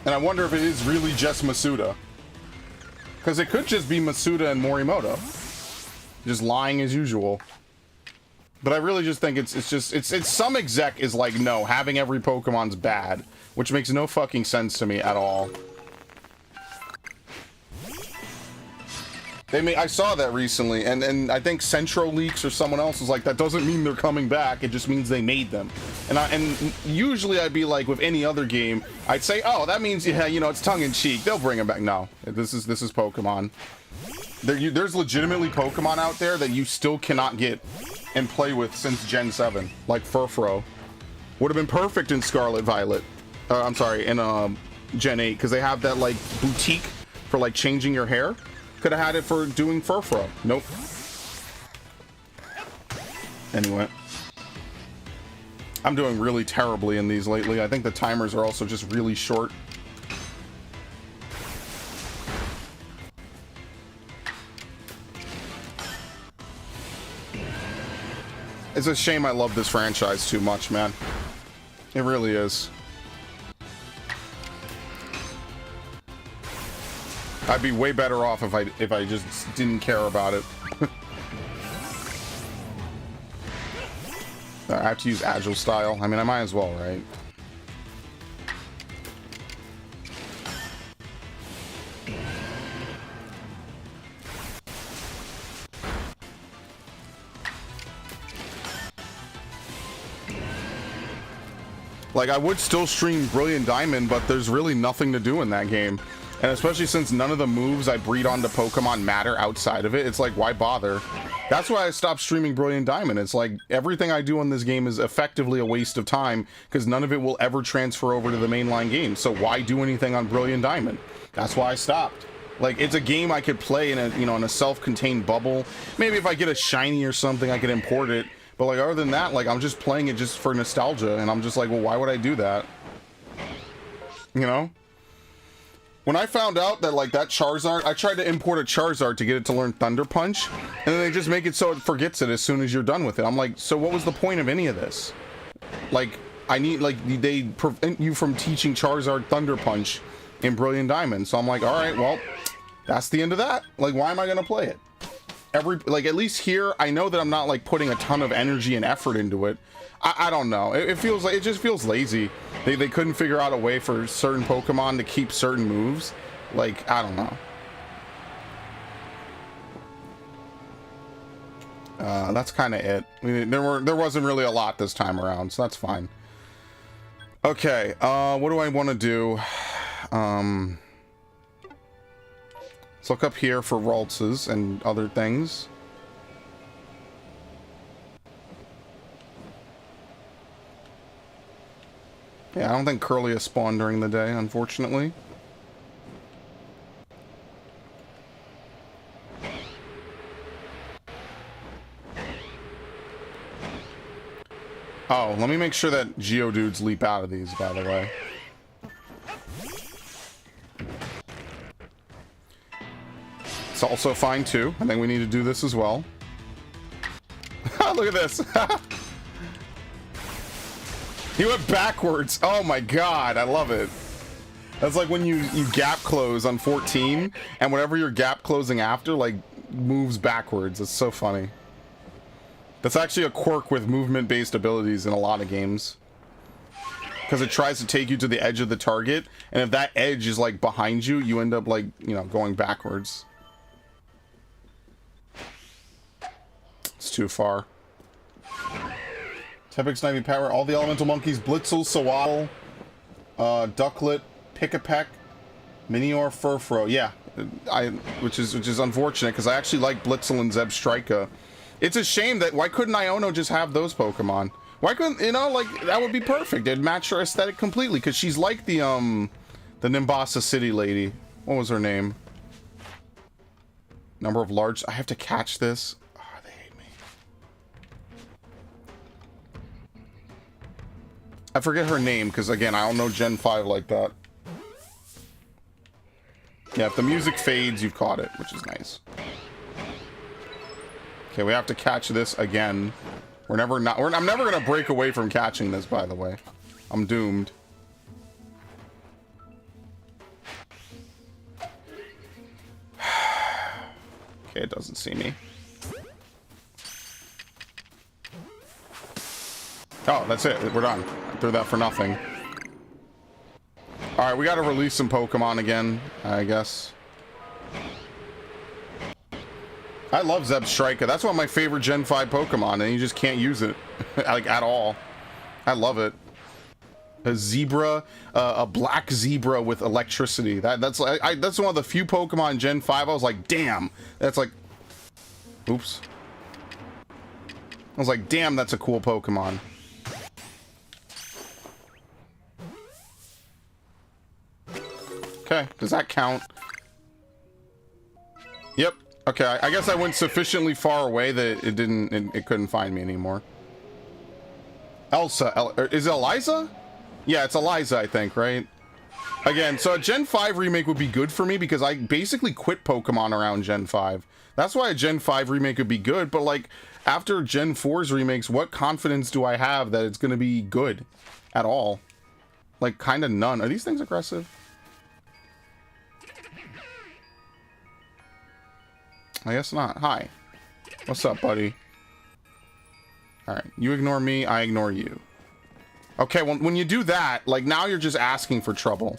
S3: And I wonder if it is really just Masuda. Because it could just be Masuda and Morimoto. Just lying as usual. But I really just think it's some exec is like, no, having every Pokemon's bad. Which makes no fucking sense to me at all. I saw that recently, and I think Centro Leaks or someone else was like, that doesn't mean they're coming back, it just means they made them. And usually I'd be like, with any other game, I'd say, oh, that means, yeah, you know, it's tongue-in-cheek, they'll bring them back. No, this is Pokemon. There's legitimately Pokemon out there that you still cannot get and play with since Gen 7, like Furfrou. Would have been perfect in Scarlet Violet. I'm sorry, in Gen 8, because they have that, like, boutique for, like, changing your hair. Could have had it for doing Furfrou. Nope. Anyway. I'm doing really terribly in these lately. I think the timers are also just really short. It's a shame I love this franchise too much, man. It really is. I'd be way better off if I just didn't care about it. I have to use Agile style. I mean, I might as well, right? Like, I would still stream Brilliant Diamond, but there's really nothing to do in that game. And especially since none of the moves I breed onto Pokemon matter outside of it, it's like, why bother? That's why I stopped streaming Brilliant Diamond. It's like, everything I do in this game is effectively a waste of time, because none of it will ever transfer over to the mainline game. So why do anything on Brilliant Diamond? That's why I stopped. Like, it's a game I could play in a, you know, in a self-contained bubble. Maybe if I get a shiny or something, I could import it. But, like, other than that, like, I'm just playing it just for nostalgia, and I'm just like, well, why would I do that? You know? When I found out that, like, that Charizard, I tried to import a Charizard to get it to learn Thunder Punch, and then they just make it so it forgets it as soon as you're done with it. I'm like, so what was the point of any of this? Like, I need, like, they prevent you from teaching Charizard Thunder Punch in Brilliant Diamond. So I'm like, all right, well, that's the end of that. Like, why am I gonna play it? Like, at least here, I know that I'm not, like, putting a ton of energy and effort into it. I don't know. It feels like, it just feels lazy. They couldn't figure out a way for certain Pokemon to keep certain moves. Like, I don't know. That's kind of it. I mean, there wasn't really a lot this time around, so that's fine. Okay, what do I want to do? Let's look up here for Raltses and other things. Yeah, I don't think Curlia spawned during the day, unfortunately. Oh, let me make sure that Geodudes leap out of these, by the way. It's also fine, too. I think we need to do this as well. Look at this. He went backwards. Oh my god, I love it. That's like when you gap close on 14, and whatever you're gap closing after, like, moves backwards. It's so funny. That's actually a quirk with movement-based abilities in a lot of games. Because it tries to take you to the edge of the target, and if that edge is, like, behind you, you end up, like, you know, going backwards. It's too far. Tepix, Snivy, Power, all the elemental monkeys, Blitzel, Sawaddle, Ducklet, Pick-a-Peck, Minior, Furfro. Yeah, which is unfortunate because I actually like Blitzel and Zebstrika. It's a shame that why couldn't Iono just have those Pokemon? Why couldn't, you know, like that would be perfect. It'd match her aesthetic completely because she's like the Nimbasa City lady. What was her name? Number of large. I have to catch this. Oh, they hate me. I forget her name because again I don't know Gen 5 like that. Yeah, if the music fades, you've caught it, which is nice. Okay, we have to catch this again. I'm never gonna break away from catching this, by the way. I'm doomed. Okay, it doesn't see me. Oh, that's it. We're done. I threw that for nothing. Alright, we gotta release some Pokemon again, I guess. I love Zebstrika. That's one of my favorite Gen 5 Pokemon, and you just can't use it, like, at all. I love it. A zebra, a black zebra with electricity. That's one of the few Pokemon Gen 5 I was like, damn. That's like... Oops. I was like, damn, that's a cool Pokemon. Okay, does that count? Yep. Okay, I guess I went sufficiently far away that it couldn't find me anymore. Elsa, is it Eliza? Yeah, it's Eliza, I think, right? Again, so a Gen 5 remake would be good for me because I basically quit Pokemon around Gen 5. That's why a Gen 5 remake would be good, but like, after Gen 4's remakes, what confidence do I have that it's gonna be good at all? Like, kinda none. Are these things aggressive? I guess not. Hi. What's up, buddy? Alright, you ignore me, I ignore you. Okay, well, when you do that, like, now you're just asking for trouble.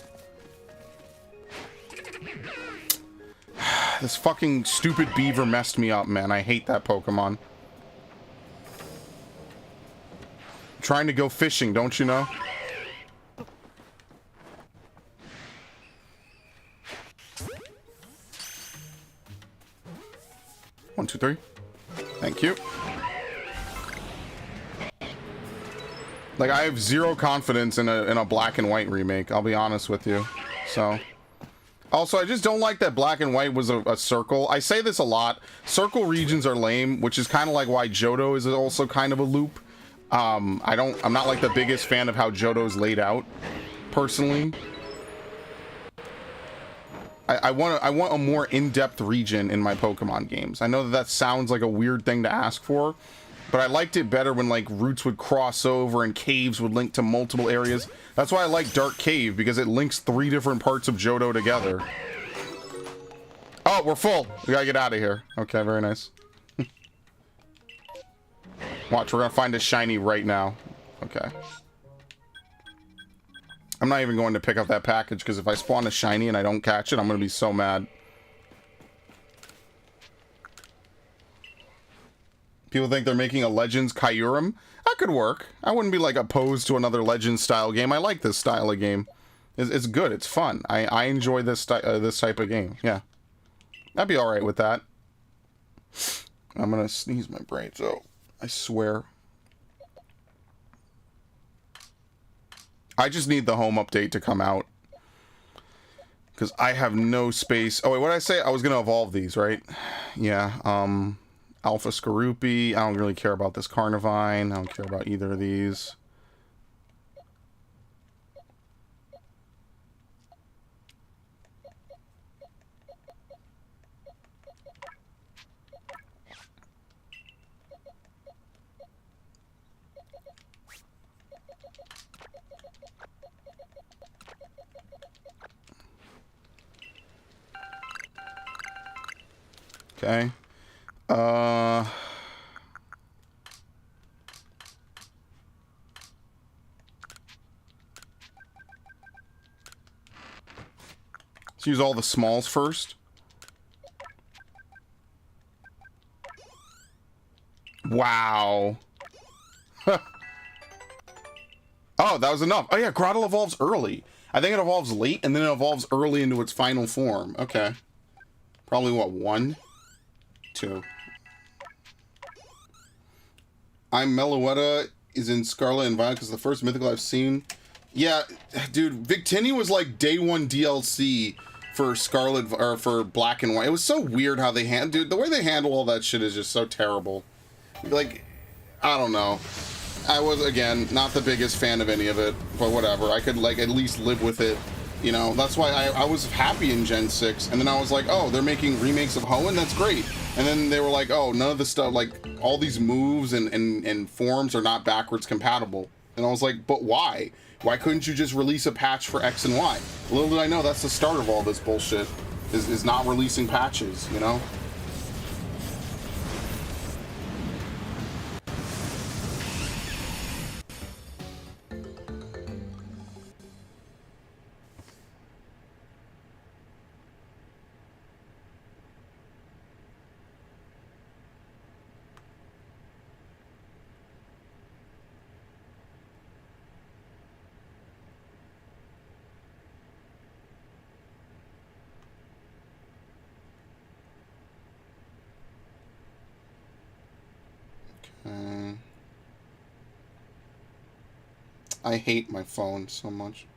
S3: This fucking stupid beaver messed me up, man. I hate that Pokemon. I'm trying to go fishing, don't you know? One, two, three. Thank you. Like, I have zero confidence in a black and white remake, I'll be honest with you. So, also, I just don't like that black and white was a circle. I say this a lot. Circle regions are lame, which is kind of like why Johto is also kind of a loop. I'm not like the biggest fan of how Johto's laid out, personally. I want a more in-depth region in my Pokemon games. I know that sounds like a weird thing to ask for, but I liked it better when, like, routes would cross over and caves would link to multiple areas. That's why I like Dark Cave, because it links 3 different parts of Johto together. Oh, we're full. We gotta get out of here. Okay, very nice. Watch, we're gonna find a shiny right now. Okay. I'm not even going to pick up that package, because if I spawn a shiny and I don't catch it, I'm gonna be so mad. People think they're making a Legends Kyurem. That could work. I wouldn't be, like, opposed to another Legends style game. I like this style of game. It's good. It's fun. I enjoy this type of game. Yeah. I'd be alright with that. I'm gonna sneeze my brains out. I swear. I just need the home update to come out. Because I have no space. Oh, wait, what did I say? I was gonna evolve these, right? Yeah, Alpha Skorupi. I don't really care about this Carnivine. I don't care about either of these. Okay. Let's use all the smalls first. Wow. Oh, that was enough. Oh yeah, Grottle evolves early. I think it evolves late, and then it evolves early into its final form. Okay. Probably, what, 1? 2. I'm Meloetta is in Scarlet and Violet because the first mythical I've seen. Yeah, dude, Victini was like day 1 DLC for Scarlet, or for Black and White. It was so weird how they dude, the way they handle all that shit is just so terrible. Like, I don't know. I was, again, not the biggest fan of any of it, but whatever. I could, like, at least live with it. You know, that's why I was happy in Gen 6. And then I was like, oh, they're making remakes of Hoenn? That's great. And then they were like, oh, none of the stuff, like, all these moves and forms are not backwards compatible. And I was like, but why? Why couldn't you just release a patch for X and Y? Little did I know that's the start of all this bullshit, is not releasing patches, you know? I hate my phone so much.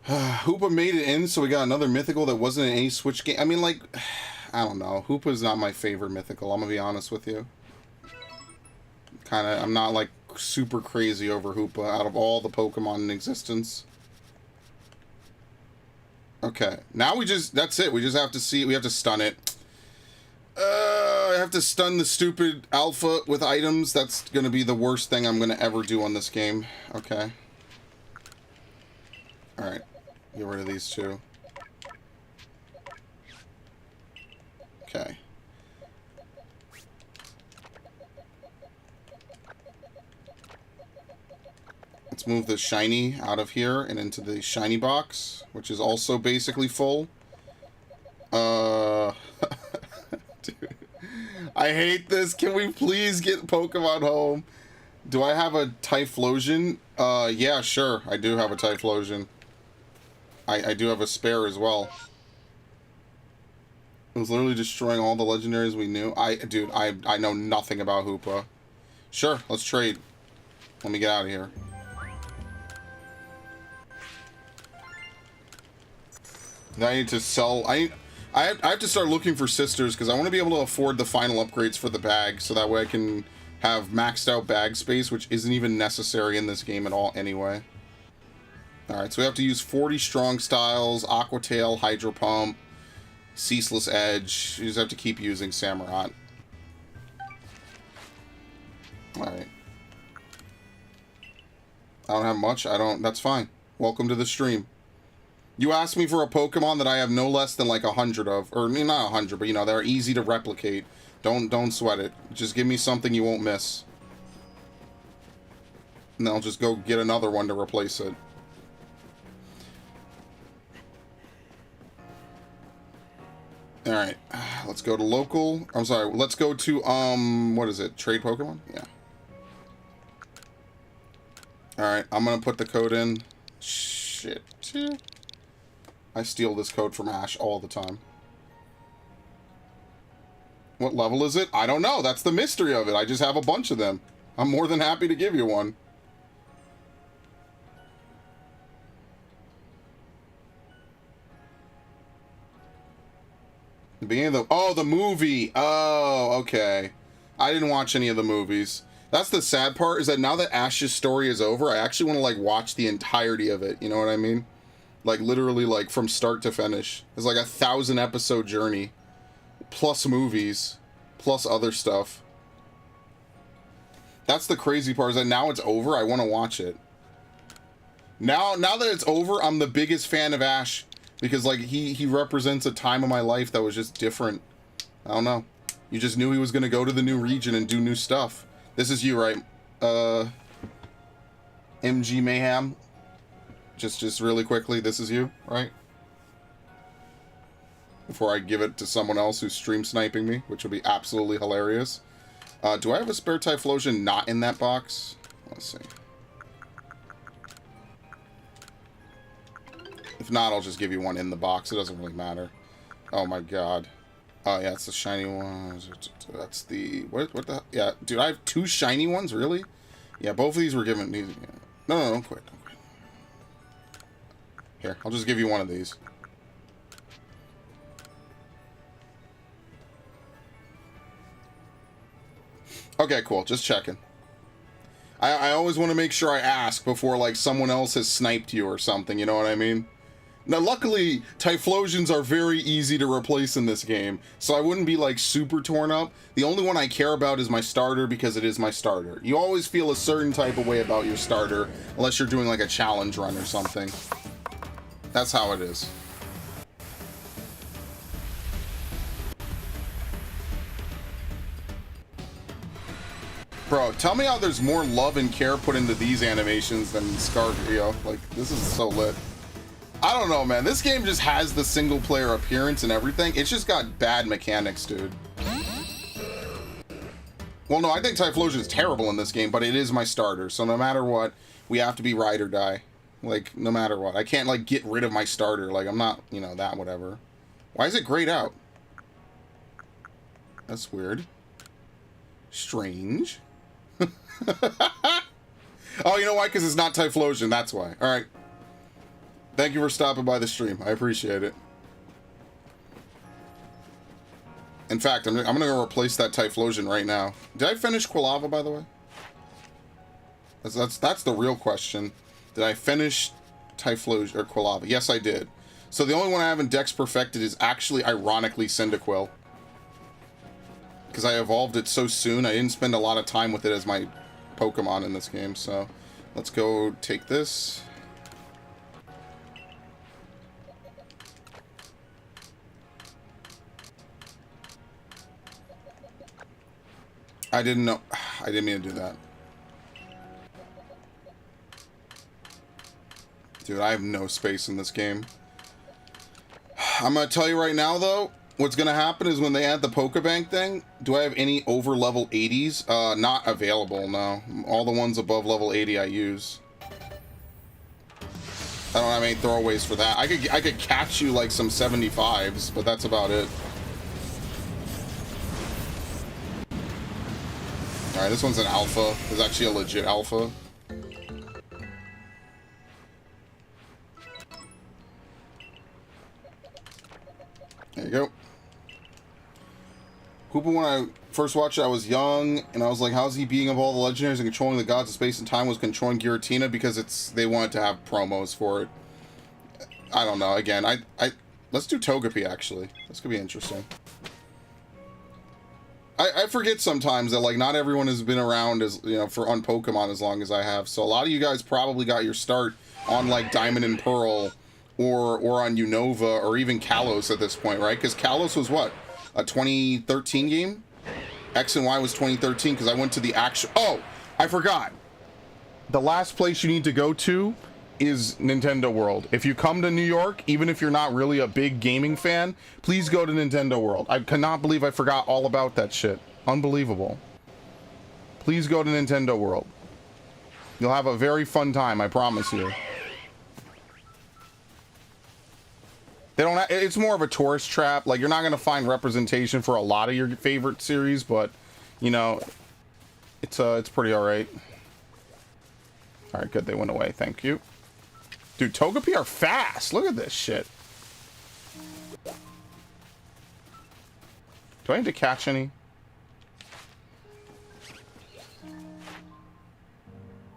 S3: Hoopa made it in, so we got another mythical that wasn't in any Switch game. I mean, like, I don't know. Hoopa's not my favorite mythical, I'm gonna be honest with you. I'm not, like, super crazy over Hoopa out of all the Pokemon in existence. Okay, now that's it. We just have to see, we have to stun it. I have to stun the stupid Alpha with items. That's gonna be the worst thing I'm gonna ever do on this game. Okay. Alright. Get rid of these two. Okay. Let's move the shiny out of here and into the shiny box, which is also basically full. Dude. I hate this. Can we please get Pokemon home? Do I have a Typhlosion? Yeah, sure. I do have a Typhlosion. I do have a spare as well. It was literally destroying all the legendaries we knew. Dude, I know nothing about Hoopa. Sure, let's trade. Let me get out of here. I need to sell. I have to start looking for sisters because I want to be able to afford the final upgrades for the bag, so that way I can have maxed out bag space, which isn't even necessary in this game at all anyway. Alright, so we have to use 40 strong styles, Aqua Tail, Hydro Pump, Ceaseless Edge. You just have to keep using Samurott. Alright. I don't have much. That's fine. Welcome to the stream. You asked me for a Pokemon that I have no less than like 100 of, or not 100, but you know, they're easy to replicate. Don't sweat it. Just give me something you won't miss. And then I'll just go get another one to replace it. Alright, let's go to local. I'm sorry, let's go to, what is it? Trade Pokemon? Yeah. Alright, I'm gonna put the code in. Shit. I steal this code from Ash all the time. What level is it? I don't know. That's the mystery of it. I just have a bunch of them. I'm more than happy to give you one. The beginning of the... Oh, the movie. Oh, okay. I didn't watch any of the movies. That's the sad part, is that now that Ash's story is over, I actually want to, like, watch the entirety of it. You know what I mean? Like, literally, like, from start to finish. It's like a 1,000-episode journey. Plus movies. Plus other stuff. That's the crazy part, is that now it's over, I want to watch it. Now that it's over, I'm the biggest fan of Ash. Because, like, he represents a time of my life that was just different. I don't know. You just knew he was going to go to the new region and do new stuff. This is you, right? MG Mayhem. Just really quickly, this is you, right? Before I give it to someone else who's stream sniping me, which would be absolutely hilarious. Do I have a spare Typhlosion not in that box? Let's see. If not, I'll just give you one in the box. It doesn't really matter. Oh my god. Oh yeah, it's the shiny one. That's the... What the... Yeah, dude, I have 2 shiny ones? Really? Yeah, both of these were given... No, don't quit. Don't quit. Here, I'll just give you one of these. Okay, cool. Just checking. I always want to make sure I ask before, like, someone else has sniped you or something, you know what I mean? Now, luckily, Typhlosions are very easy to replace in this game, so I wouldn't be, like, super torn up. The only one I care about is my starter, because it is my starter. You always feel a certain type of way about your starter, unless you're doing, like, a challenge run or something. That's how it is. Bro, tell me how there's more love and care put into these animations than Scargio. Like, this is so lit. I don't know, man. This game just has the single player appearance and everything. It's just got bad mechanics, dude. Well, no, I think Typhlosion is terrible in this game, but it is my starter. So no matter what, we have to be ride or die. Like, no matter what. I can't, like, get rid of my starter. Like, I'm not, you know, that whatever. Why is it grayed out? That's weird. Strange. Oh, you know why? Because it's not Typhlosion. That's why. All right. Thank you for stopping by the stream. I appreciate it. In fact, I'm going to go replace that Typhlosion right now. Did I finish Quilava, by the way? That's the real question. Did I finish Typhlosion or Quilava? Yes, I did. So the only one I haven't Dex perfected is actually, ironically, Cyndaquil. Because I evolved it so soon, I didn't spend a lot of time with it as my Pokemon in this game. So let's go take this. I didn't know. I didn't mean to do that. Dude, I have no space in this game. I'm going to tell you right now, though, what's going to happen is when they add the Pokebank thing, do I have any over level 80s? Not available, no. All the ones above level 80 I use. I don't have any throwaways for that. I could catch you like some 75s, but that's about it. Alright, this one's an alpha. It's actually a legit alpha. There you go. Koopa, when I first watched it, I was young, and I was like, how's he being of all the legendaries and controlling the gods of space and time was controlling Giratina? Because they wanted to have promos for it. I don't know. Again, let's do Togepi, actually. This could be interesting. I forget sometimes that, like, not everyone has been around as, you know, on Pokemon as long as I have. So a lot of you guys probably got your start on, like, Diamond and Pearl or on Unova or even Kalos at this point, right? Because Kalos was what? A 2013 game? X and Y was 2013 because I went to the actual... Oh, I forgot. The last place you need to go to is Nintendo World. If you come to New York, even if you're not really a big gaming fan, please go to Nintendo World. I cannot believe I forgot all about that shit. Unbelievable. Please go to Nintendo World. You'll have a very fun time, I promise you. They don't. It's more of a tourist trap. Like, you're not gonna find representation for a lot of your favorite series, but you know, it's pretty all right. All right, good. They went away. Thank you, dude. Togepi are fast. Look at this shit. Do I need to catch any?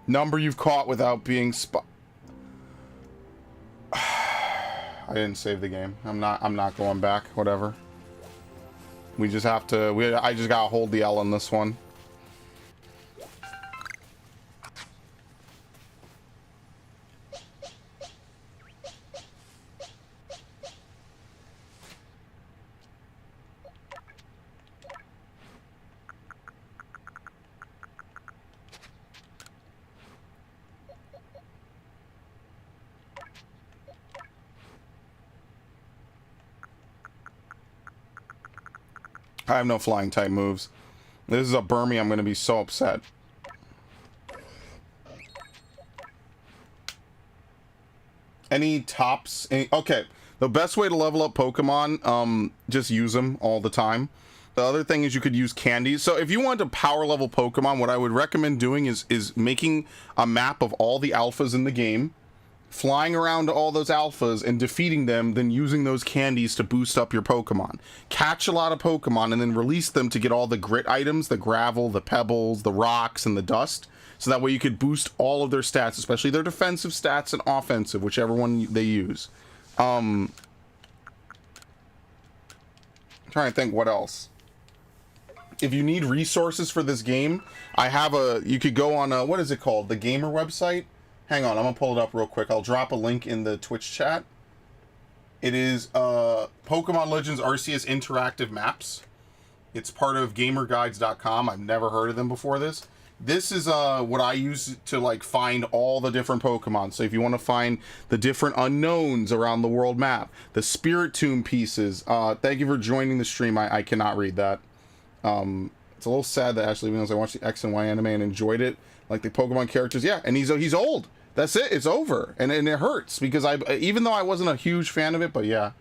S3: Number you've caught without being spot. I didn't save the game. I'm not going back. Whatever. We just have to. I just gotta hold the L on this one. I have no flying type moves. This is a Burmy. I'm going to be so upset. Any tops? Okay. The best way to level up Pokemon, just use them all the time. The other thing is you could use candies. So if you want to power level Pokemon, what I would recommend doing is making a map of all the alphas in the game, flying around to all those alphas and defeating them, then using those candies to boost up your Pokemon. Catch a lot of Pokemon and then release them to get all the grit items, the gravel, the pebbles, the rocks, and the dust. So that way you could boost all of their stats, especially their defensive stats and offensive, whichever one they use. I'm trying to think what else. If you need resources for this game, I have you could go on what is it called? The Gamer website? Hang on, I'm gonna pull it up real quick. I'll drop a link in the Twitch chat. It is Pokemon Legends Arceus Interactive Maps. It's part of GamerGuides.com. I've never heard of them before this. This is what I use to like find all the different Pokemon. So if you want to find the different unknowns around the world map, the Spirit Tomb pieces. Thank you for joining the stream. I cannot read that. It's a little sad that Ashley knows I watched the X and Y anime and enjoyed it. Like the Pokemon characters, yeah, and he's old. That's it. It's over, and it hurts because even though I wasn't a huge fan of it, but yeah,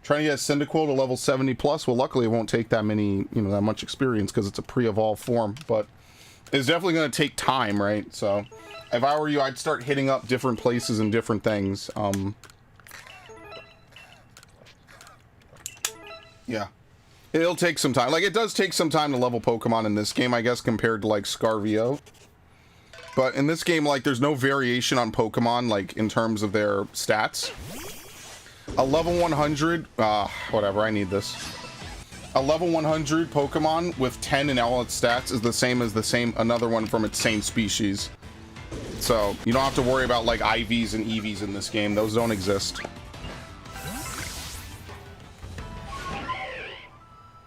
S3: trying to get Cyndaquil to level 70 plus. Well, luckily it won't take that much experience because it's a pre-evolved form, but it's definitely going to take time, right? So, if I were you, I'd start hitting up different places and different things. Yeah, it'll take some time. Like it does take some time to level Pokemon in this game, I guess, compared to like Scarvio. But in this game, like, there's no variation on Pokemon, like, in terms of their stats. A level 100, whatever, I need this. A level 100 Pokemon with 10 in all its stats is the same as another one from its same species. So, you don't have to worry about, like, IVs and EVs in this game. Those don't exist.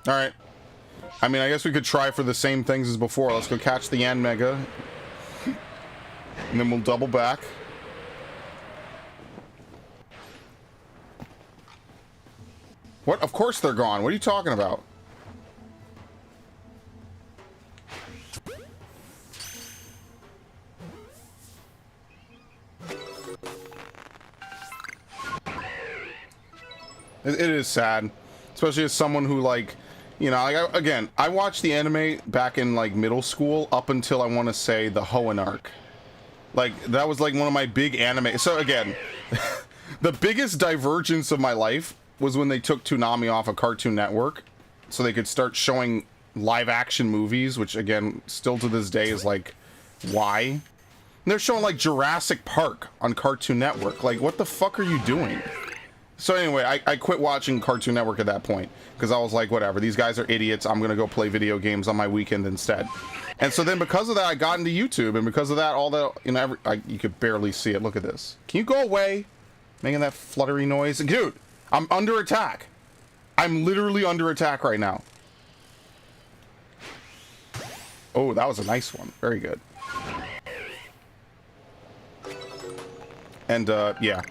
S3: Alright. I mean, I guess we could try for the same things as before. Let's go catch the Yanmega. And then we'll double back. What? Of course they're gone. What are you talking about? It is sad. Especially as someone who, like, you know, like, again, I watched the anime back in, like, middle school up until, I want to say, the Hoenn arc. Like, that was like one of my big anime. So again, the biggest divergence of my life was when they took Toonami off of Cartoon Network so they could start showing live action movies, which again, still to this day is like, why? And they're showing like Jurassic Park on Cartoon Network. Like, what the fuck are you doing? So anyway, I quit watching Cartoon Network at that point because I was like, whatever, these guys are idiots. I'm going to go play video games on my weekend instead. And so then because of that, I got into YouTube, and because of that, all the, you know, you could barely see it. Look at this. Can you go away? Making that fluttery noise. Dude, I'm under attack. I'm literally under attack right now. Oh, that was a nice one. Very good. And, yeah.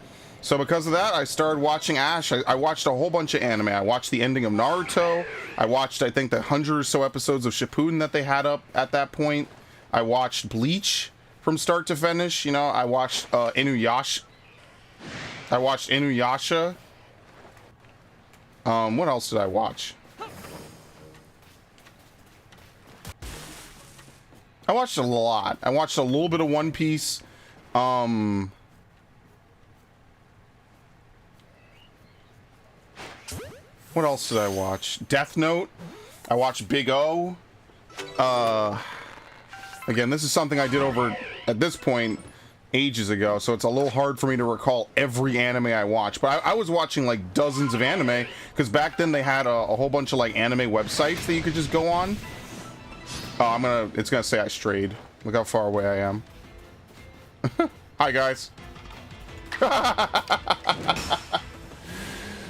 S3: So because of that, I started watching Ash. I watched a whole bunch of anime. I watched the ending of Naruto. I watched, I think, the 100 or so episodes of Shippuden that they had up at that point. I watched Bleach from start to finish. You know, I watched Inuyasha. I watched Inuyasha. What else did I watch? I watched a lot. I watched a little bit of One Piece. What else did I watch? Death Note. I watched Big O. Again, this is something I did over, at this point, ages ago, so it's a little hard for me to recall every anime I watched. But I was watching like dozens of anime, because back then they had a whole bunch of like anime websites that you could just go on. Oh, it's gonna say I strayed. Look how far away I am. Hi, guys.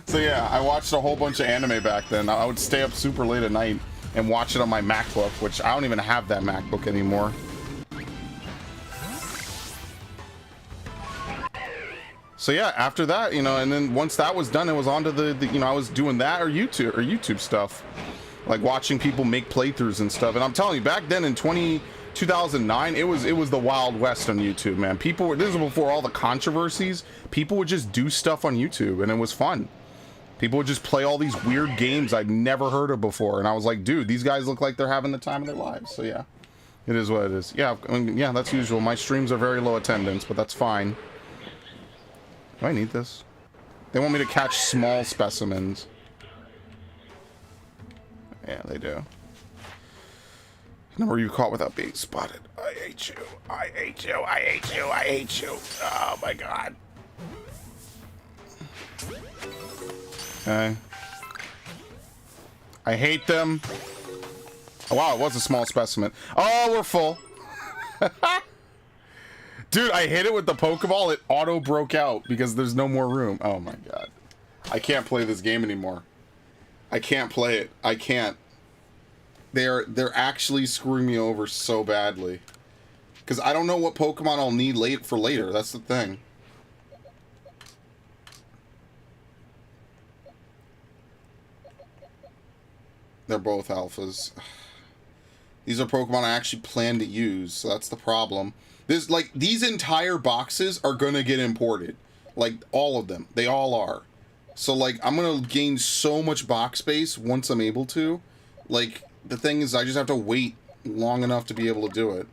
S3: So yeah, I watched a whole bunch of anime back then. I would stay up super late at night and watch it on my MacBook, which I don't even have that MacBook anymore. So yeah, after that, you know, and then once that was done, it was on to the you know, I was doing that or YouTube stuff. Like watching people make playthroughs and stuff. And I'm telling you, back then in 2009, it was the Wild West on YouTube, man. People were, this was before all the controversies. People would just do stuff on YouTube and it was fun. People would just play all these weird games I'd never heard of before. And I was like, dude, these guys look like they're having the time of their lives. So yeah, it is what it is. Yeah, I mean, yeah, that's usual. My streams are very low attendance, but that's fine. Do I need this? They want me to catch small specimens. Yeah, they do. Number you caught without being spotted. I hate you. I hate you. I hate you. I hate you. Oh my god. Okay. I hate them. Oh, wow, it was a small specimen. Oh, we're full. Dude, I hit it with the Pokeball. It auto broke out because there's no more room. Oh my god. I can't play this game anymore. I can't play it. I can't. They're actually screwing me over so badly. Because I don't know what Pokemon I'll need for later. That's the thing. They're both alphas. These are Pokemon I actually plan to use, so that's the problem. These entire boxes are gonna get imported. Like, all of them. They all are. So, like, I'm gonna gain so much box space once I'm able to. Like, the thing is, I just have to wait long enough to be able to do it.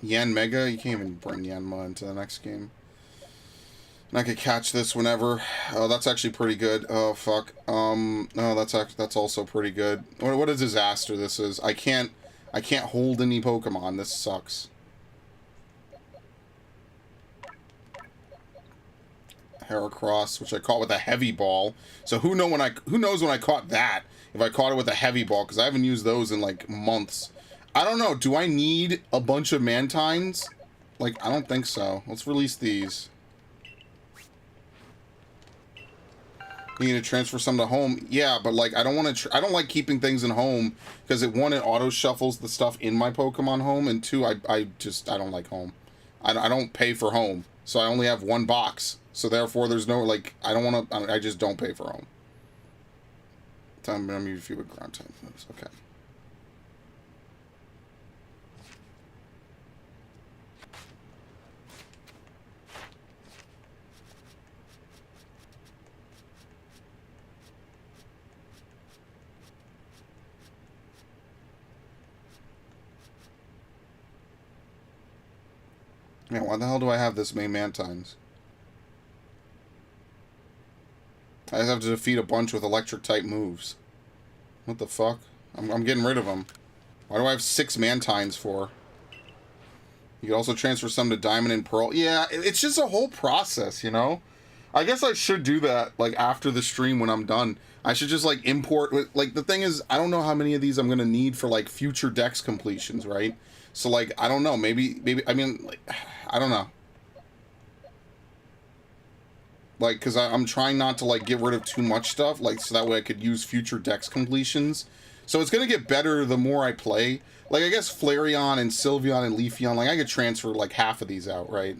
S3: Yanmega? You can't even bring Yanma into the next game. And I could catch this whenever. Oh, that's actually pretty good. Oh, fuck. No, that's also pretty good. What a disaster this is. I can't hold any Pokemon. This sucks. Heracross, which I caught with a heavy ball. So who knows when I caught that? If I caught it with a heavy ball, because I haven't used those in like months. I don't know. Do I need a bunch of Mantines? Like, I don't think so. Let's release these. You need to transfer some to home. Yeah, but like I don't want to. I don't like keeping things in home because it auto shuffles the stuff in my Pokemon home, and two, I don't like home. I don't pay for home, so I only have one box. So therefore, there's no like I don't want to. I just don't pay for home. Time me if you would ground type. Okay. Man, why the hell do I have this many Mantines? I just have to defeat a bunch with electric type moves. What the fuck? I'm getting rid of them. Why do I have 6 Mantines for? You can also transfer some to Diamond and Pearl. Yeah, it's just a whole process, you know? I guess I should do that, like, after the stream when I'm done. I should just, like, import... Like, the thing is, I don't know how many of these I'm gonna need for, like, future Dex completions, right? So, like, I don't know. Maybe, I mean, like, I don't know. Like, because I'm trying not to, like, get rid of too much stuff, like, so that way I could use future Dex completions. So it's going to get better the more I play. Like, I guess Flareon and Sylveon and Leafeon, like, I could transfer, like, half of these out, right?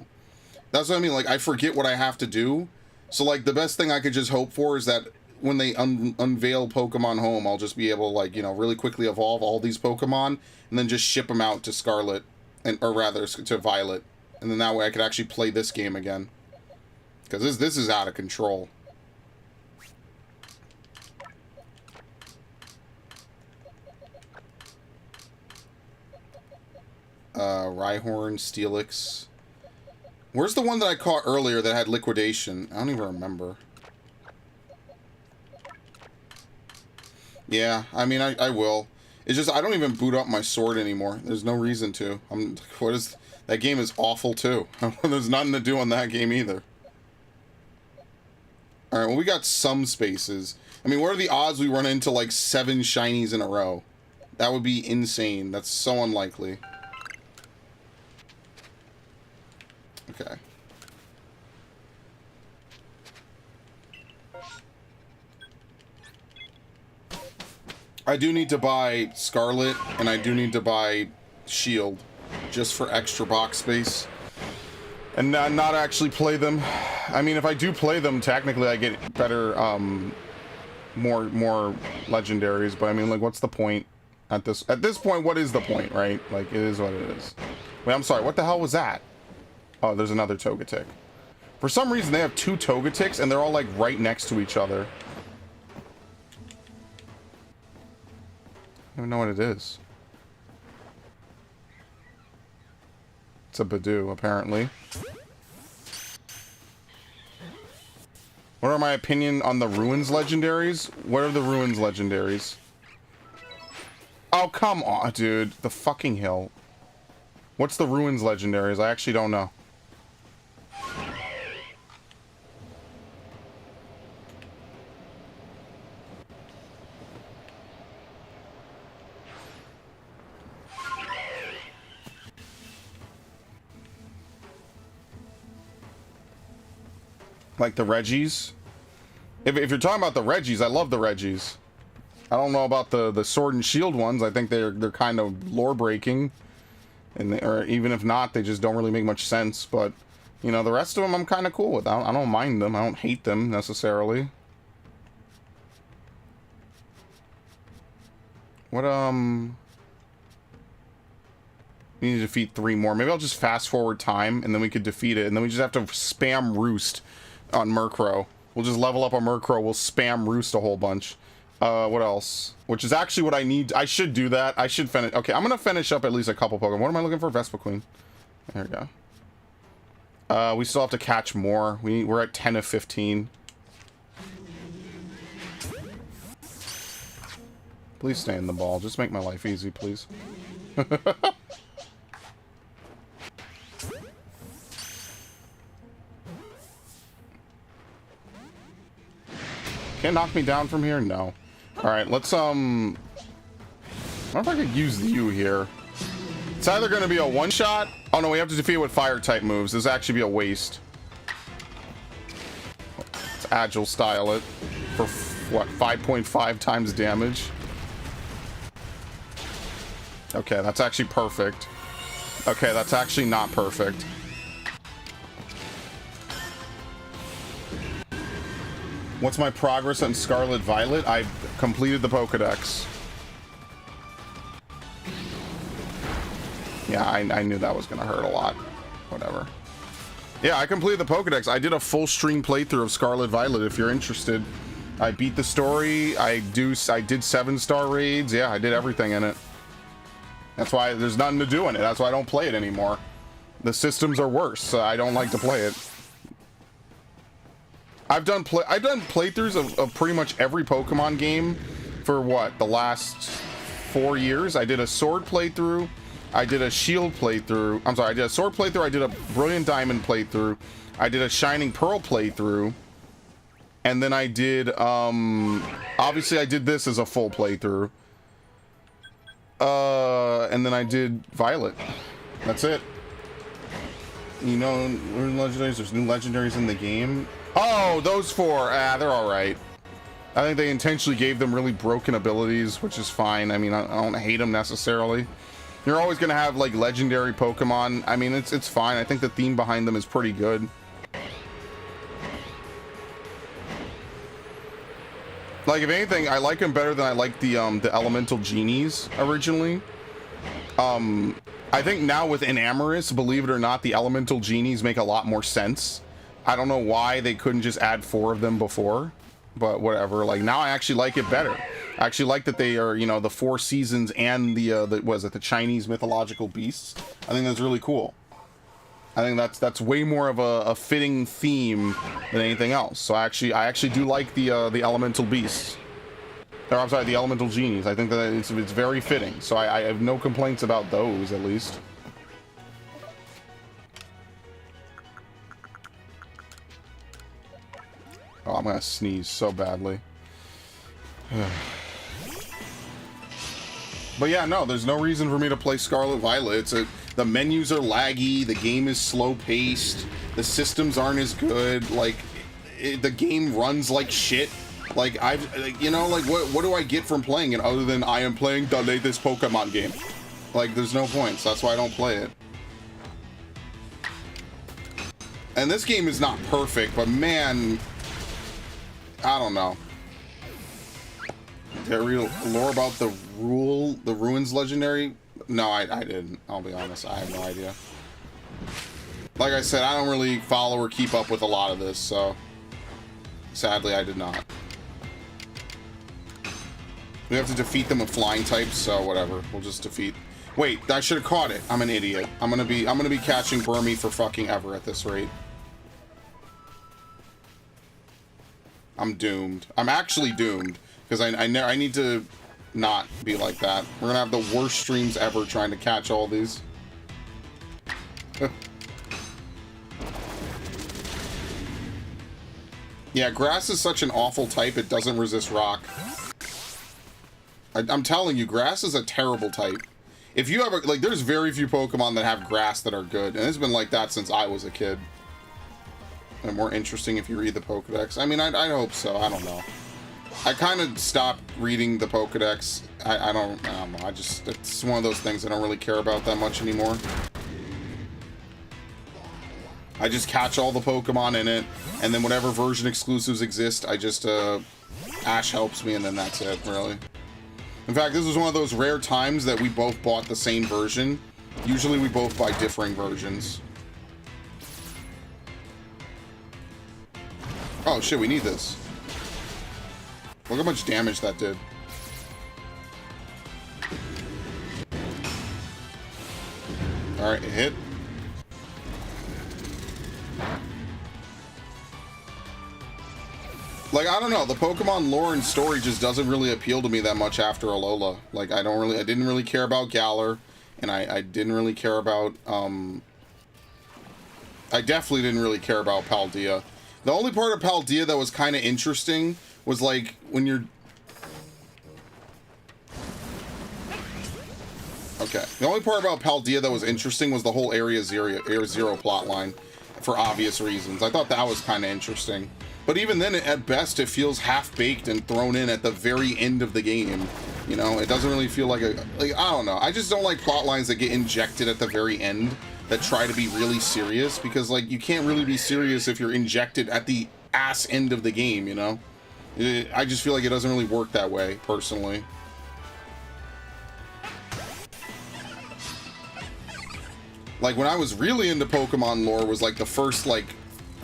S3: That's what I mean. Like, I forget what I have to do. So, like, the best thing I could just hope for is that when they unveil Pokemon Home, I'll just be able to, like, you know, really quickly evolve all these Pokemon and then just ship them out to Scarlet, or rather, to Violet. And then that way I could actually play this game again. Because this is out of control. Rhyhorn, Steelix. Where's the one that I caught earlier that had liquidation? I don't even remember. Yeah, I mean, I will. It's just, I don't even boot up my sword anymore. There's no reason to. That game is awful too. There's nothing to do on that game either. Alright, well, we got some spaces. I mean, what are the odds we run into, like, 7 shinies in a row? That would be insane. That's so unlikely. Okay. I do need to buy Scarlet, and I do need to buy Shield, just for extra box space. And not actually play them. I mean, if I do play them, technically I get better, more legendaries. But I mean, like, what's the point at this point? What is the point, right? Like, it is what it is. Wait, I'm sorry. What the hell was that? Oh, there's another Togetic. For some reason, they have 2 Togetics, and they're all like right next to each other. I don't even know what it is. It's a Badoo, apparently. What are my opinion on the Ruins legendaries? What are the Ruins legendaries? Oh, come on, dude. The fucking hill. What's the Ruins legendaries? I actually don't know. Like the Reggies? If you're talking about the Reggies, I love the Reggies. I don't know about the Sword and Shield ones. I think they're kind of lore breaking, and or even if not, they just don't really make much sense. But you know, the rest of them I'm kind of cool with. I don't mind them. I don't hate them necessarily. What we need to defeat 3 more. Maybe I'll just fast forward time, and then we could defeat it, and then we just have to spam Roost on Murkrow. We'll just level up on Murkrow. We'll spam Roost a whole bunch. What else? Which is actually what I need. I should do that. I should finish. Okay, I'm gonna finish up at least a couple Pokemon. What am I looking for? Vespa Queen. There we go. We still have to catch more. We're at 10 of 15. Please stay in the ball. Just make my life easy, please. Can't knock me down from here? No. Alright, let's, I wonder if I could use you here. It's either going to be a one-shot. Oh, no, we have to defeat it with fire-type moves. This will actually be a waste. Let's agile style it for, what, 5.5 times damage? Okay, that's actually perfect. Okay, that's actually not perfect. What's my progress on Scarlet Violet? I completed the Pokedex. Yeah, I knew that was going to hurt a lot. Whatever. Yeah, I completed the Pokedex. I did a full stream playthrough of Scarlet Violet if you're interested. I beat the story. I did 7-star raids. Yeah, I did everything in it. That's why there's nothing to do in it. That's why I don't play it anymore. The systems are worse, so I don't like to play it. I've done playthroughs of pretty much every Pokemon game for what, the last 4 years. I did a Sword playthrough, I did a Shield playthrough. I'm sorry, I did a Sword playthrough, I did a Brilliant Diamond playthrough, I did a Shining Pearl playthrough, and then I did obviously I did this as a full playthrough. And then I did Violet. That's it. You know, legendaries, there's new legendaries in the game. Oh, those four. Ah, they're all right. I think they intentionally gave them really broken abilities, which is fine. I mean, I don't hate them necessarily. You're always gonna have like legendary Pokemon. I mean, it's fine. I think the theme behind them is pretty good. Like, if anything, I like them better than I like the elemental genies originally. I think now with Enamorous, believe it or not, the elemental genies make a lot more sense. I don't know why they couldn't just add 4 of them before, but whatever. Like, now I actually like it better. I actually like that they are, you know, the 4 seasons and the Chinese mythological beasts. I think that's really cool. I think that's way more of a fitting theme than anything else. So I actually do like the elemental beasts. Or, I'm sorry, the elemental genies. I think that it's very fitting. So I have no complaints about those, at least. Oh, I'm gonna sneeze so badly. But yeah, no, there's no reason for me to play Scarlet Violet. The menus are laggy, the game is slow paced, the systems aren't as good, like, the game runs like shit. Like, you know, like, what do I get from playing it other than I am playing the latest Pokemon game? Like, there's no points. That's why I don't play it. And this game is not perfect, but man, I don't know. Did I read lore about the Ruins legendary? No, I didn't. I'll be honest. I have no idea. Like I said, I don't really follow or keep up with a lot of this, so sadly I did not. We have to defeat them with flying types, so whatever. We'll just defeat. Wait, I should have caught it. I'm an idiot. I'm gonna be catching Burmy for fucking ever at this rate. I'm doomed. I'm actually doomed because I need to not be like that. We're gonna have the worst streams ever trying to catch all these. Yeah, grass is such an awful type. It doesn't resist rock. I'm telling you, grass is a terrible type. If you ever, like, there's very few Pokemon that have grass that are good, and it's been like that since I was a kid. And more interesting if you read the Pokedex. I mean, I hope so. I don't know. I kind of stopped reading the Pokedex. I don't know. It's one of those things I don't really care about that much anymore. I just catch all the Pokemon in it, and then whatever version exclusives exist, I just, Ash helps me, and then that's it, really. In fact, this was one of those rare times that we both bought the same version. Usually we both buy differing versions. Oh shit, we need this. Look how much damage that did. Alright, hit. Like, I don't know, the Pokemon lore and story just doesn't really appeal to me that much after Alola. Like, I didn't really care about Galar, and I didn't really care about, I definitely didn't really care about Paldea. The only part of Paldea that was kind of interesting was, like, when you're... Okay. The only part about Paldea that was interesting was the whole Area Zero plotline, for obvious reasons. I thought that was kind of interesting. But even then, at best, it feels half-baked and thrown in at the very end of the game. You know, it doesn't really feel like a... Like, I don't know. I just don't like plot lines that get injected at the very end that try to be really serious, because, like, you can't really be serious if you're injected at the ass end of the game, you know? I just feel like it doesn't really work that way, personally. Like, when I was really into Pokemon lore was, like, the first, like,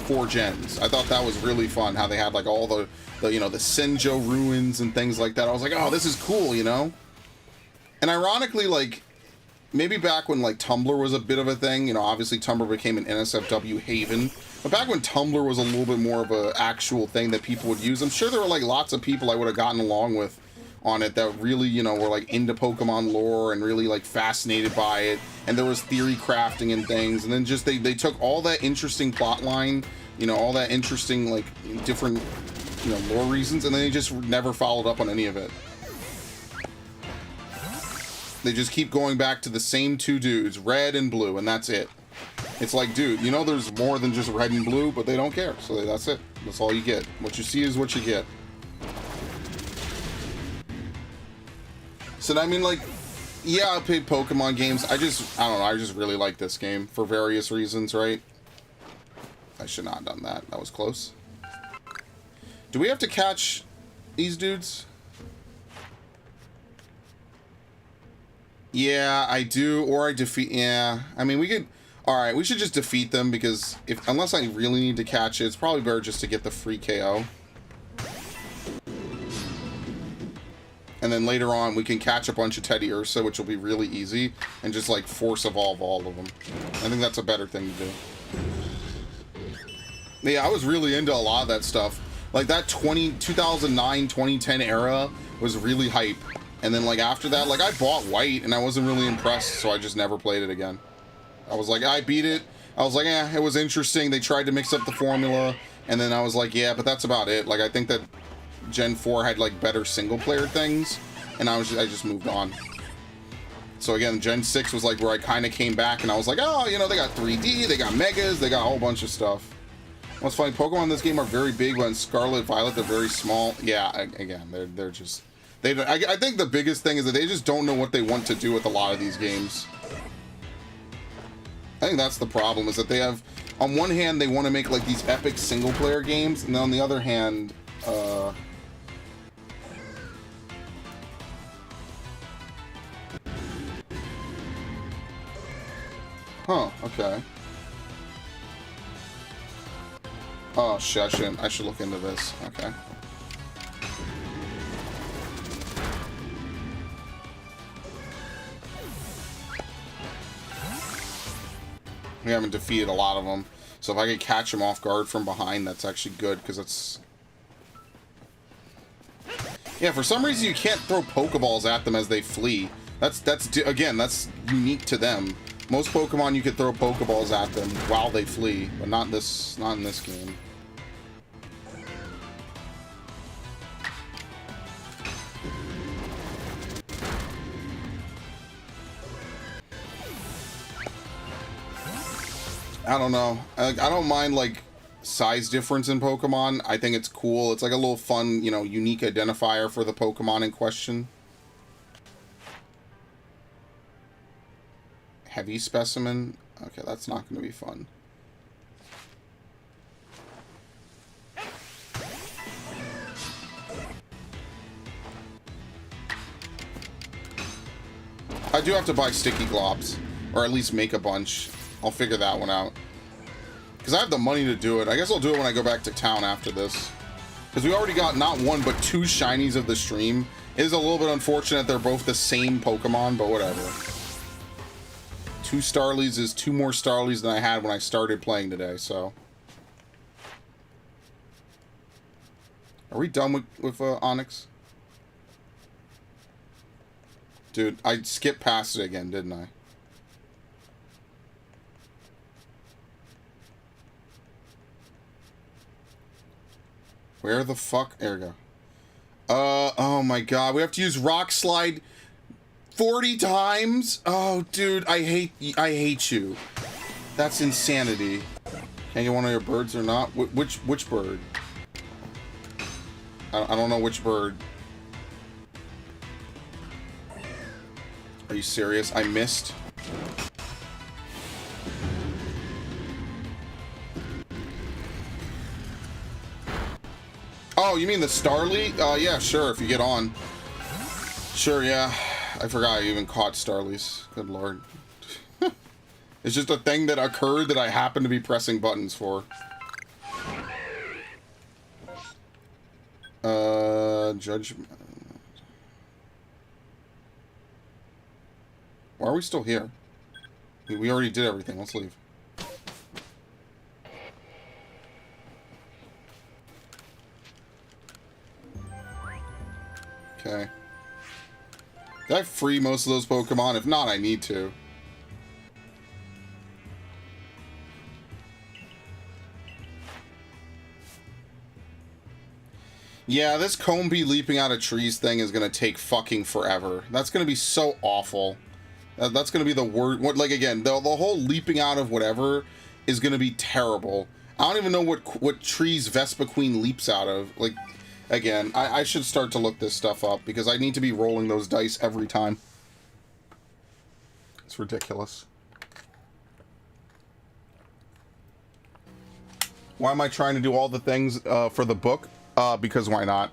S3: 4 gens. I thought that was really fun, how they had, like, all the you know, the Senjo ruins and things like that. I was like, oh, this is cool, you know? And ironically, like, maybe back when, like, Tumblr was a bit of a thing, you know, obviously Tumblr became an NSFW haven, but back when Tumblr was a little bit more of an actual thing that people would use, I'm sure there were, like, lots of people I would have gotten along with on it that really, you know, were, like, into Pokemon lore and really, like, fascinated by it, and there was theory crafting and things, and then just they took all that interesting plot line, you know, all that interesting, like, different, you know, lore reasons, and then they just never followed up on any of it. They just keep going back to the same 2 dudes, Red and Blue, and that's it. It's like, dude, you know there's more than just red and blue, but they don't care. So that's it. That's all you get. What you see is what you get. So, I mean, like, yeah, I played Pokemon games. I don't know, I just really like this game for various reasons, right? I should not have done that. That was close. Do we have to catch these dudes? Yeah, I do, or I defeat, yeah. I mean, we could, alright, we should just defeat them, because unless I really need to catch it, it's probably better just to get the free KO. And then later on, we can catch a bunch of Teddy Ursa, which will be really easy, and just, like, force evolve all of them. I think that's a better thing to do. Yeah, I was really into a lot of that stuff. Like, that 2009, 2010 era was really hype. And then, like, after that, like, I bought White, and I wasn't really impressed, so I just never played it again. I was like, I beat it. I was like, it was interesting. They tried to mix up the formula. And then I was like, yeah, but that's about it. Like, I think that Gen 4 had, like, better single-player things. And I just moved on. So, again, Gen 6 was, like, where I kind of came back, and I was like, oh, you know, they got 3D, they got Megas, they got a whole bunch of stuff. What's funny, Pokemon in this game are very big, but in Scarlet Violet, they're very small. Yeah, again, they're just... I think the biggest thing is that they just don't know what they want to do with a lot of these games. I think that's the problem, is that they have... On one hand, they want to make, like, these epic single-player games, and then on the other hand, huh, okay. Oh, shit, I should look into this. Okay. We haven't defeated a lot of them. So if I could catch them off guard from behind, that's actually good, because it's... Yeah, for some reason you can't throw Pokeballs at them as they flee. Again, that's unique to them. Most Pokemon you could throw Pokeballs at them while they flee, but not in this game. I don't know. I don't mind, like, size difference in Pokemon. I think it's cool. It's like a little fun, you know, unique identifier for the Pokemon in question. Heavy specimen? Okay, that's not going to be fun. I do have to buy sticky globs, or at least make a bunch. I'll figure that one out. Because I have the money to do it. I guess I'll do it when I go back to town after this. Because we already got not one, but 2 shinies of the stream. It is a little bit unfortunate they're both the same Pokemon, but whatever. 2 Starlies is 2 more Starlies than I had when I started playing today, so. Are we done with Onyx? Dude, I skipped past it again, didn't I? Where the fuck? There we go. Oh my god. We have to use Rock Slide 40 times? Oh, dude, I hate you. That's insanity. Can I get one of your birds or not? Which bird? I don't know which bird. Are you serious? I missed? Oh, you mean the Starly? Yeah, sure, if you get on. Sure, yeah. I forgot I even caught Starlies. Good lord. It's just a thing that occurred that I happened to be pressing buttons for. Judgment. Why are we still here? We already did everything. Let's leave. Okay. Did I free most of those Pokemon? If not, I need to. Yeah, this Combee leaping out of trees thing is gonna take fucking forever. That's gonna be so awful. That's gonna be the word. What, like, again, the whole leaping out of whatever is gonna be terrible. I don't even know what trees Vespa Queen leaps out of. Like, again, I should start to look this stuff up because I need to be rolling those dice every time. It's ridiculous. Why am I trying to do all the things for the book? Because why not?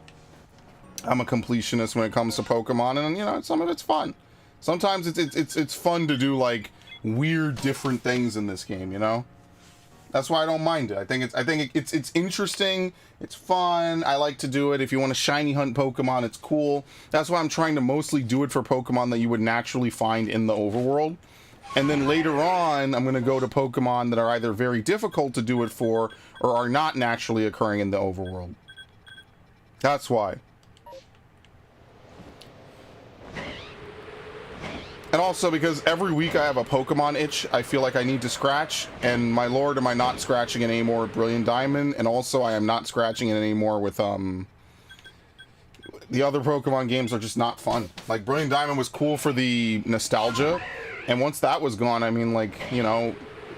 S3: I'm a completionist when it comes to Pokemon, and you know, some of it's fun. Sometimes it's fun to do like weird different things in this game, you know? That's why I don't mind it. I think it's interesting, it's fun. I like to do it. If you want to shiny hunt Pokemon, it's cool. That's why I'm trying to mostly do it for Pokemon that you would naturally find in the overworld. And then later on, I'm going to go to Pokemon that are either very difficult to do it for or are not naturally occurring in the overworld. That's why. And also because every week I have a Pokemon itch I feel like I need to scratch, and my lord, am I not scratching it anymore with Brilliant Diamond, and also I am not scratching it anymore with the other Pokemon games are just not fun. Like, Brilliant Diamond was cool for the nostalgia, and once that was gone, I mean, like, you know,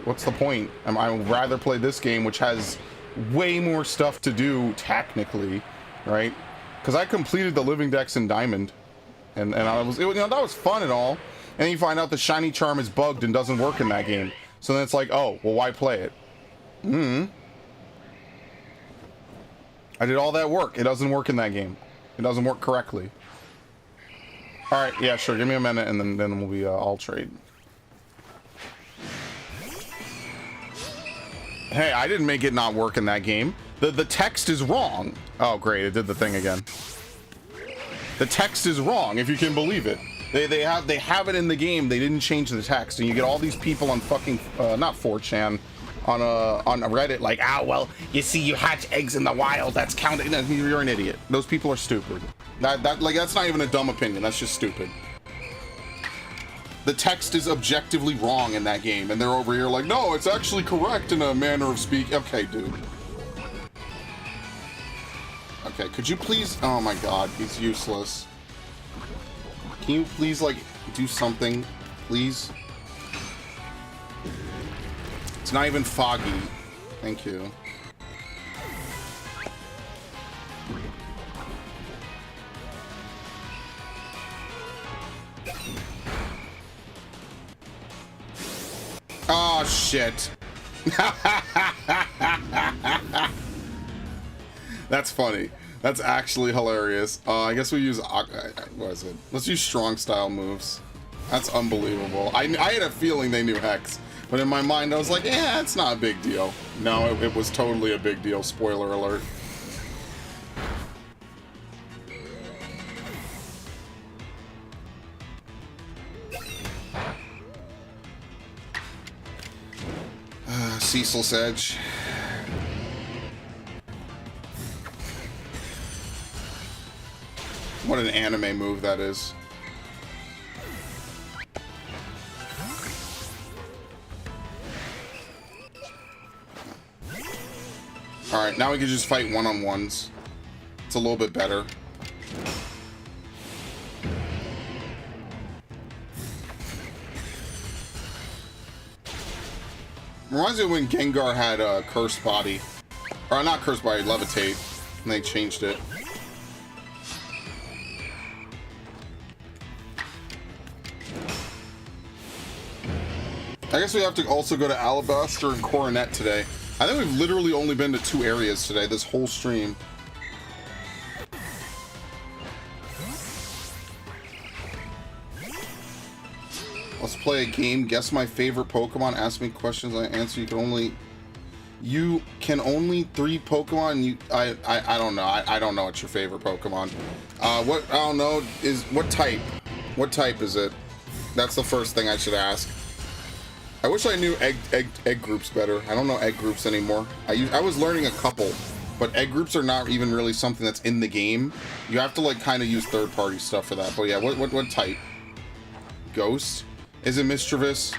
S3: what's the point? I would rather play this game, which has way more stuff to do, technically, right? Because I completed the Living Dex in Diamond, and I was, you know, that was fun and all. And then you find out the shiny charm is bugged and doesn't work in that game. So then it's like, oh, well, why play it? I did all that work. It doesn't work in that game. It doesn't work correctly. All right, yeah, sure. Give me a minute, and then we'll be all trade. Hey, I didn't make it not work in that game. The text is wrong. Oh, great! It did the thing again. The text is wrong, if you can believe it. They have it in the game. They didn't change the text, and you get all these people on fucking not 4chan, on Reddit like, ah, well, you see, you hatch eggs in the wild. That's counted. No, you're an idiot. Those people are stupid. That's not even a dumb opinion. That's just stupid. The text is objectively wrong in that game, and they're over here like, no, it's actually correct in a manner of speak. Okay, dude. Okay, could you please? Oh my God, he's useless. Can you please, like, do something, please? It's not even foggy. Thank you. Oh, shit. That's funny. That's actually hilarious. I guess we use, what is it? Let's use strong style moves. That's unbelievable. I had a feeling they knew Hex, but in my mind I was like, yeah, it's not a big deal. No, it was totally a big deal. Spoiler alert. Cecil's Edge. What an anime move that is. Alright, now we can just fight one-on-ones. It's a little bit better. Reminds me of when Gengar had a Cursed Body. Or not Cursed Body, Levitate. And they changed it. I guess we have to also go to Alabaster and Coronet today. I think we've literally only been to 2 areas today, this whole stream. Let's play a game. Guess my favorite Pokemon. Ask me questions. I answer. You can only 3 Pokemon. I don't know. I don't know what's your favorite Pokemon. What I don't know is what type. What type is it? That's the first thing I should ask. I wish I knew egg groups better. I don't know egg groups anymore. I was learning a couple, but egg groups are not even really something that's in the game. You have to like kind of use third-party stuff for that. But yeah, what type? Ghost? Is it Mischievous?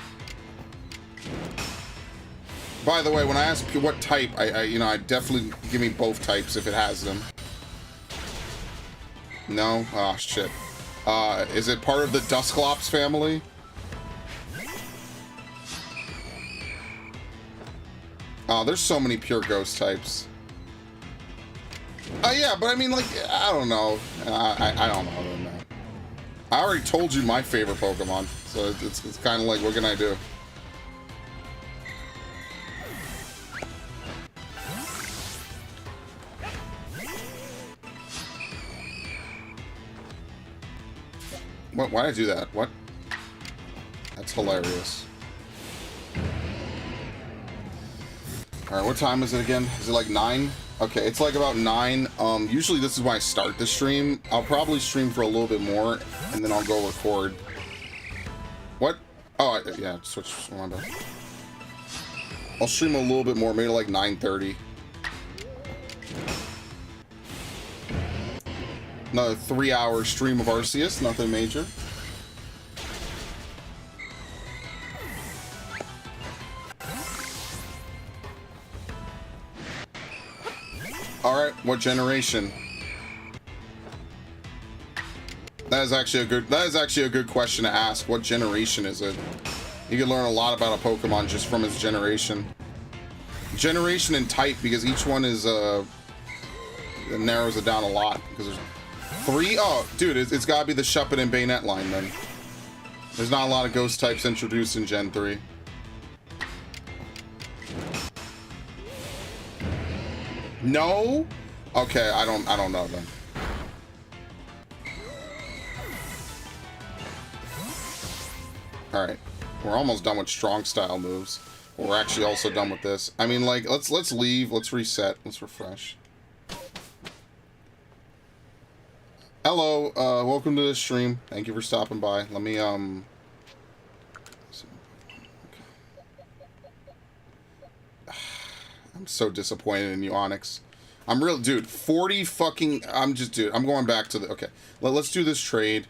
S3: By the way, when I ask you what type, I definitely give me both types if it has them. No? Oh shit. Is it part of the Dusclops family? Oh, there's so many pure ghost types. Oh, yeah, but I mean, like, I don't know. I don't know. I already told you my favorite Pokemon, so it's kind of like, what can I do? What? Why'd I do that? What? That's hilarious. Alright, what time is it again? Is it like 9? Okay, it's like about 9. Usually this is when I start the stream. I'll probably stream for a little bit more, and then I'll go record. What? Oh, yeah, switch. My bad. I'll stream a little bit more, maybe like 9:30. Another 3-hour stream of Arceus, nothing major. Alright, what generation? That is actually a good question to ask. What generation is it? You can learn a lot about a Pokemon just from its generation. Generation and type, because each one is it narrows it down a lot. Because there's 3? Oh, dude, it's gotta be the Shuppet and Bayonet line then. There's not a lot of ghost types introduced in Gen 3. No? Okay, I don't know then. Alright. We're almost done with strong style moves. We're actually also done with this. I mean, like, let's leave, let's reset, let's refresh. Hello, welcome to the stream. Thank you for stopping by. Let me okay. I'm so disappointed in you, Onyx. I'm real, dude. 40 fucking. Dude. I'm going back to the. Okay, let's do this trade,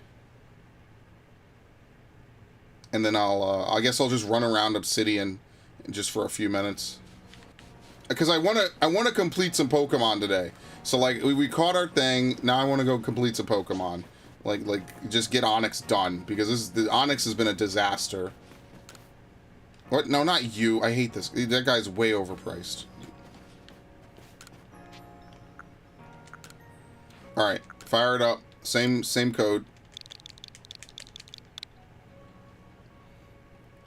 S3: and then I guess I'll just run around Obsidian, just for a few minutes, because I wanna complete some Pokemon today. So like we caught our thing. Now I want to go complete some Pokemon. Like just get Onyx done, because the Onyx has been a disaster. What? No, not you. I hate this. That guy's way overpriced. Alright, fire it up. Same code.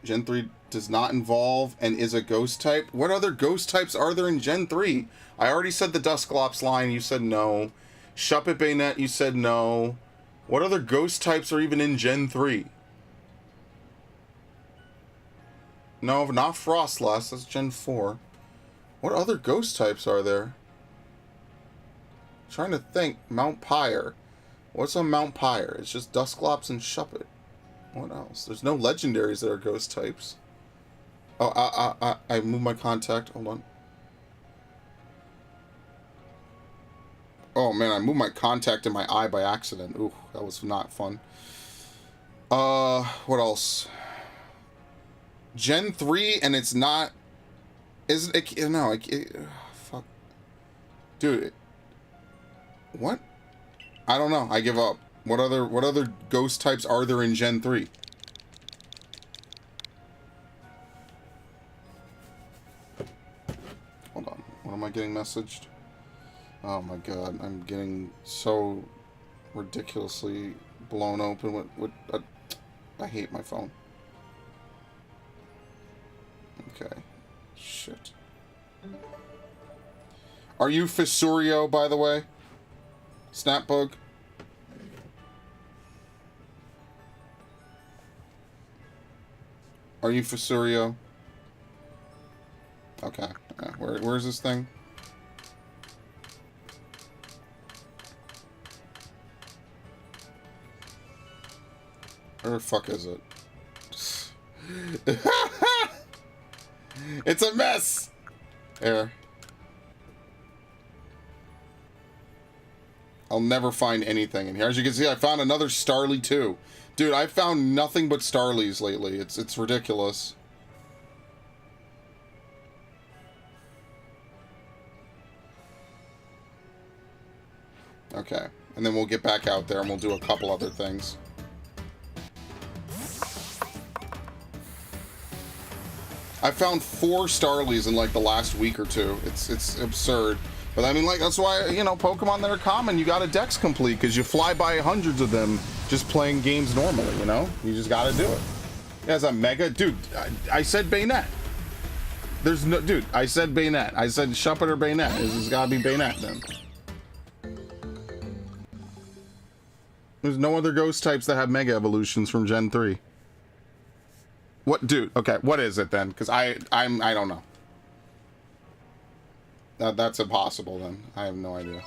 S3: Gen 3 does not involve and is a ghost type. What other ghost types are there in Gen 3? I already said the Dusclops line, you said no. Shuppet Bayonet, you said no. What other ghost types are even in Gen 3? No, not Frostless, that's Gen 4. What other ghost types are there? Trying to think. Mount Pyre. What's on Mount Pyre? It's just Dusclops and Shuppet. What else? There's no legendaries that are ghost types. Oh, I moved my contact. Hold on. Oh man, I moved my contact in my eye by accident. Ooh, that was not fun. What else? Gen 3 and it's not. Is it? No, fuck. Dude. What? I don't know. I give up. What other ghost types are there in Gen 3? Hold on. What am I getting messaged? Oh my god. I'm getting so ridiculously blown open with I hate my phone. Okay. Shit. Are you Fissurio, by the way? Snapbug? Are you Fissurio? Okay. Where's this thing? Where the fuck is it? It's a mess! There. I'll never find anything in here. As you can see, I found another Starly too. Dude, I found nothing but Starlies lately. It's ridiculous. Okay. And then we'll get back out there and we'll do a couple other things. I found 4 Starlies in like the last week or two. It's absurd. But I mean, like, that's why, you know, Pokemon that are common, you got a Dex complete, because you fly by hundreds of them just playing games normally, you know? You just got to do it. As a Mega, dude, I said Bayonet. There's no, dude, I said Bayonet. I said Shuppet or Bayonet. This has got to be Bayonet then. There's no other ghost types that have Mega Evolutions from Gen 3. What, dude? Okay, what is it then? Because I don't know. That's impossible then. I have no idea.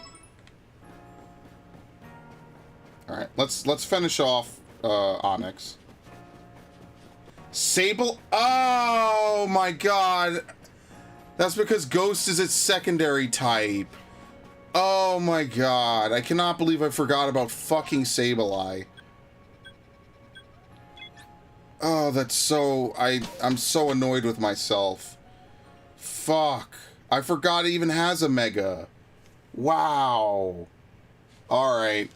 S3: All right, let's finish off Onyx. Sable. Oh my God. That's because Ghost is its secondary type. Oh my God. I cannot believe I forgot about fucking Sableye. Oh, that's so... I'm so annoyed with myself. Fuck. I forgot it even has a Mega. Wow. Alright.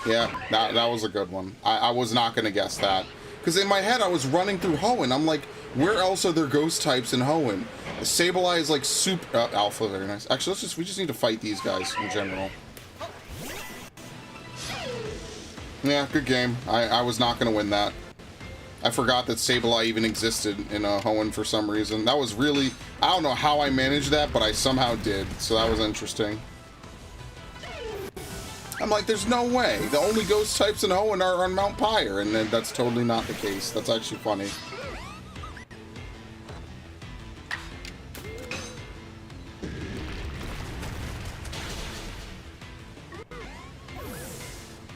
S3: Yeah, that was a good one. I was not going to guess that. Because in my head, I was running through Hoenn. I'm like, where else are there ghost types in Hoenn? Sableye is like super... Alpha, very nice. Actually, we just need to fight these guys in general. Yeah, good game. I was not going to win that. I forgot that Sableye even existed in Hoenn for some reason. That was really... I don't know how I managed that, but I somehow did. So that was interesting. I'm like, there's no way. The only ghost types in Hoenn are on Mount Pyre, and then that's totally not the case. That's actually funny.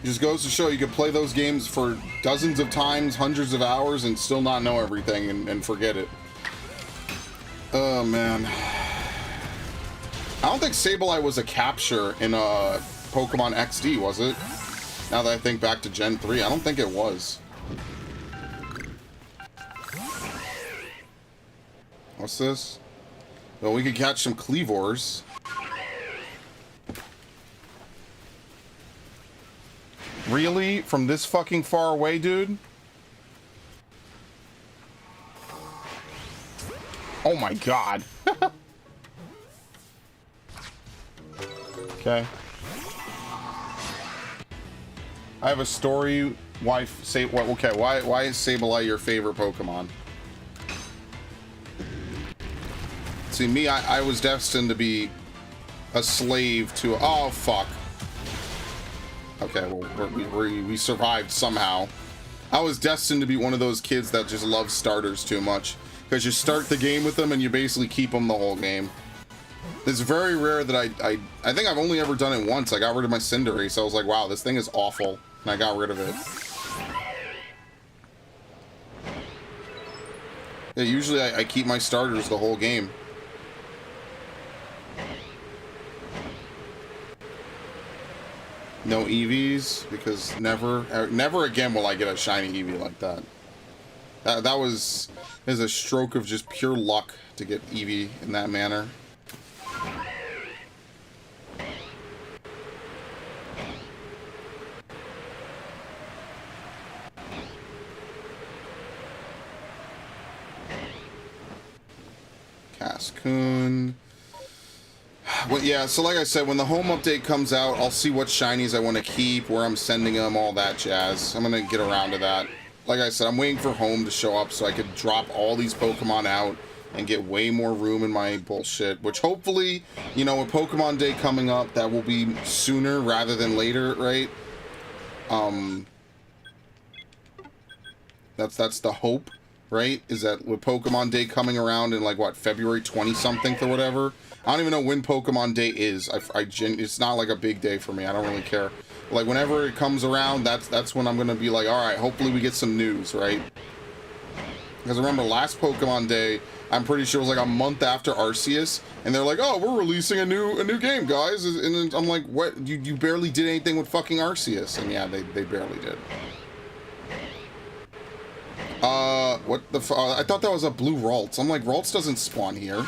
S3: Just goes to show you can play those games for dozens of times, hundreds of hours, and still not know everything and forget it. Oh, man. I don't think Sableye was a capture in Pokemon XD, was it? Now that I think back to Gen 3, I don't think it was. What's this? Well, we could catch some Cleavors. Really? From this fucking far away, dude? Oh my God. Okay. I have a story. Why is Sableye your favorite Pokemon? See, me, I was destined to be a slave to... Oh, fuck. Okay, well, we survived somehow. I was destined to be one of those kids that just loves starters too much. Because you start the game with them and you basically keep them the whole game. It's very rare that I think I've only ever done it once. I got rid of my Cinderace. I was like, wow, this thing is awful. And I got rid of it. Yeah, usually I keep my starters the whole game. No EVs, because never again will I get a shiny EV like that. That was a stroke of just pure luck to get EV in that manner. Cascoon. Well, yeah, so like I said, when the home update comes out, I'll see what shinies I want to keep, where I'm sending them, all that jazz. I'm going to get around to that. Like I said, I'm waiting for home to show up so I could drop all these Pokemon out and get way more room in my bullshit, which hopefully, you know, with Pokemon Day coming up, that will be sooner rather than later, right? That's the hope, right? Is that with Pokemon Day coming around in, like, what, February 20-something or whatever? I don't even know when Pokemon Day is. It's not like a big day for me. I don't really care. Like, whenever it comes around, that's when I'm going to be like, all right, hopefully we get some news, right? Because remember, last Pokemon Day, I'm pretty sure it was like a month after Arceus, and they're like, oh, we're releasing a new game, guys. And I'm like, what? You barely did anything with fucking Arceus. And yeah, they barely did. What the I thought that was a blue Ralts. I'm like, Ralts doesn't spawn here.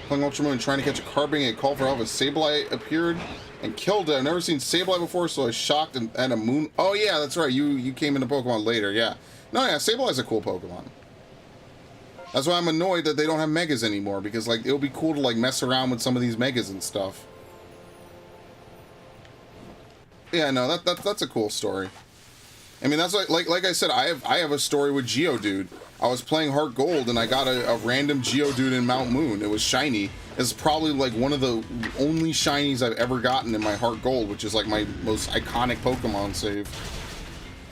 S3: Playing Ultramoon trying to catch a Carbink, a call for help. Sableye appeared and killed it. I've never seen Sableye before, so I was shocked and had a moon. Oh yeah, that's right. You came into Pokemon later, yeah. No, yeah, Sableye's a cool Pokemon. That's why I'm annoyed that they don't have megas anymore, because like it would be cool to like mess around with some of these megas and stuff. Yeah, no, that's a cool story. I mean, that's like I said, I have a story with Geodude. I was playing Heart Gold and I got a random Geodude in Mount Moon. It was shiny. It's probably like one of the only shinies I've ever gotten in my Heart Gold, which is like my most iconic Pokemon save.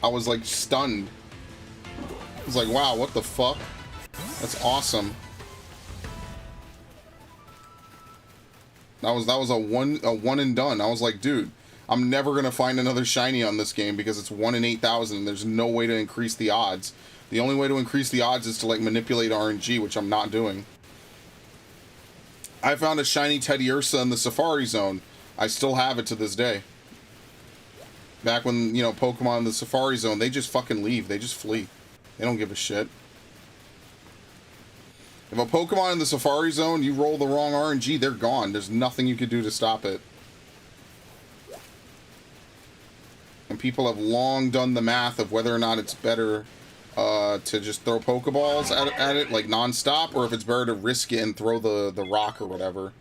S3: I was like stunned. I was like, wow, what the fuck? That's awesome. That was a one and done. I was like, dude, I'm never gonna find another shiny on this game because it's 1 in 8,000. There's no way to increase the odds. The only way to increase the odds is to like manipulate RNG, which I'm not doing. I found a shiny Teddiursa in the Safari Zone. I still have it to this day. Back when, you know, Pokemon in the Safari Zone, they just fucking leave. They just flee. They don't give a shit. If a Pokemon in the Safari Zone, you roll the wrong RNG, they're gone. There's nothing you can do to stop it. And people have long done the math of whether or not it's better to just throw Pokeballs at it, like non-stop, or if it's better to risk it and throw the rock or whatever.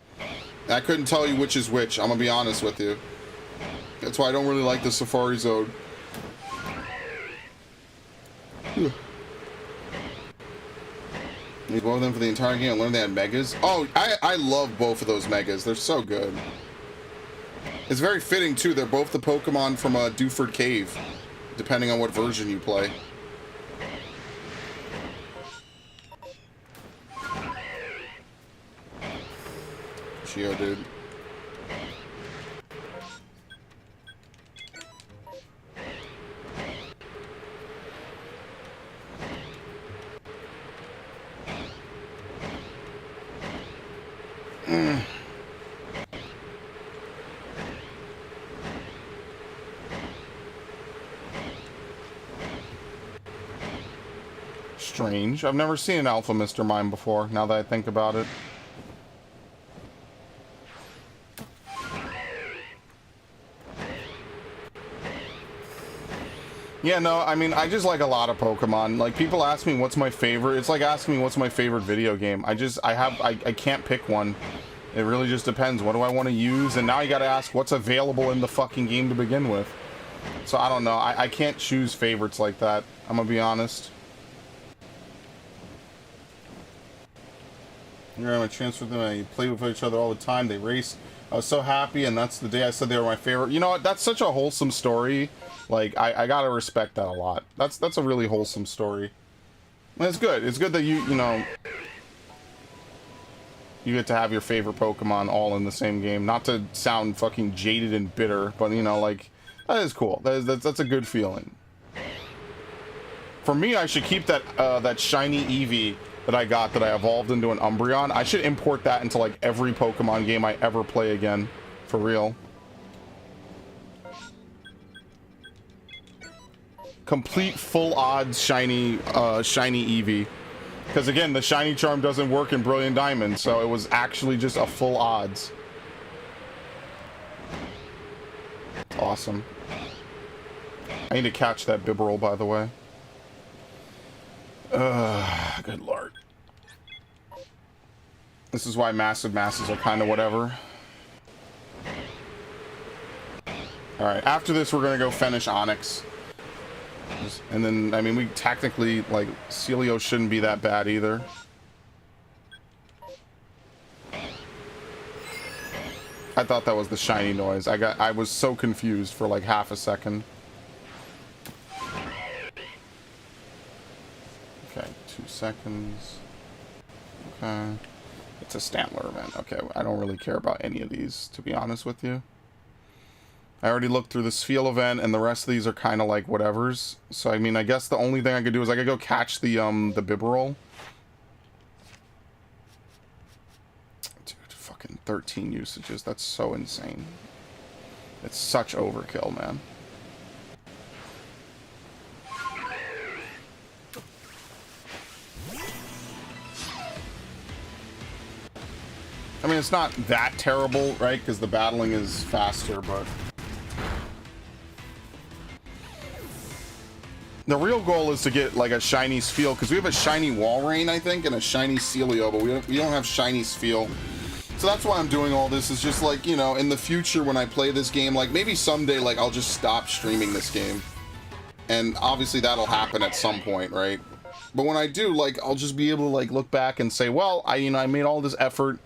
S3: I couldn't tell you which is which, I'm gonna be honest with you. That's why I don't really like the Safari Zone. Need both of them for the entire game and learn they had megas. Oh, I love both of those megas. They're so good. It's very fitting too. They're both the Pokemon from Dewford Cave, depending on what version you play. Geodude. Strange. I've never seen an Alpha Mr. Mime before, now that I think about it. Yeah, no, I mean, I just like a lot of Pokemon. Like, people ask me what's my favorite. It's like asking me what's my favorite video game. I can't pick one. It really just depends. What do I want to use? And now you gotta ask what's available in the fucking game to begin with. So, I don't know. I can't choose favorites like that. I'm gonna be honest. You're on a transfer with them. I play with each other all the time. They race. I was so happy, and that's the day I said they were my favorite. You know what? That's such a wholesome story. Like, I gotta respect that a lot. That's a really wholesome story. And it's good. It's good that you know, you get to have your favorite Pokemon all in the same game. Not to sound fucking jaded and bitter, but you know, like, that is cool. That's a good feeling. For me, I should keep that that shiny Eevee that I got that I evolved into an Umbreon. I should import that into like every Pokemon game I ever play again. For real. Complete full odds shiny Eevee. Because again, the shiny charm doesn't work in Brilliant Diamond, so it was actually just a full odds. Awesome. I need to catch that Bibarel, by the way. Good lord. This is why massive masses are kind of whatever. Alright, after this we're gonna go finish Onyx. And then, I mean, we technically, like, Celio shouldn't be that bad either. I thought that was the shiny noise. I was so confused for like half a second. Okay, 2 seconds. Okay. It's a Stantler event. Okay, I don't really care about any of these, to be honest with you. I already looked through the Spheal event, and the rest of these are kind of like whatevers. So, I mean, I guess the only thing I could do is I could go catch the Bibarel. Dude, fucking 13 usages. That's so insane. It's such overkill, man. I mean, it's not that terrible, right? Because the battling is faster, but... The real goal is to get like a shiny Spheal, because we have a shiny Walrein, I think, and a shiny Celio, but we don't have shiny Spheal. So that's why I'm doing all this, is just like, you know, in the future when I play this game, like maybe someday, like I'll just stop streaming this game. And obviously that'll happen at some point, right? But when I do, like, I'll just be able to like look back and say, well, I made all this effort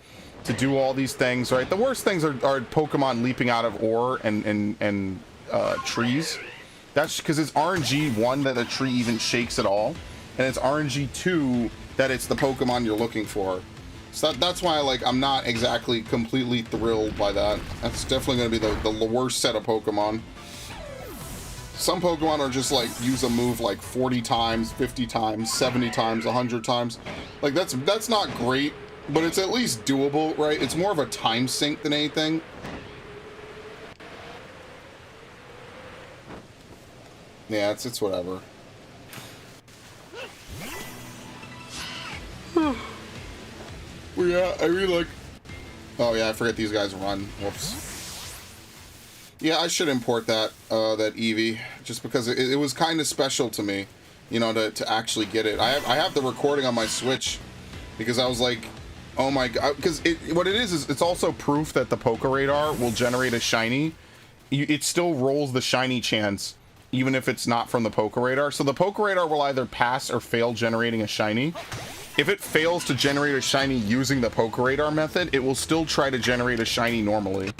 S3: to do all these things, right? The worst things are Pokemon leaping out of ore and trees. That's because it's RNG 1 that a tree even shakes at all, and it's RNG 2 that it's the Pokemon you're looking for. So that's why, like, I'm not exactly completely thrilled by that. That's definitely going to be the worst set of Pokemon. Some Pokemon are just like use a move like 40 times, 50 times, 70 times, 100 times. Like that's not great, but it's at least doable, right? It's more of a time sink than anything. Yeah, it's whatever. Well, yeah, I really like... Oh yeah, I forget these guys run. Whoops. Yeah, I should import that that Eevee, just because it was kind of special to me, you know, to actually get it. I have the recording on my Switch, because I was like, oh my god, because what it is it's also proof that the Poké Radar will generate a shiny. It still rolls the shiny chance, even if it's not from the Poké Radar. So the Poké Radar will either pass or fail generating a shiny. If it fails to generate a shiny using the Poké Radar method, it will still try to generate a shiny normally.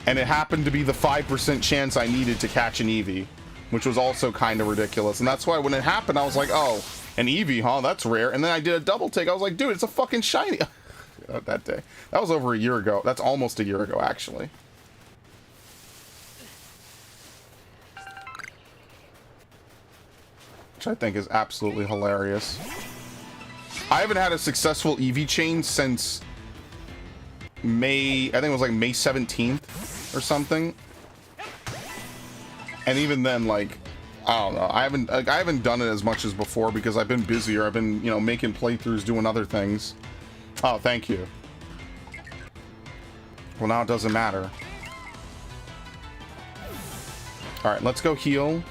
S3: And it happened to be the 5% chance I needed to catch an Eevee, which was also kind of ridiculous. And that's why when it happened, I was like, oh, an Eevee, huh? That's rare. And then I did a double take. I was like, dude, it's a fucking shiny. That day. That was over a year ago. That's almost a year ago, actually. Which I think is absolutely hilarious. I haven't had a successful Eevee chain since May, I think it was like May 17th or something. And even then, like, I don't know, I haven't done it as much as before because I've been busier. I've been, you know, making playthroughs, doing other things. Oh, thank you. Well, now it doesn't matter. All right, let's go heal.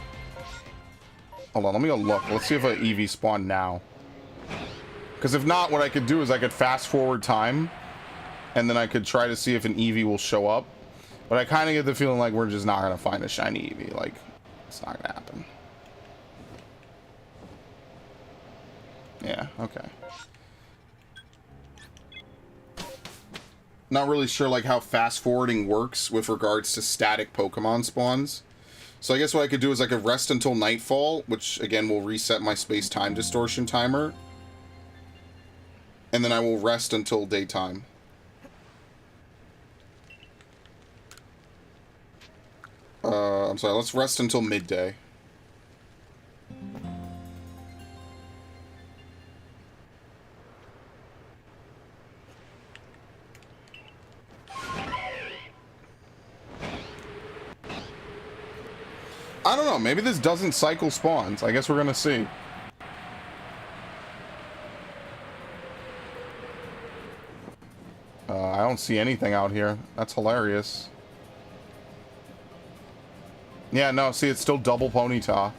S3: Hold on, let me go look. Let's see if an Eevee spawned now. Because if not, what I could do is I could fast forward time, and then I could try to see if an Eevee will show up. But I kind of get the feeling like we're just not going to find a shiny Eevee. Like, it's not going to happen. Yeah, okay. Not really sure like how fast forwarding works with regards to static Pokemon spawns. So I guess what I could do is I could rest until nightfall, which again will reset my space-time distortion timer. And then I will rest until daytime. I'm sorry, let's rest until midday. I don't know, maybe this doesn't cycle spawns. I guess we're gonna see. I don't see anything out here. That's hilarious. Yeah, no, see, it's still double Ponyta.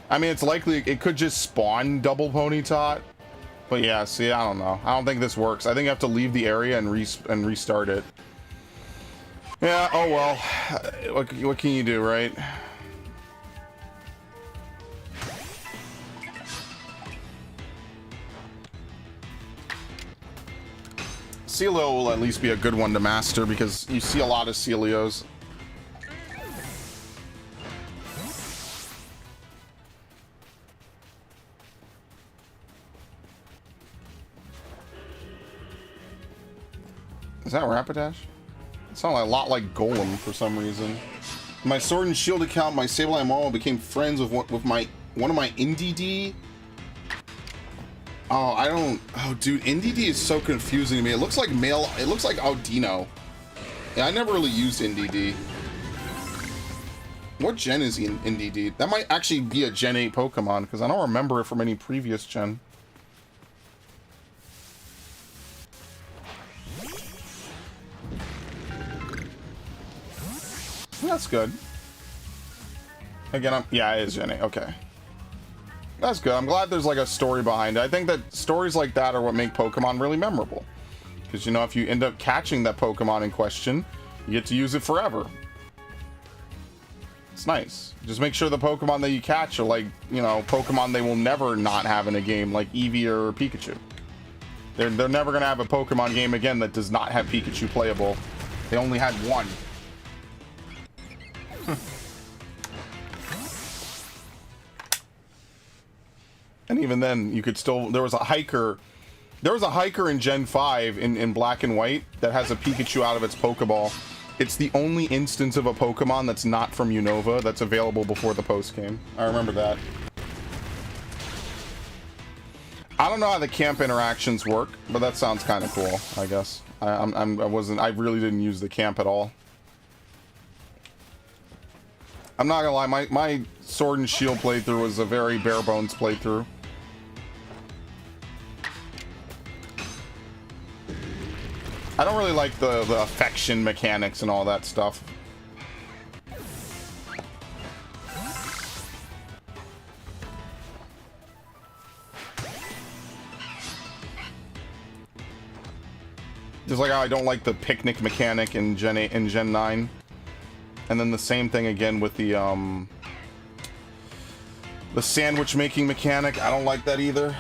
S3: I mean, it's likely it could just spawn double Ponyta. But yeah, see, I don't know. I don't think this works. I think I have to leave the area and restart it. Yeah, oh well. What can you do, right? Celio will at least be a good one to master because you see a lot of Celios. Is that Rapidash? It sounded a lot like Golem for some reason. My Sword and Shield account, my Sableye Marl became friends with one of my NDD. Oh, I don't. Oh, dude, NDD is so confusing to me. It looks like male. It looks like Audino. Yeah, I never really used NDD. What gen is NDD? That might actually be a Gen 8 Pokemon because I don't remember it from any previous gen. That's good. Again, yeah, it is Gen 8. Okay. That's good. I'm glad there's like a story behind it. I think that stories like that are what make Pokemon really memorable. Because, you know, if you end up catching that Pokemon in question, you get to use it forever. It's nice. Just make sure the Pokemon that you catch are like, you know, Pokemon they will never not have in a game, like Eevee or Pikachu. They're never going to have a Pokemon game again that does not have Pikachu playable. They only had one. And even then, you could still... There was a hiker in Gen 5 in Black and White that has a Pikachu out of its Pokeball. It's the only instance of a Pokemon that's not from Unova that's available before the post game. I remember that. I don't know how the camp interactions work, but that sounds kind of cool, I guess. I really didn't use the camp at all. I'm not gonna lie, my Sword and Shield playthrough was a very bare bones playthrough. I don't really like the affection mechanics and all that stuff. Just like how I don't like the picnic mechanic in Gen 8 and Gen 9. And then the same thing again with the sandwich making mechanic. I don't like that either.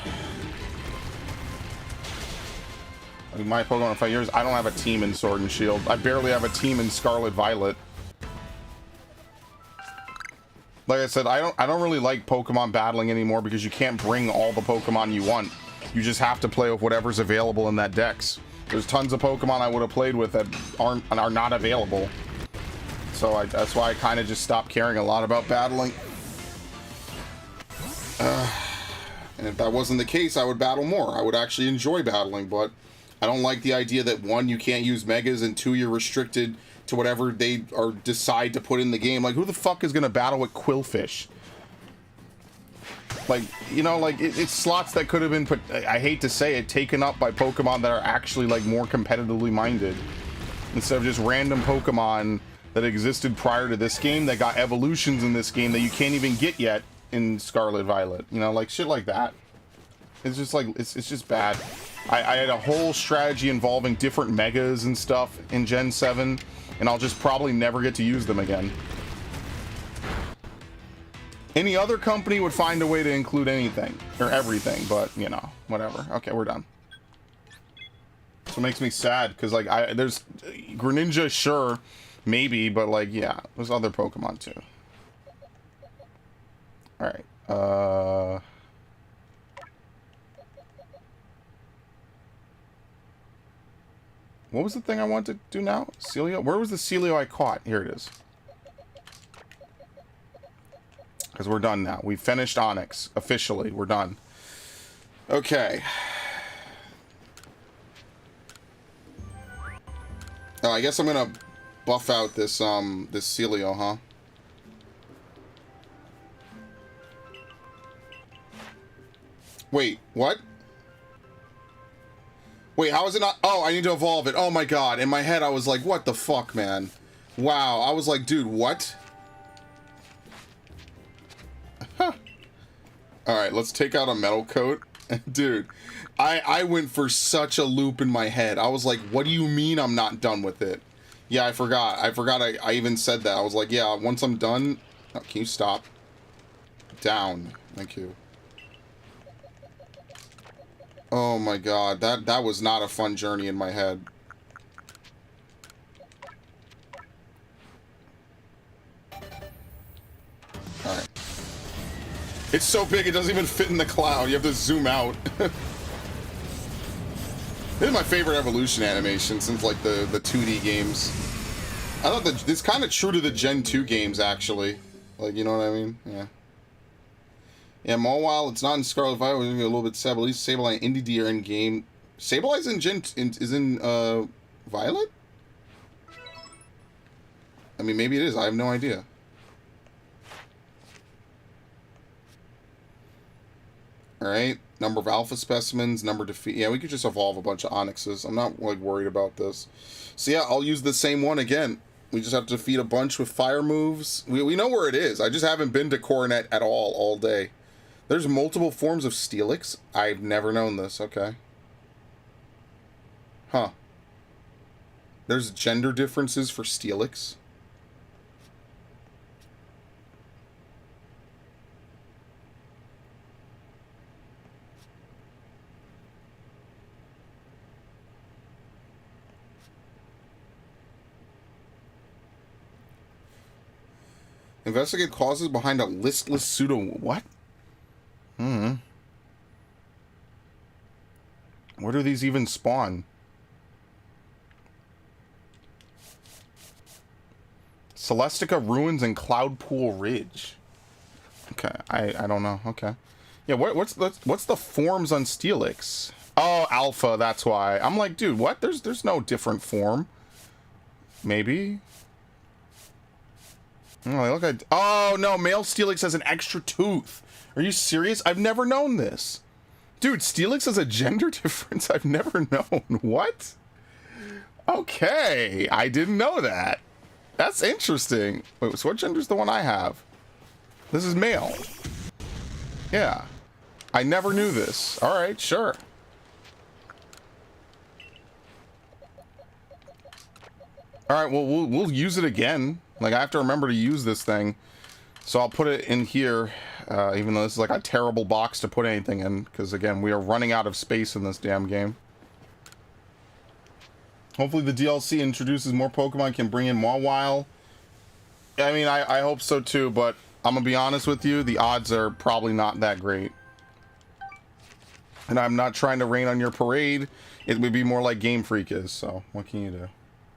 S3: My Pokemon in 5 years, I don't have a team in Sword and Shield. I barely have a team in Scarlet Violet. Like I said, I don't really like Pokemon battling anymore because you can't bring all the Pokemon you want. You just have to play with whatever's available in that dex. There's tons of Pokemon I would have played with that are not available. So that's why I kind of just stopped caring a lot about battling. And if that wasn't the case, I would battle more. I would actually enjoy battling, but I don't like the idea that one, you can't use megas, and two, you're restricted to whatever they decide to put in the game. Like, who the fuck is gonna battle with Quillfish? Like, you know, like it's slots that could have been put, I hate to say it, taken up by Pokemon that are actually like more competitively minded, instead of just random Pokemon that existed prior to this game that got evolutions in this game that you can't even get yet in Scarlet Violet. You know, like shit like that. It's just like, it's just bad. I had a whole strategy involving different megas and stuff in Gen 7, and I'll just probably never get to use them again. Any other company would find a way to include anything, or everything, but, you know, whatever. Okay, we're done. So it makes me sad, because, like, there's Greninja, sure, maybe, but, like, yeah, there's other Pokemon, too. Alright, what was the thing I wanted to do now? Celio? Where was the Celio I caught? Here it is. Because we're done now. We finished Onyx. Officially, we're done. Okay. Oh, I guess I'm gonna buff out this this Celio, huh? Wait, what? Wait, how is it not? Oh, I need to evolve it. Oh my god. In my head, I was like, what the fuck, man? Wow. I was like, dude, what? Huh. Alright, let's take out a metal coat. Dude, I went for such a loop in my head. I was like, what do you mean I'm not done with it? Yeah, I forgot. I even said that. I was like, yeah, once I'm done... Oh, can you stop? Down. Thank you. Oh my god, that was not a fun journey in my head. Alright. It's so big it doesn't even fit in the cloud. You have to zoom out. This is my favorite evolution animation since like the 2D games. I thought that it's kind of true to the Gen 2 games actually. Like, you know what I mean? Yeah. Yeah, Mawile, it's not in Scarlet Violet, we're gonna be a little bit sad, but at least Sableye and Indeedee are in game. Sableye's is in Violet? I mean, maybe it is, I have no idea. Alright, number of alpha specimens, number defeat. Yeah, we could just evolve a bunch of Onyxes. I'm not, like, worried about this. So yeah, I'll use the same one again. We just have to defeat a bunch with fire moves. We know where it is. I just haven't been to Coronet at all day. There's multiple forms of Steelix? I've never known this. Okay. Huh. There's gender differences for Steelix? Investigate causes behind a listless pseudo... What? Where do these even spawn? Celestica Ruins and Cloudpool Ridge. Okay, I don't know. Okay. Yeah, what's the forms on Steelix? Oh, Alpha, that's why. I'm like, dude, what? There's no different form. Maybe? Oh, look at... Oh, no, male Steelix has an extra tooth. Are you serious? I've never known this. Dude, Steelix has a gender difference I've never known. What? Okay, I didn't know that. That's interesting. Wait, so what gender's the one I have? This is male. Yeah. I never knew this. Alright, sure. Alright, well, we'll use it again. Like, I have to remember to use this thing. So I'll put it in here, even though this is like a terrible box to put anything in. Because, again, we are running out of space in this damn game. Hopefully the DLC introduces more Pokemon, can bring in Mawile. I mean, I hope so too, but I'm going to be honest with you, the odds are probably not that great. And I'm not trying to rain on your parade. It would be more like Game Freak is, so what can you do?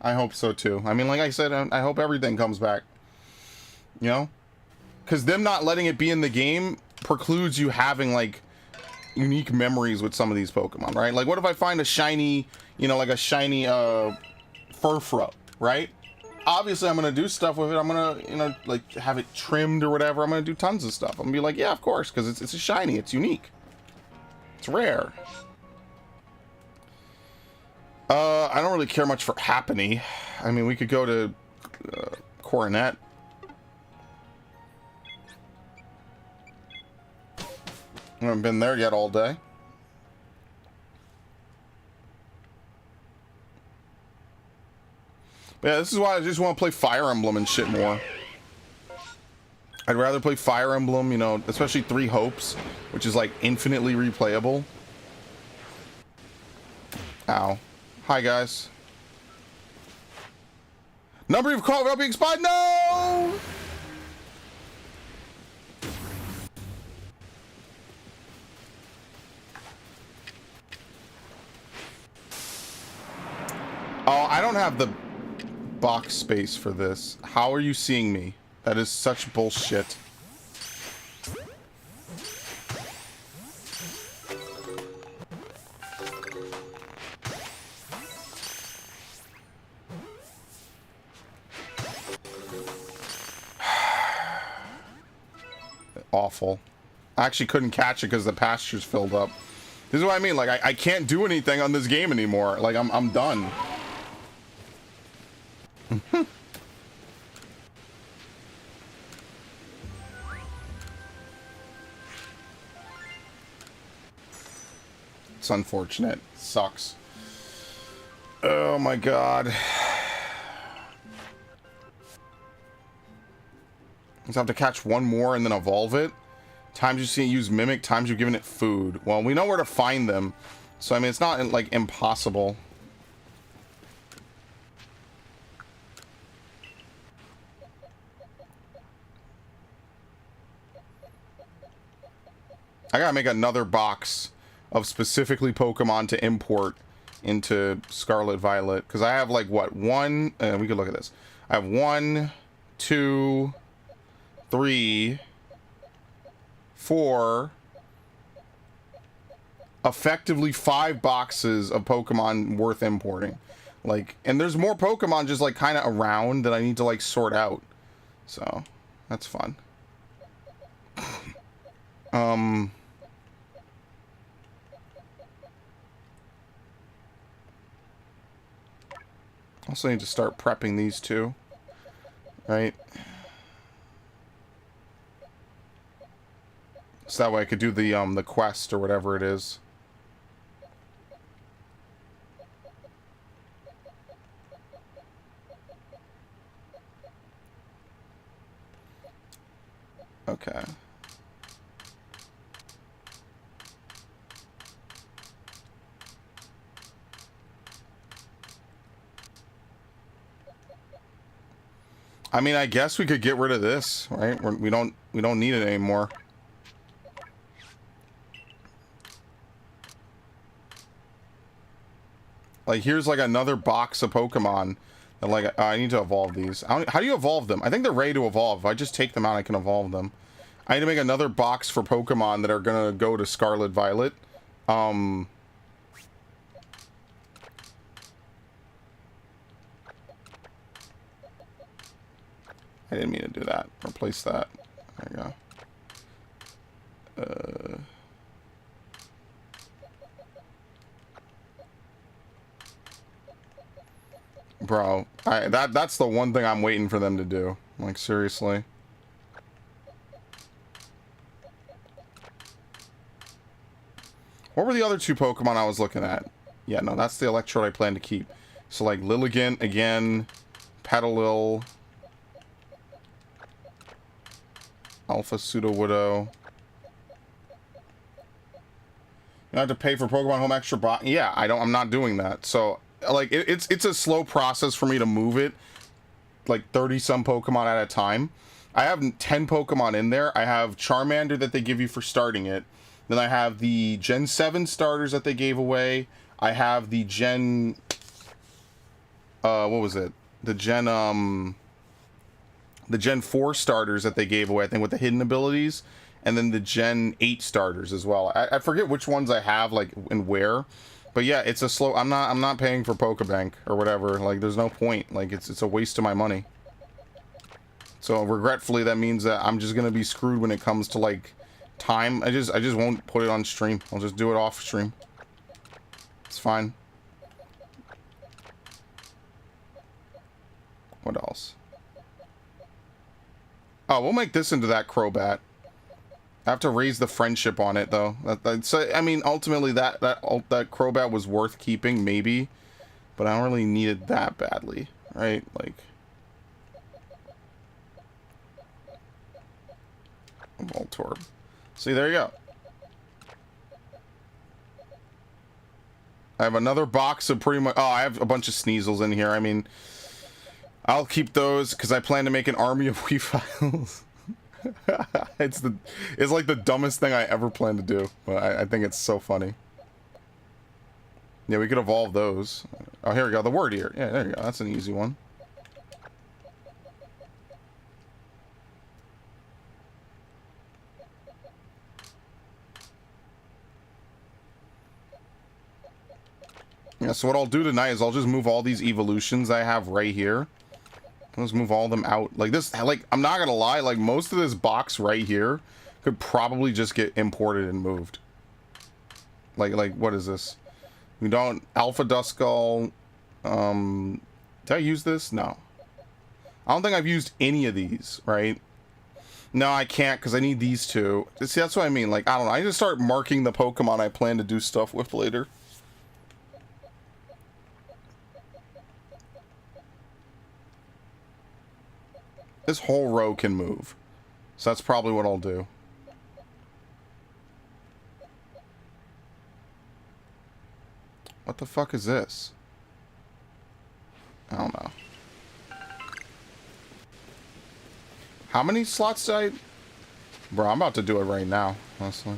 S3: I hope so too. I mean, like I said, I hope everything comes back. You know? Because them not letting it be in the game precludes you having, like, unique memories with some of these Pokemon, right? Like, what if I find a shiny, you know, like a shiny Furfrou, right? Obviously, I'm going to do stuff with it. I'm going to, you know, like, have it trimmed or whatever. I'm going to do tons of stuff. I'm going to be like, yeah, of course, because it's a shiny. It's unique. It's rare. I don't really care much for Happiny. I mean, we could go to Coronet. I haven't been there yet all day. But yeah, this is why I just want to play Fire Emblem and shit more. I'd rather play Fire Emblem, you know, especially Three Hopes, which is like infinitely replayable. Ow. Hi, guys. Number you've called without being spied? No! Oh, I don't have the box space for this. How are you seeing me? That is such bullshit. Awful. I actually couldn't catch it because the pasture's filled up. This is what I mean. Like, I can't do anything on this game anymore. Like, I'm done. It's unfortunate. Sucks. Oh my god. Just have to catch one more and then evolve it. Times you've seen it use Mimic, times you've given it food. Well, we know where to find them. So, I mean, it's not, like, impossible. I gotta make another box of specifically Pokemon to import into Scarlet Violet. Because I have, like, what? One... we could look at this. I have 1, 2... 3, 4, effectively 5 boxes of Pokemon worth importing. Like, and there's more Pokemon just like kind of around that I need to like sort out. So, that's fun. Also need to start prepping these two. Right? So that way I could do the quest or whatever it is. Okay. I mean, I guess we could get rid of this, right? We don't need it anymore. Like, here's like another box of Pokemon. And like, I need to evolve these. How do you evolve them? I think they're ready to evolve. If I just take them out, I can evolve them. I need to make another box for Pokemon that are gonna go to Scarlet Violet. I didn't mean to do that. Replace that. There you go. Bro, that's the one thing I'm waiting for them to do. Like, seriously. What were the other two Pokemon I was looking at? Yeah, no, that's the Electrode I plan to keep. So, like, Lilligant, again, Petalil, Alpha Sudowoodo. You have to pay for Pokemon Home extra bot. Yeah, I'm not doing that. So, like, it's a slow process for me to move it, like 30 some Pokemon at a time. I have 10 Pokemon in there. I have Charmander that they give you for starting it. Then I have the Gen 7 starters that they gave away. I have the Gen what was it? The Gen 4 starters that they gave away, I think, with the hidden abilities, and then the Gen 8 starters as well. I forget which ones I have, like, and where. But yeah, it's a slow. I'm not paying for Pokebank or whatever. Like, there's no point. Like, it's a waste of my money. So regretfully, that means that I'm just gonna be screwed when it comes to, like, time. I just won't put it on stream. I'll just do it off stream. It's fine. What else? Oh, we'll make this into that Crobat. I have to raise the friendship on it, though. So, I mean, ultimately, that Crobat was worth keeping, maybe. But I don't really need it that badly, right? Like... Voltorb. See, there you go. I have another box of pretty much... Oh, I have a bunch of Sneasels in here. I mean, I'll keep those because I plan to make an army of Weaviles. It's like the dumbest thing I ever planned to do, but I think it's so funny. Yeah, we could evolve those. Oh, here we go. The word ear. Yeah, there you go. That's an easy one. Yeah, so what I'll do tonight is I'll just move all these evolutions I have right here. Let's move all of them out. Like this, like, I'm not gonna lie, like, most of this box right here could probably just get imported and moved. Like, what is this? We don't... Alpha Duskull... Did I use this? No. I don't think I've used any of these, right? No, I can't, because I need these two. See, that's what I mean. Like, I don't know. I need to start marking the Pokemon I plan to do stuff with later. This whole row can move. So that's probably what I'll do. What the fuck is this? I don't know. How many slots did I... Bro, I'm about to do it right now, honestly.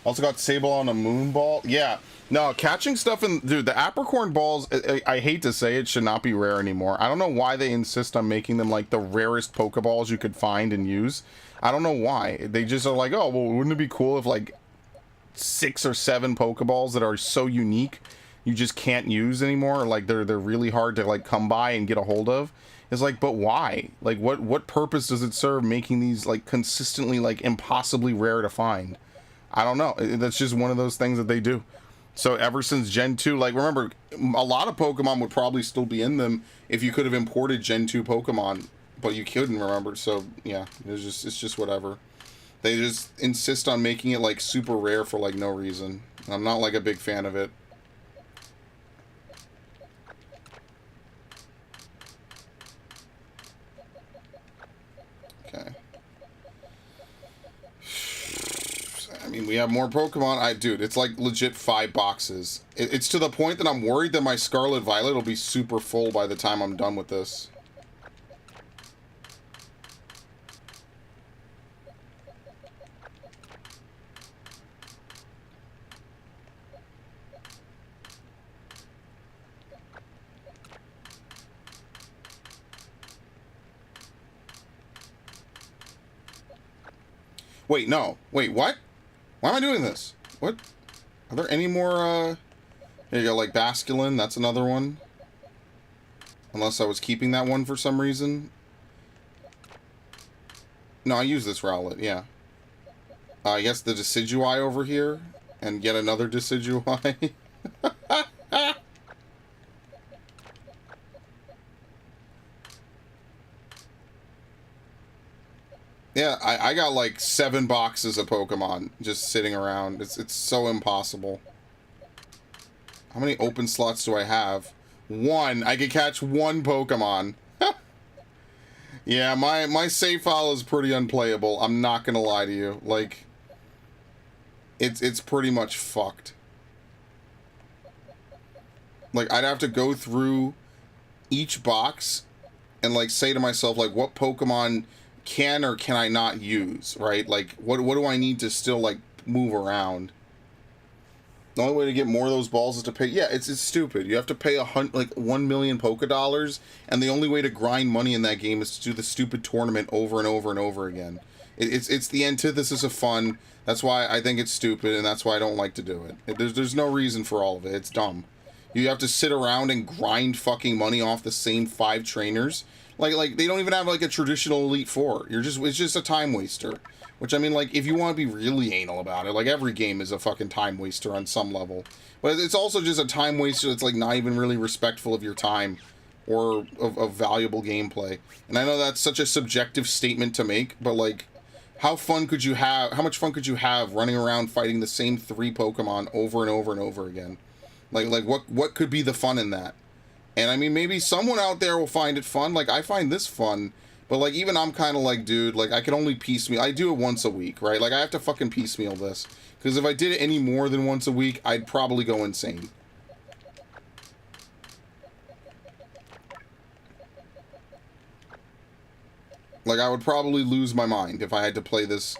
S3: Also got Sable on a moon ball. Yeah. No, catching stuff in... Dude, the apricorn balls, I hate to say it, should not be rare anymore. I don't know why they insist on making them, like, the rarest Pokeballs you could find and use. I don't know why. They just are like, oh, well, wouldn't it be cool if, like, 6 or 7 Pokeballs that are so unique you just can't use anymore? Or, like, they're really hard to, like, come by and get a hold of. It's like, but why? Like, what purpose does it serve making these, like, consistently, like, impossibly rare to find? I don't know. That's just one of those things that they do. So ever since Gen 2, like, remember, a lot of Pokemon would probably still be in them if you could have imported Gen 2 Pokemon, but you couldn't, remember. So yeah, it's just whatever. They just insist on making it like super rare for like no reason. I'm not like a big fan of it. Okay. I mean, we have more Pokemon. Dude, it's like legit 5 boxes. It's to the point that I'm worried that my Scarlet Violet will be super full by the time I'm done with this. Wait, no. Wait, what? Why am I doing this? What? Are there any more, Here you go, like Basculin. That's another one. Unless I was keeping that one for some reason. No, I use this Rowlet, yeah. I guess the Decidueye over here. And yet another Decidueye. Yeah, I got like 7 boxes of Pokemon just sitting around. It's so impossible. How many open slots do I have? 1. I could catch 1 Pokemon. Yeah, my save file is pretty unplayable. I'm not gonna lie to you. Like, it's pretty much fucked. Like, I'd have to go through each box and like say to myself, like, what Pokemon can or can I not use, right? Like, what do I need to still like move around? The only way to get more of those balls is to pay. Yeah, it's stupid. You have to pay like 1 million Poké Dollars, and the only way to grind money in that game is to do the stupid tournament over and over and over again. It's the antithesis of fun. That's why I think it's stupid, and that's why I don't like to do it. There's no reason for all of it. It's dumb. You have to sit around and grind fucking money off the same 5 trainers. Like they don't even have like a traditional Elite Four. It's just a time waster. Which, I mean, like, if you want to be really anal about it, like, every game is a fucking time waster on some level. But it's also just a time waster that's, like, not even really respectful of your time or of valuable gameplay. And I know that's such a subjective statement to make, but, like, how much fun could you have running around fighting the same 3 Pokemon over and over and over again? Like what could be the fun in that? And, I mean, maybe someone out there will find it fun. Like, I find this fun. But, like, even I'm kind of like, dude, like, I can only piecemeal. I do it once a week, right? Like, I have to fucking piecemeal this. Because if I did it any more than once a week, I'd probably go insane. Like, I would probably lose my mind if I had to play this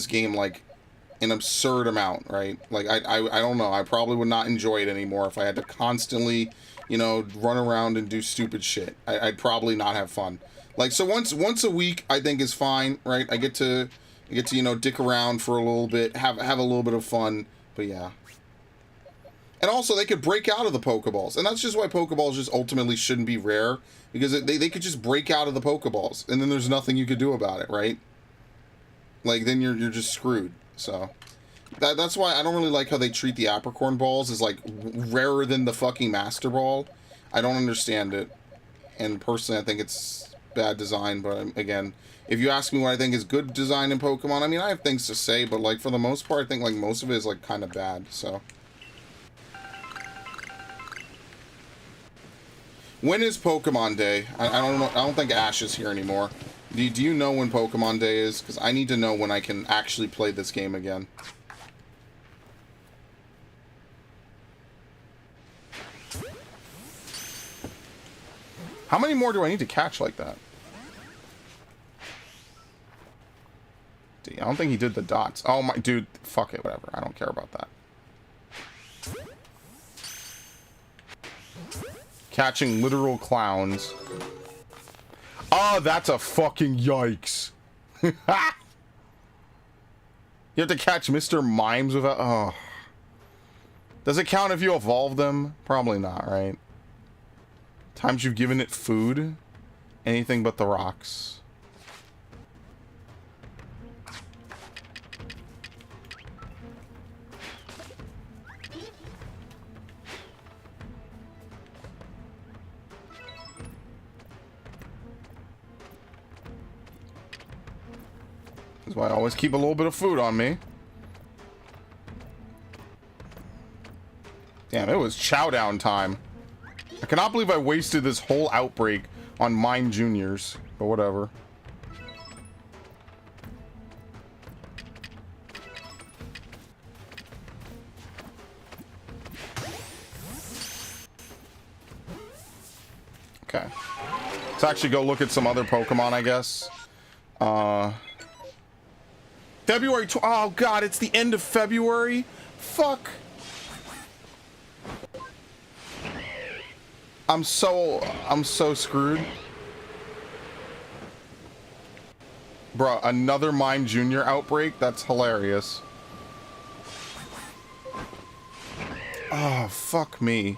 S3: game, like, an absurd amount, right? Like, I don't know. I probably would not enjoy it anymore if I had to constantly, you know, run around and do stupid shit. I'd probably not have fun. Like, so once a week, I think is fine, right? I get to, you know, dick around for a little bit, have a little bit of fun, but yeah. And also, they could break out of the Pokeballs, and that's just why Pokeballs just ultimately shouldn't be rare, because they could just break out of the Pokeballs, and then there's nothing you could do about it, right? Like, then you're just screwed, so. That's why I don't really like how they treat the Apricorn Balls as, like, rarer than the fucking Master Ball. I don't understand it, and personally, I think it's bad design, but again, if you ask me what I think is good design in Pokemon, I mean, I have things to say, but like for the most part, I think like most of it is like kind of bad. So when is Pokemon Day? I don't know. I don't think Ash is here anymore. Do you know when Pokemon Day is? Because I need to know when I can actually play this game again. How many more do I need to catch like that? I don't think he did the dots. Oh my, dude, fuck it, whatever. I don't care about that. Catching literal clowns. Oh, that's a fucking yikes. You have to catch Mr. Mimes without... Oh. Does it count if you evolve them? Probably not, right? Times you've given it food? Anything but the rocks. That's why I always keep a little bit of food on me. Damn, it was chow down time. I cannot believe I wasted this whole outbreak on Mine Juniors, but whatever. Okay. Let's actually go look at some other Pokemon, I guess. February oh god, it's the end of February? Fuck. I'm so screwed. Bruh, another Mime Junior outbreak? That's hilarious. Oh, fuck me.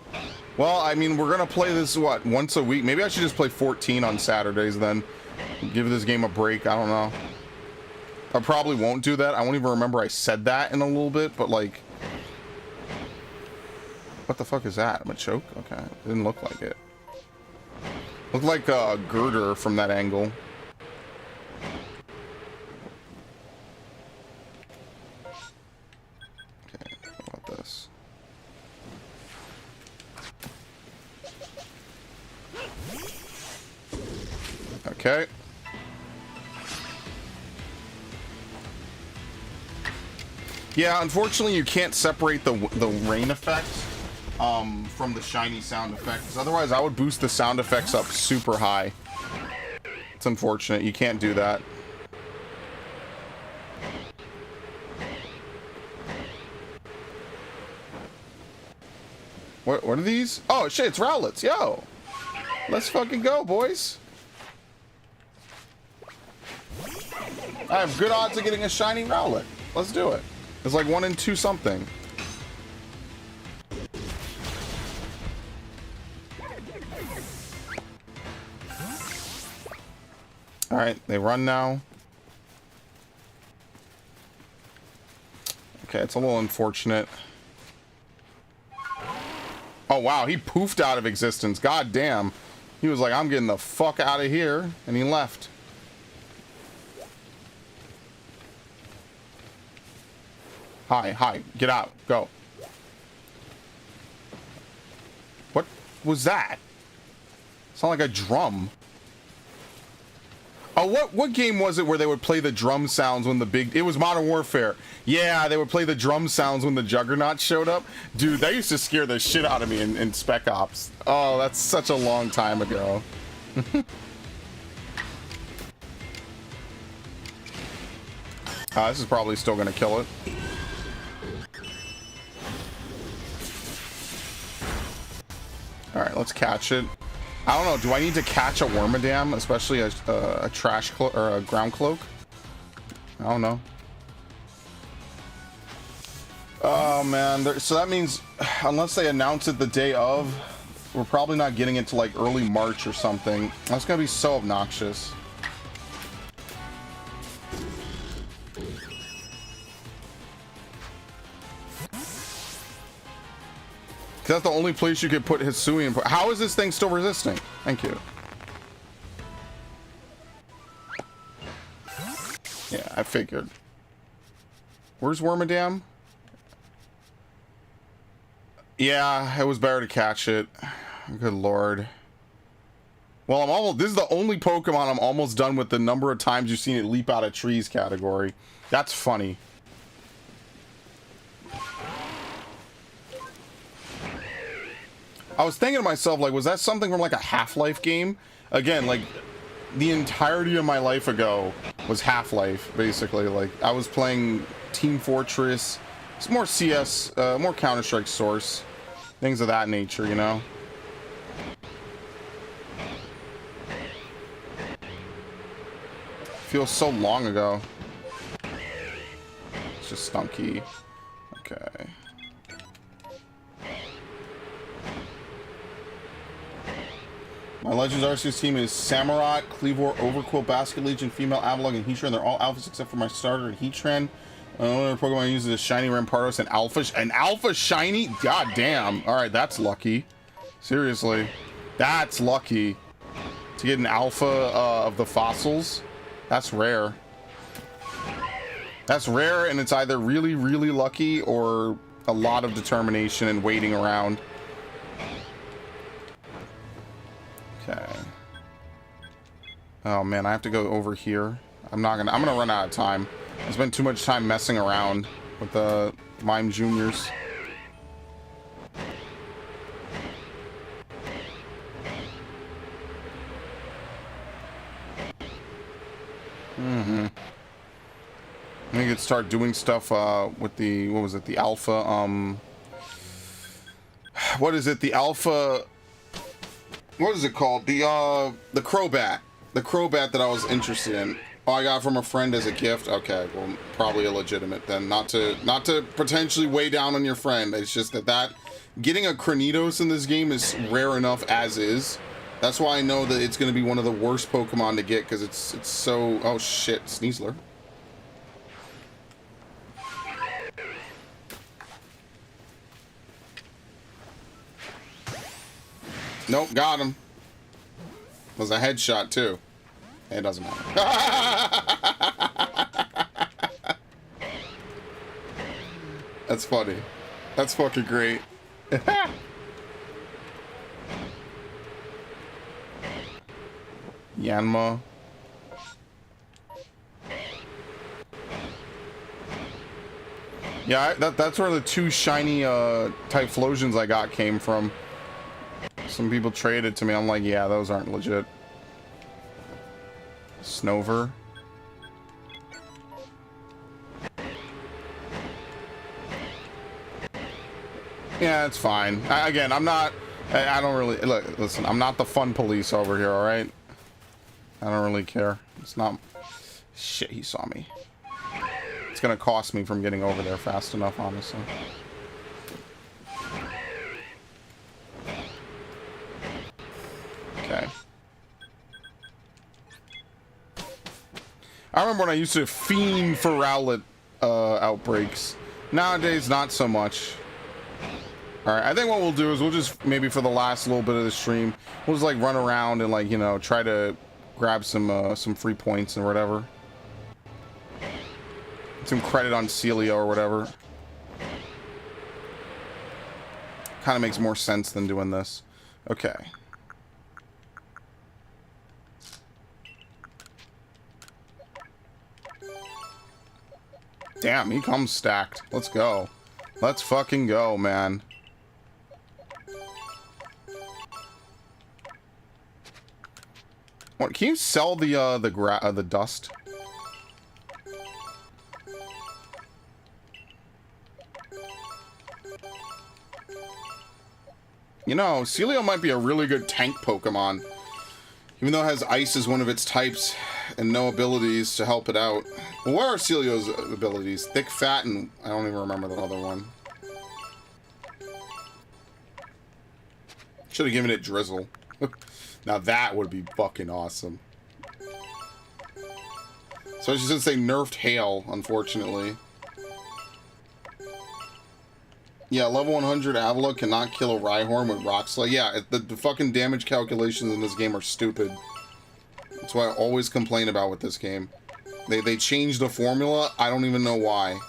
S3: Well, I mean, we're gonna play this, what, once a week? Maybe I should just play 14 on Saturdays then. Give this game a break, I don't know. I probably won't do that. I won't even remember I said that in a little bit, but like... What the fuck is that? I'm a choke? Okay, it didn't look like it. Looked like a girder from that angle. Okay, what about this? Okay. Yeah, unfortunately you can't separate the rain effect from the shiny sound effects. Otherwise I would boost the sound effects up super high. It's unfortunate, you can't do that. What are these? Oh shit, it's Rowlets, yo! Let's fucking go, boys! I have good odds of getting a shiny Rowlet. Let's do it. It's like 1 in 2 something. Alright, they run now. Okay, it's a little unfortunate. Oh wow, he poofed out of existence. God damn. He was like, I'm getting the fuck out of here. And he left. Hi, get out, go. What was that? Sound like a drum. Oh, what game was it where they would play the drum sounds when the big... It was Modern Warfare. Yeah, they would play the drum sounds when the Juggernaut showed up. Dude, that used to scare the shit out of me in Spec Ops. Oh, that's such a long time ago. This is probably still gonna kill it. Alright, let's catch it. I don't know, do I need to catch a Wormadam, especially a trash cloak or a ground cloak? I don't know. Oh man, so that means unless they announce it the day of, we're probably not getting it to like early March or something. That's gonna be so obnoxious. That's the only place you could put Hisuian. How is this thing still resisting? Thank you. Yeah, I figured. Where's Wormadam? Yeah, it was better to catch it. Good lord. Well, I'm almost... This is the only Pokemon I'm almost done with the number of times you've seen it leap out of trees category. That's funny. I was thinking to myself, like, was that something from like a Half-Life game? Again, like, the entirety of my life ago was Half-Life, basically. Like, I was playing Team Fortress. It's more CS, more Counter-Strike Source. Things of that nature, you know? Feels so long ago. It's just stunky. Okay. My Legends Arceus team is Samurott, Cleavor, Overquill, Basket Legion, Female Avalog, and Heatran. They're all alphas except for my starter and Heatran. Another Pokemon uses a Shiny Rampardos and Alpha Shiny? God damn. Alright, that's lucky. Seriously. That's lucky. To get an Alpha of the fossils. That's rare. That's rare, and it's either really, really lucky or a lot of determination and waiting around. Okay. Oh man, I have to go over here. I'm gonna run out of time. I spent too much time messing around with the Mime Juniors. I could start doing stuff with the, what was it, the alpha, what is it, the alpha, what is it called, the Crobat, that I was interested in. Oh, I got from a friend as a gift. Okay, well, probably illegitimate then. Not to potentially weigh down on your friend. It's just that getting a Cranidos in this game is rare enough as is. That's why I know that it's going to be one of the worst Pokemon to get, because it's so... Oh shit, Sneasler. Nope, got him. Was a headshot too. It doesn't matter. That's funny. That's fucking great. Yanma. Yeah, that's where the two shiny Typhlosions I got came from. Some people traded to me. I'm like, yeah, those aren't legit. Snover. Yeah, it's fine. Again, I'm not... I don't really... Look, listen, I'm not the fun police over here, alright? I don't really care. It's not... Shit, he saw me. It's gonna cost me from getting over there fast enough, honestly. Okay. I remember when I used to fiend for Rowlet outbreaks. Nowadays, not so much. Alright, I think what we'll do is we'll just, maybe for the last little bit of the stream, we'll just like run around and like, you know, try to grab some free points and whatever. Some credit on Celio or whatever. Kind of makes more sense than doing this. Okay. Damn, he comes stacked. Let's go. Let's fucking go, man. What, can you sell the dust? You know, Celio might be a really good tank Pokemon. Even though it has ice as one of its types and no abilities to help it out. Well, what are Celio's abilities? Thick, fat, and I don't even remember the other one. Should have given it Drizzle. Now that would be fucking awesome. Especially since they nerfed Hail, unfortunately. Yeah, level 100 Avila cannot kill a Rhyhorn with Rock Slide. Yeah, the fucking damage calculations in this game are stupid. That's what I always complain about with this game. They changed the formula. I don't even know why.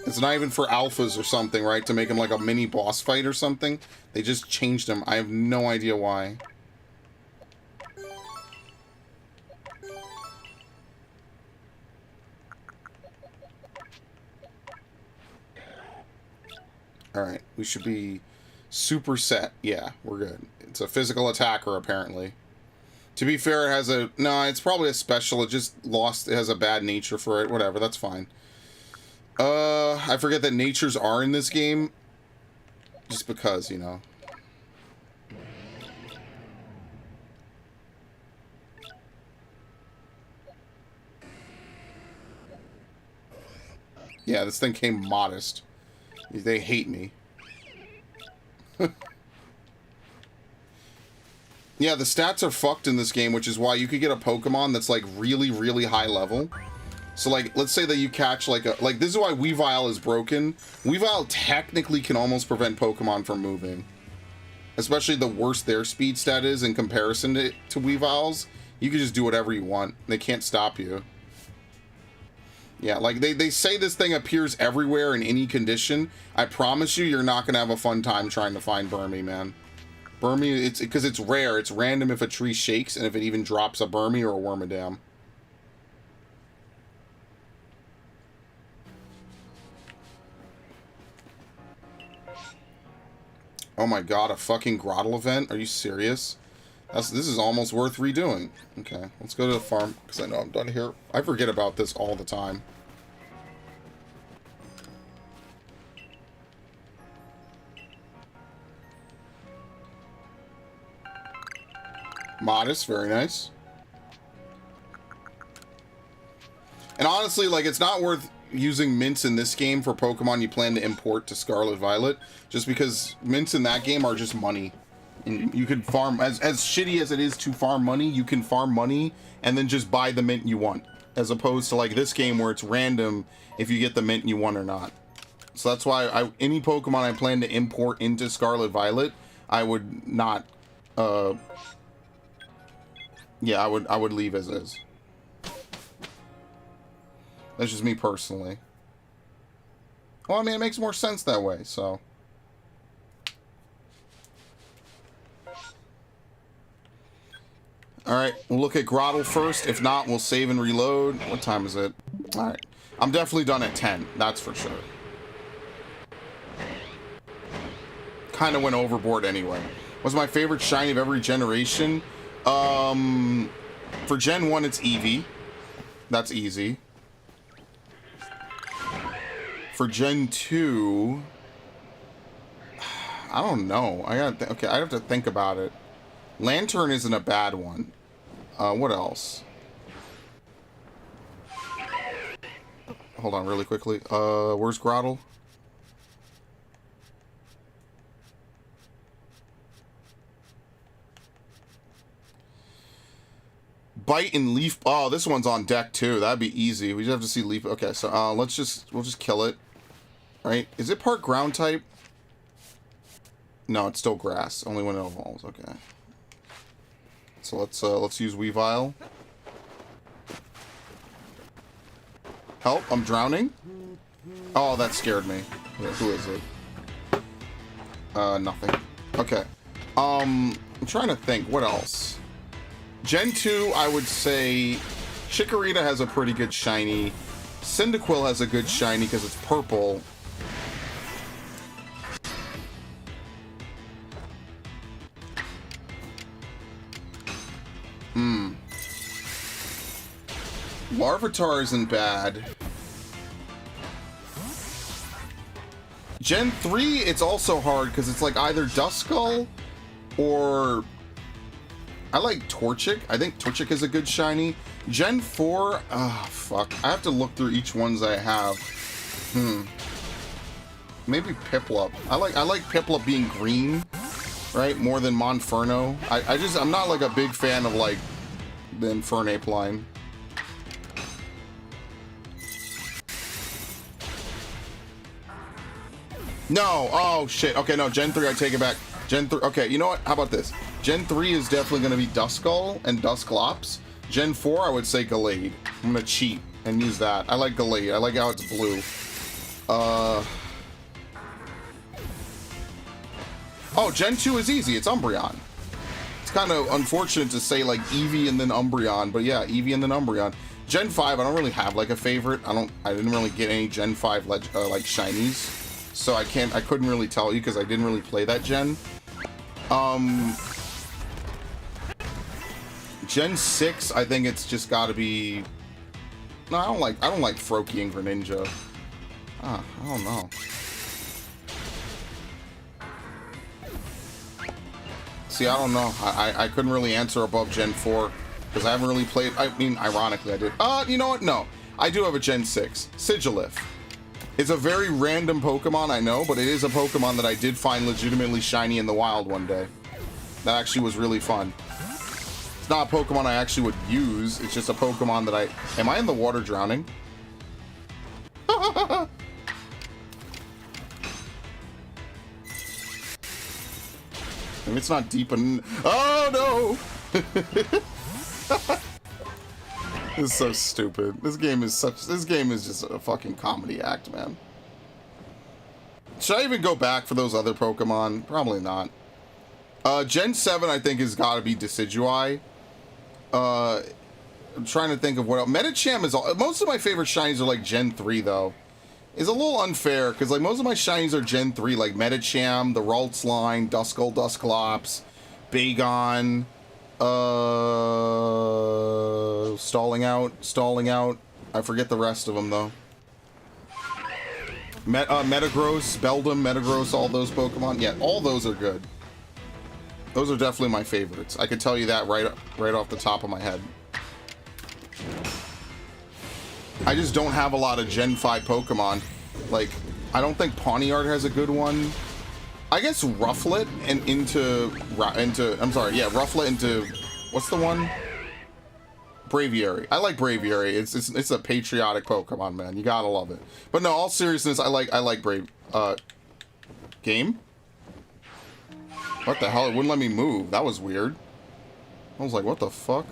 S3: It's not even for alphas or something, right? To make them like a mini boss fight or something. They just changed them. I have no idea why. Alright, we should be super set. Yeah, we're good. It's a physical attacker, apparently. To be fair, it has a... No, it's probably a special. It just lost... It has a bad nature for it. Whatever, that's fine. I forget that natures are in this game. Just because, you know. Yeah, this thing came modest. They hate me. Yeah, the stats are fucked in this game, which is why you could get a Pokemon that's like really, really high level. So like, let's say that you catch like a... Like, this is why Weavile is broken. Weavile technically can almost prevent Pokemon from moving. Especially the worse their speed stat is in comparison to Weavile's. You can just do whatever you want. They can't stop you. Yeah, like they say this thing appears everywhere in any condition. I promise you, you're not gonna have a fun time trying to find Burmy, man. Burmy, it's because it's rare. It's random if a tree shakes and if it even drops a Burmy or a Wormadam. Oh my god, a fucking Grottle event? Are you serious? This is almost worth redoing. Okay, let's go to the farm, because I know I'm done here. I forget about this all the time. Modest, very nice. And honestly, like, it's not worth using mints in this game for Pokemon you plan to import to Scarlet Violet, just because mints in that game are just money. And you could farm, as shitty as it is to farm money, you can farm money and then just buy the mint you want, as opposed to like this game where it's random if you get the mint you want or not. So that's why any Pokemon I plan to import into Scarlet Violet, I would not, yeah, I would leave as is. That's just me personally. Well, I mean, it makes more sense that way, so. Alright, we'll look at Grottle first. If not, we'll save and reload. What time is it? Alright. I'm definitely done at 10, that's for sure. Kind of went overboard anyway. What's my favorite shiny of every generation? For Gen 1, it's Eevee. That's easy. For Gen 2... I don't know. Okay, I have to think about it. Lantern isn't a bad one. What else? Hold on really quickly. Where's Grottle? Bite and Leaf. Oh, this one's on deck too. That'd be easy. We just have to see Leaf. Okay, so we'll just kill it. Right? Is it part ground type? No, it's still grass. Only when it evolves. Okay. So let's use Weavile. Help! I'm drowning. Oh, that scared me. Who is it? Nothing. Okay. I'm trying to think. What else? Gen 2, I would say Chikorita has a pretty good shiny. Cyndaquil has a good shiny because it's purple. Larvitar isn't bad. Gen 3, it's also hard because it's like either Duskull or... I like Torchic. I think Torchic is a good shiny. Gen 4, fuck. I have to look through each ones I have. Maybe Piplup. I like Piplup being green, right? More than Monferno. I'm not like a big fan of like the Infernape line. No, oh shit. Okay, no, Gen 3, I take it back. Gen 3, okay, you know what? How about this? Gen 3 is definitely going to be Duskull and Dusclops. Gen 4, I would say Gallade. I'm going to cheat and use that. I like Gallade. I like how it's blue. Oh, Gen 2 is easy. It's Umbreon. It's kind of unfortunate to say like Eevee and then Umbreon, but yeah, Eevee and then Umbreon. Gen 5, I don't really have like a favorite. I didn't really get any Gen 5 like shinies. So I couldn't really tell you because I didn't really play that gen. Gen 6, I think it's just gotta be... No, I don't like Froakie and Greninja. I don't know. See, I don't know. I couldn't really answer above Gen 4 because I haven't really played... I mean, ironically, I did. You know what? No. I do have a Gen 6. Sigilif. It's a very random Pokemon, I know, but it is a Pokemon that I did find legitimately shiny in the wild one day. That actually was really fun. It's not a Pokemon I actually would use, it's just a Pokemon that I... Am I in the water drowning? Maybe it's not deep enough. Oh, no! This is so stupid. This game is just a fucking comedy act, man. Should I even go back for those other Pokemon? Probably not. Gen 7, I think, has got to be Decidueye. I'm trying to think of what else. Medicham is all... Most of my favorite shinies are like Gen 3, though. It's a little unfair, because like most of my shinies are Gen 3, like Medicham, the Ralts line, Duskull, Dusclops, Bagon, Stalling Out. I forget the rest of them, though. Metagross, Beldum, Metagross, all those Pokemon. Yeah, all those are good. Those are definitely my favorites. I could tell you that right off the top of my head. I just don't have a lot of Gen 5 Pokemon. Like, I don't think Pawniard has a good one. I guess Rufflet and Rufflet into, what's the one? Braviary. I like Braviary. It's a patriotic Pokemon, man. You gotta love it. But no, all seriousness, I like game? What the hell? It wouldn't let me move. That was weird. I was like, what the fuck?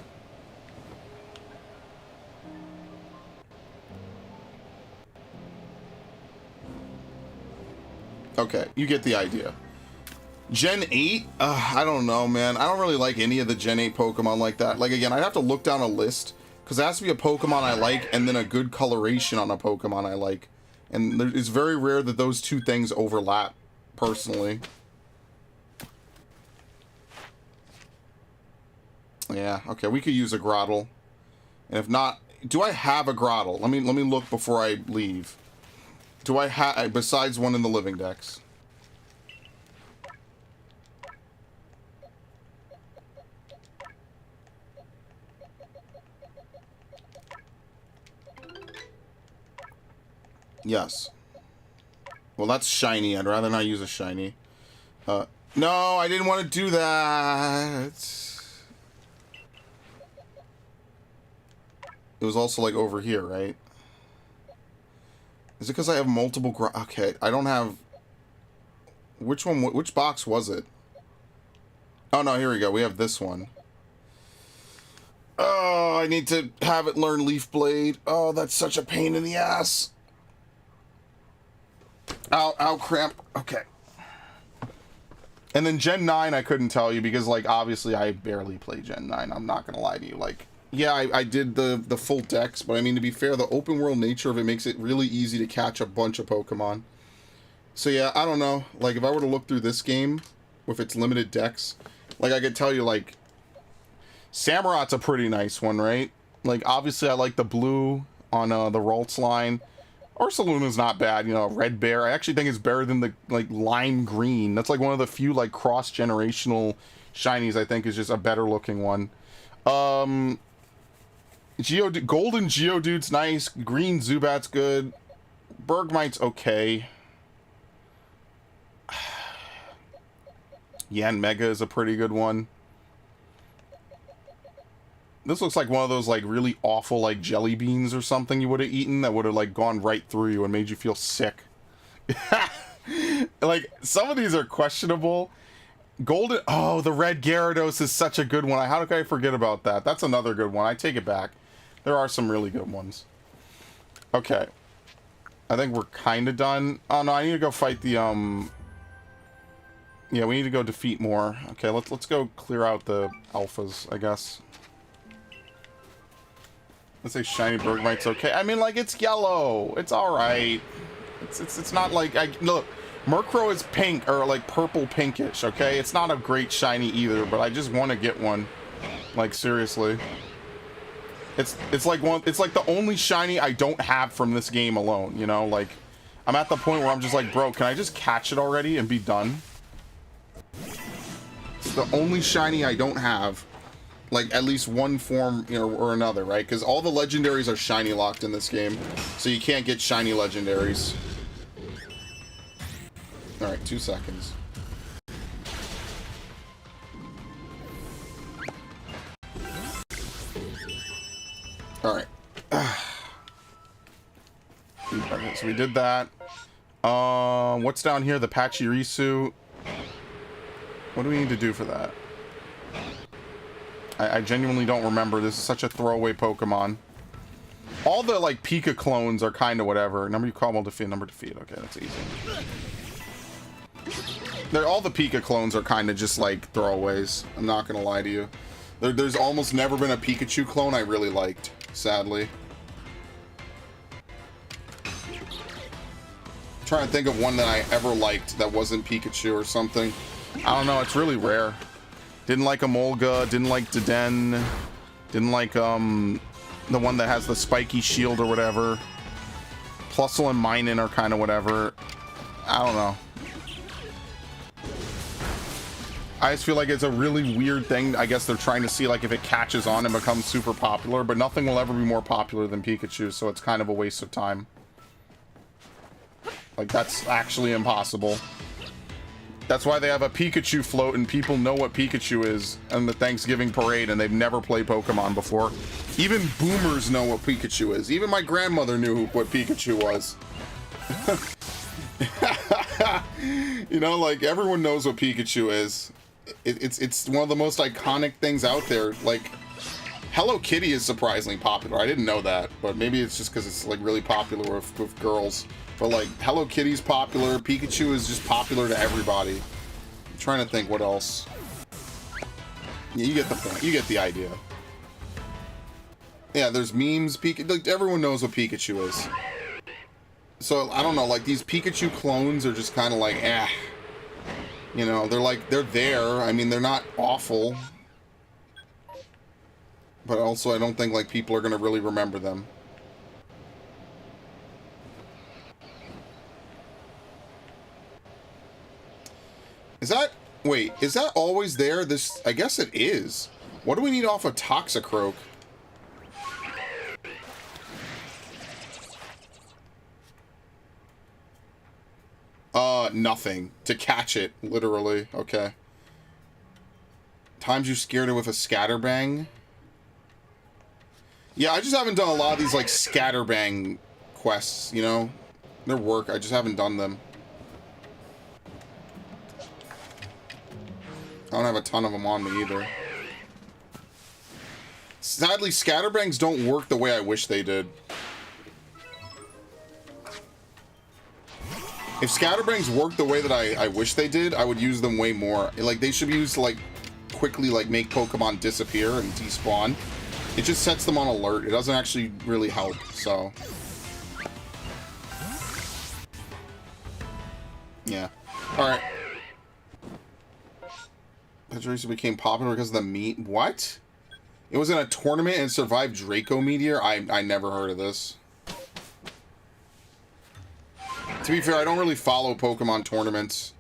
S3: Okay, you get the idea. Gen 8? I don't know, man. I don't really like any of the Gen 8 Pokemon like that. Like, again, I'd have to look down a list, because it has to be a Pokemon I like, and then a good coloration on a Pokemon I like. And it's very rare that those two things overlap, personally. Yeah, okay, we could use a Grottle. And if not... Do I have a Grottle? Let me look before I leave. Do I have... Besides one in the living dex. Yes. Well, that's shiny. I'd rather not use a shiny. No, I didn't want to do that. It was also, like, over here, right? Is it because I have multiple... Okay, I don't have... Which one... Which box was it? Oh, no, here we go. We have this one. Oh, I need to have it learn Leaf Blade. Oh, that's such a pain in the ass. Ow, ow, cramp. Okay. And then Gen 9, I couldn't tell you because, like, obviously I barely play Gen 9. I'm not going to lie to you. Like, yeah, I did the full dex, but I mean, to be fair, the open world nature of it makes it really easy to catch a bunch of Pokemon. So yeah, I don't know. Like, if I were to look through this game with its limited dex, like, I could tell you, like, Samurot's a pretty nice one, right? Like, obviously I like the blue on the Ralts line. Ursaluna's not bad, you know, Red Bear. I actually think it's better than the, like, lime green. That's, like, one of the few, like, cross-generational shinies I think is just a better looking one. Golden Geodude's nice. Green Zubat's good. Bergmite's okay. Yanmega is a pretty good one. This looks like one of those, like, really awful, like, jelly beans or something you would have eaten that would have, like, gone right through you and made you feel sick. Like, some of these are questionable. Golden... Oh, the red Gyarados is such a good one. How could I forget about that? That's another good one. I take it back. There are some really good ones. Okay. I think we're kind of done. Oh, no, I need to go fight the, Yeah, we need to go defeat more. Okay, let's go clear out the alphas, I guess. Let's say Shiny Bergmite's okay. I mean, like, it's yellow. It's alright. It's not like... Look, Murkrow is pink, or, like, purple pinkish, okay? It's not a great shiny either, but I just want to get one. Like, seriously. It's like the only shiny I don't have from this game alone, you know? Like, I'm at the point where I'm just like, bro, can I just catch it already and be done? It's the only shiny I don't have. Like, at least one form, you know, or another, right? Because all the legendaries are shiny locked in this game, so you can't get shiny legendaries. Alright, 2 seconds. Alright. Okay, so we did that. What's down here? The Pachirisu. What do we need to do for that? I genuinely don't remember. This is such a throwaway Pokemon. All the, like, Pika clones are kind of whatever. Number you call will defeat, number defeat. Okay, that's easy. All the Pika clones are kind of just, like, throwaways. I'm not going to lie to you. There's almost never been a Pikachu clone I really liked, sadly. I'm trying to think of one that I ever liked that wasn't Pikachu or something. I don't know, it's really rare. Didn't like Emolga, didn't like Deden, didn't like, the one that has the spiky shield or whatever. Plusle and Minun are kind of whatever. I don't know. I just feel like it's a really weird thing. I guess they're trying to see like if it catches on and becomes super popular, but nothing will ever be more popular than Pikachu, so it's kind of a waste of time. Like, that's actually impossible. That's why they have a Pikachu float and people know what Pikachu is in the Thanksgiving parade and they've never played Pokemon before. Even boomers know what Pikachu is. Even my grandmother knew what Pikachu was. You know, like, everyone knows what Pikachu is. It's one of the most iconic things out there. Like, Hello Kitty is surprisingly popular. I didn't know that, but maybe it's just because it's, like, really popular with girls. But, like, Hello Kitty's popular. Pikachu is just popular to everybody. I'm trying to think what else. Yeah, you get the point. You get the idea. Yeah, there's memes. Like, everyone knows what Pikachu is. So, I don't know. Like, these Pikachu clones are just kind of like, eh. You know, they're there. I mean, they're not awful. But also, I don't think, like, people are going to really remember them. Is that... Wait, is that always there? This... I guess it is. What do we need off of Toxicroak? Nothing. To catch it, literally. Okay. Times you scared it with a Scatterbang? Yeah, I just haven't done a lot of these, like, Scatterbang quests, you know? Their work, I just haven't done them. I don't have a ton of them on me either. Sadly, Scatterbangs don't work the way I wish they did. If Scatterbangs worked the way that I wish they did, I would use them way more. Like, they should be used to, like, quickly, like, make Pokemon disappear and despawn. It just sets them on alert. It doesn't actually really help, so... Yeah. Alright. Pachirisu became popular because of the meat. What? It was in a tournament and survived Draco Meteor? I never heard of this. To be fair, I don't really follow Pokemon tournaments.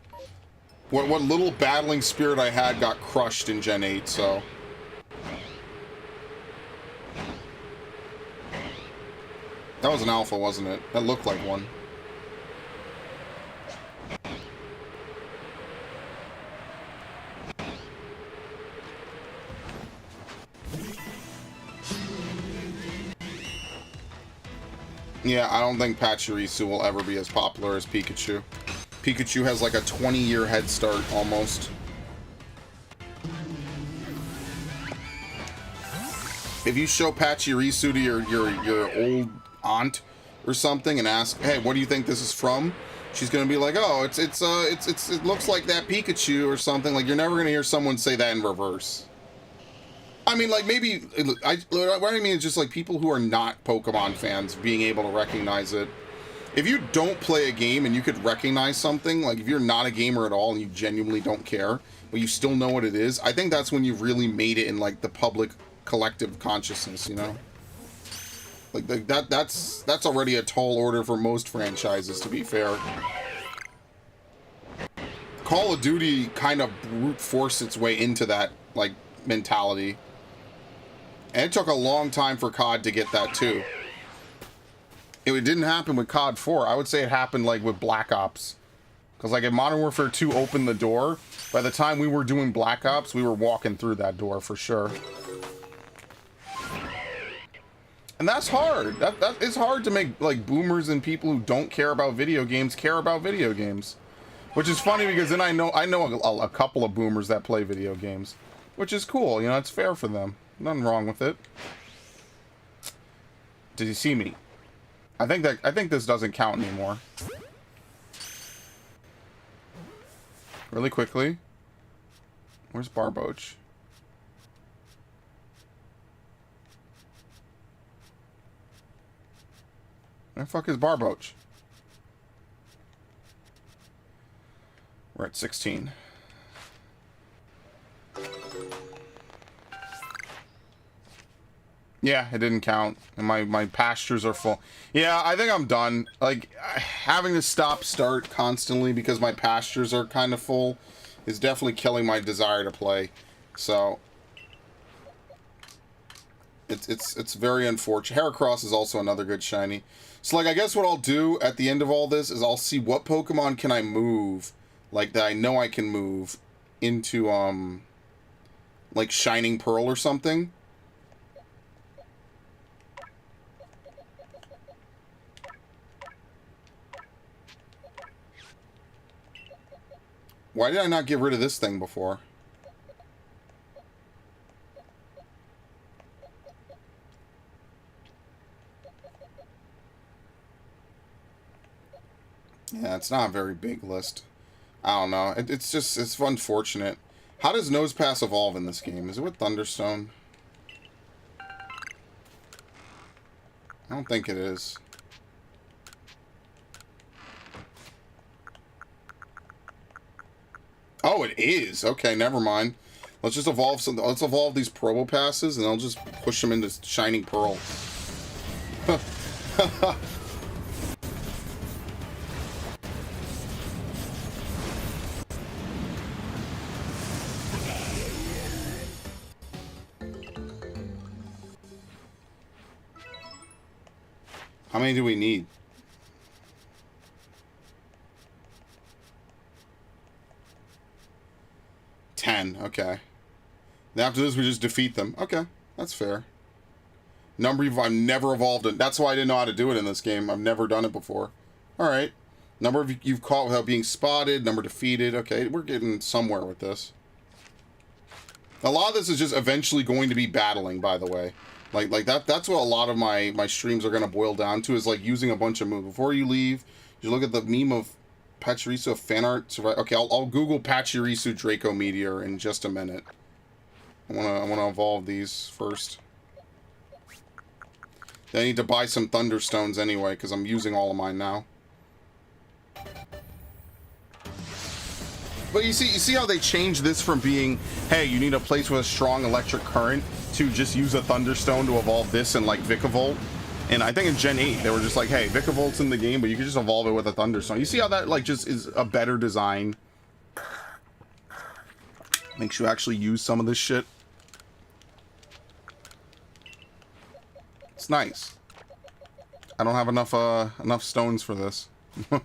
S3: What little battling spirit I had got crushed in Gen 8, so... That was an alpha, wasn't it? That looked like one. Yeah, I don't think Pachirisu will ever be as popular as Pikachu. Pikachu has like a 20-year head start, almost. If you show Pachirisu to your old aunt or something and ask, hey, what do you think this is from? She's gonna be like, oh, it looks like that Pikachu or something. Like, you're never gonna hear someone say that in reverse. I mean, like, maybe, what I mean is just, like, people who are not Pokemon fans being able to recognize it. If you don't play a game and you could recognize something, like, if you're not a gamer at all and you genuinely don't care, but you still know what it is, I think that's when you've really made it in, like, the public collective consciousness, you know? Like, that's already a tall order for most franchises, to be fair. Call of Duty kind of brute forced its way into that, like, mentality. And it took a long time for COD to get that, too. It didn't happen with COD 4. I would say it happened, like, with Black Ops. Because, like, if Modern Warfare 2 opened the door, by the time we were doing Black Ops, we were walking through that door, for sure. And that's hard. That it's hard to make, like, boomers and people who don't care about video games care about video games. Which is funny, because then I know a couple of boomers that play video games. Which is cool, you know, it's fair for them. Nothing wrong with it. Did he see me? I think this doesn't count anymore. Really quickly. Where's Barboach? Where the fuck is Barboach? We're at 16. Yeah, it didn't count. And my pastures are full. Yeah, I think I'm done. Like, having to stop-start constantly because my pastures are kind of full is definitely killing my desire to play. So, it's very unfortunate. Heracross is also another good shiny. So, like, I guess what I'll do at the end of all this is I'll see what Pokemon can I move, like, that I know I can move into, like, Shining Pearl or something. Why did I not get rid of this thing before? Yeah, it's not a very big list. I don't know. It's just, it's unfortunate. How does Nosepass evolve in this game? Is it with Thunderstone? I don't think it is. Oh, it is. Okay, never mind. Let's just evolve some. Let's evolve these Probopasses, and I'll just push them into Shining Pearl. How many do we need? 10. Okay. And after this, we just defeat them. Okay, that's fair. Number I've never evolved it. That's why I didn't know how to do it in this game. I've never done it before. All right. Number of you've caught without being spotted. Number defeated. Okay, we're getting somewhere with this. A lot of this is just eventually going to be battling, by the way. Like that's what a lot of my streams are going to boil down to, is like using a bunch of moves. Before you leave, you look at the meme of Pachirisu fan art. Okay, I'll Google Pachirisu Draco Meteor in just a minute. I wanna evolve these first. Then I need to buy some Thunderstones anyway, because I'm using all of mine now. But you see how they changed this from being, hey, you need a place with a strong electric current, to just use a Thunderstone to evolve this in like Vikavolt. And I think in Gen 8 they were just like, hey, Vikavolt's in the game, but you can just evolve it with a Thunderstone. You see how that like just is a better design? Makes you actually use some of this shit. It's nice. I don't have enough stones for this. I'm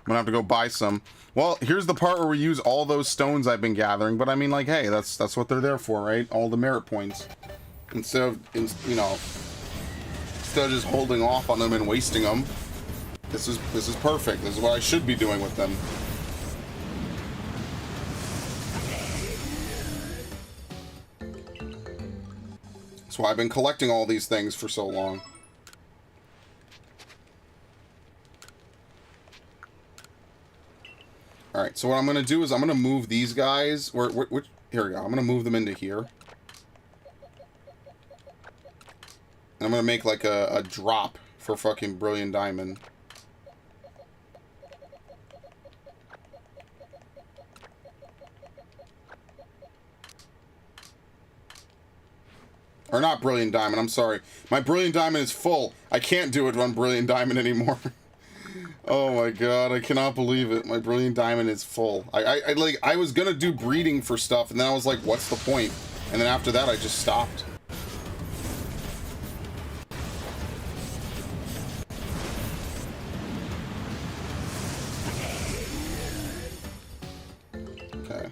S3: gonna have to go buy some. Well, here's the part where we use all those stones I've been gathering, but I mean, like, hey, that's what they're there for, right? All the merit points. Instead of, you know, instead of just holding off on them and wasting them, this is perfect. This is what I should be doing with them. That's why I've been collecting all these things for so long. Alright, so what I'm going to do is I'm going to move these guys. Here we go. I'm going to move them into here. And I'm going to make like a drop for fucking Brilliant Diamond. Or not Brilliant Diamond, I'm sorry. My Brilliant Diamond is full. I can't do it on Brilliant Diamond anymore. Oh my god, I cannot believe it. My Brilliant Diamond is full. I was gonna do breeding for stuff, and then I was like, what's the point? And then after that, I just stopped. Okay.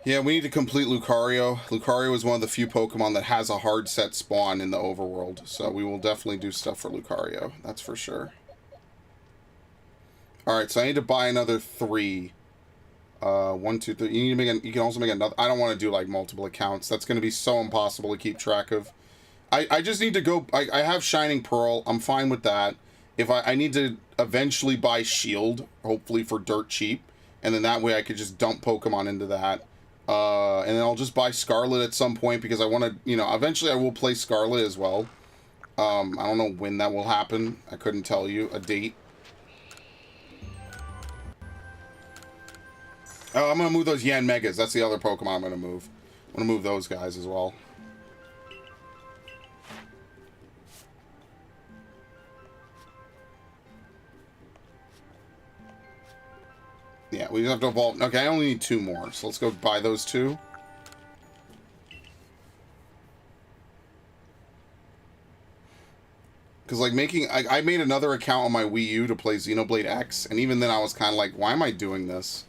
S3: Yeah, we need to complete Lucario. Lucario is one of the few Pokemon that has a hard set spawn in the overworld, so we will definitely do stuff for Lucario. That's for sure. Alright, so I need to buy another 3 1, 2, 3. You need to make you can also make another. I don't want to do like multiple accounts. That's going to be so impossible to keep track of. I just need to go. I have Shining Pearl. I'm fine with that. If I need to eventually buy Shield, hopefully for dirt cheap, and then that way I could just dump Pokemon into that. And then I'll just buy Scarlet at some point because I want to, you know, eventually I will play Scarlet as well. I don't know when that will happen. I couldn't tell you a date. Oh, I'm going to move those Yan Megas. That's the other Pokemon I'm going to move. I'm going to move those guys as well. Yeah, we just have to evolve. Okay, I only need 2 more, so let's go buy those 2. Because, like, I made another account on my Wii U to play Xenoblade X, and even then I was kind of like, why am I doing this?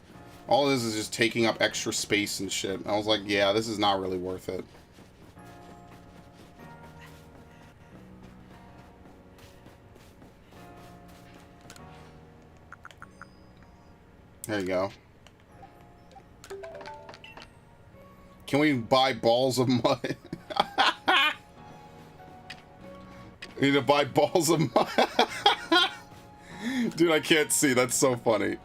S3: All this is just taking up extra space and shit. And I was like, yeah, this is not really worth it. There you go. Can we buy balls of mud? I need to buy balls of mud. Dude, I can't see. That's so funny.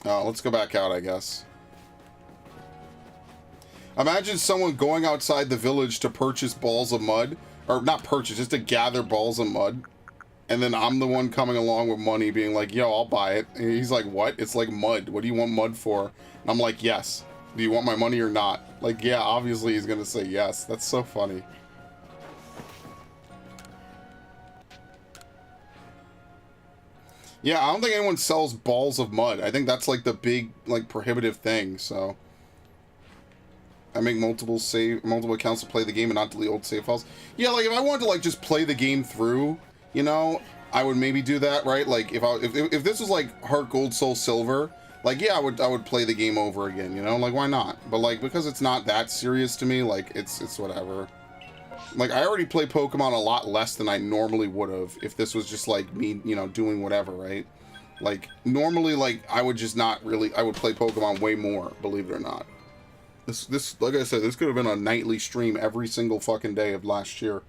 S3: Oh, let's go back out, I guess. Imagine someone going outside the village to purchase balls of mud. Or not purchase, just to gather balls of mud. And then I'm the one coming along with money being like, yo, I'll buy it. And he's like, what? It's like mud. What do you want mud for? And I'm like, yes. Do you want my money or not? Like, yeah, obviously he's going to say yes. That's so funny. Yeah, I don't think anyone sells balls of mud. I think that's like the big, like, prohibitive thing, so... I make multiple accounts to play the game and not delete old save files. Yeah, like if I wanted to like just play the game through, you know, I would maybe do that, right? Like if this was like Heart Gold Soul Silver, like yeah, I would play the game over again, you know? Like why not? But like because it's not that serious to me, like it's whatever. Like I already play Pokemon a lot less than I normally would have if this was just like me, you know, doing whatever, right? Like normally like I would just not really I would play Pokemon way more, believe it or not. This, like I said, this could have been a nightly stream every single fucking day of last year.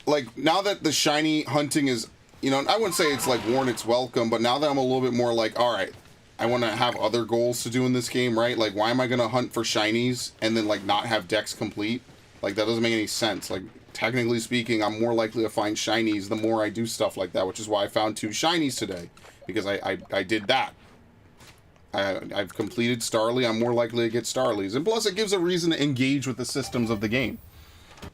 S3: Like, now that the shiny hunting is, you know, I wouldn't say it's, like, worn its welcome, but now that I'm a little bit more like, alright, I want to have other goals to do in this game, right? Like, why am I going to hunt for shinies and then, like, not have decks complete? Like, that doesn't make any sense. Like, technically speaking, I'm more likely to find shinies the more I do stuff like that, which is why I found 2 shinies today. Because I did that. I've completed Starly, I'm more likely to get Starlies. And plus, it gives a reason to engage with the systems of the game.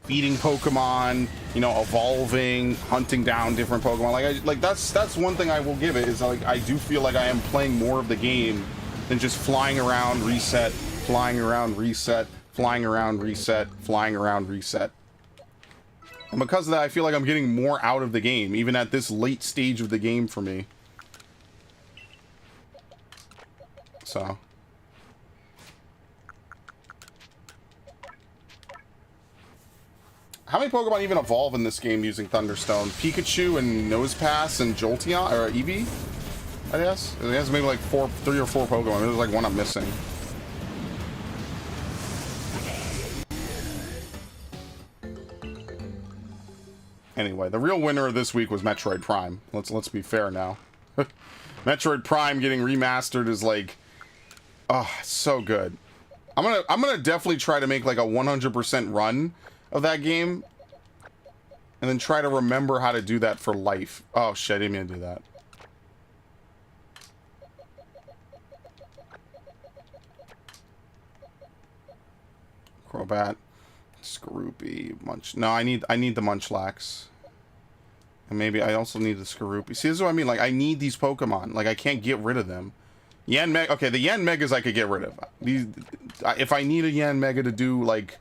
S3: Feeding Pokemon, you know, evolving, hunting down different Pokemon. That's one thing I will give it, is like, I do feel like I am playing more of the game than just flying around, reset, flying around, reset, flying around, reset, flying around, reset. And because of that, I feel like I'm getting more out of the game, even at this late stage of the game for me. So. How many Pokemon even evolve in this game using Thunderstone? Pikachu and Nosepass and Jolteon, or Eevee, I guess? It has maybe like 3 or 4 Pokemon. There's like one I'm missing. Anyway, the real winner of this week was Metroid Prime. Let's be fair now. Metroid Prime getting remastered is like, oh, so good. I'm gonna definitely try to make like a 100% run of that game, and then try to remember how to do that for life. Oh shit, I didn't mean to do that. Crobat, Skorupi, Munch. No, I need the Munchlax. And maybe I also need the Skorupi. See, this is what I mean. Like, I need these Pokemon. Like, I can't get rid of them. Yan Mega. Okay, the Yan Megas I could get rid of. These, if I need a Yan Mega to do like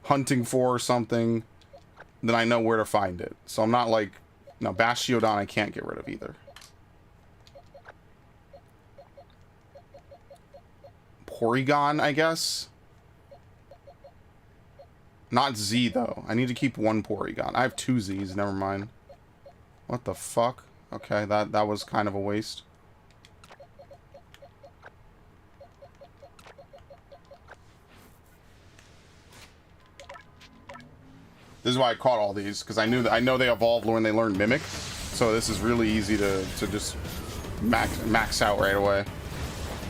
S3: hunting for or something, then I know where to find it. So I'm not like, no, Bastiodon I can't get rid of either. Porygon, I guess. Not Z, though. I need to keep one Porygon. I have 2 Zs. Never mind. What the fuck? Okay, that was kind of a waste. This is why I caught all these, because I know they evolved when they learned Mimic. So this is really easy to just max out right away.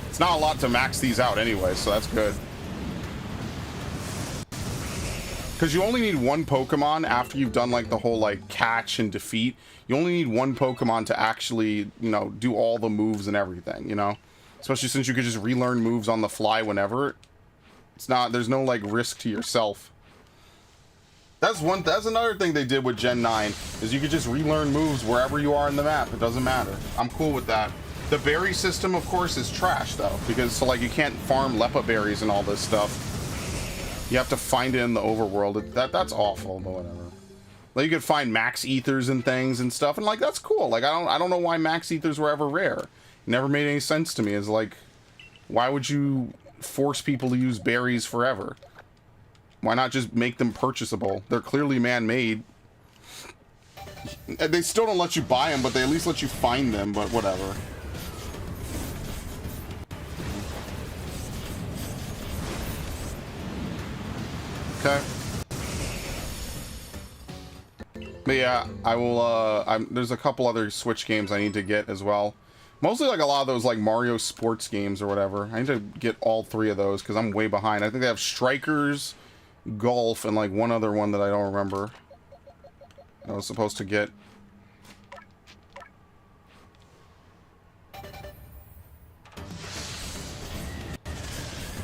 S3: It's not a lot to max these out anyway, so that's good. Because you only need one Pokemon after you've done like the whole like catch and defeat. You only need one Pokemon to actually, you know, do all the moves and everything, you know? Especially since you could just relearn moves on the fly whenever. It's not, there's no like risk to yourself. That's another thing they did with Gen 9, is you could just relearn moves wherever you are in the map. It doesn't matter. I'm cool with that. The berry system, of course, is trash though, because so like you can't farm Lepa berries and all this stuff. You have to find it in the overworld. That's awful, but whatever. Like you could find max ethers and things and stuff, and like that's cool. Like I don't know why max ethers were ever rare. It never made any sense to me. It's like, why would you force people to use berries forever? Why not just make them purchasable? They're clearly man-made. They still don't let you buy them, but they at least let you find them, but whatever. Okay. But yeah, I will, there's a couple other Switch games I need to get as well. Mostly like a lot of those like Mario sports games or whatever. I need to get all 3 of those because I'm way behind. I think they have Strikers, Golf, and like one other one that I don't remember. I was supposed to get.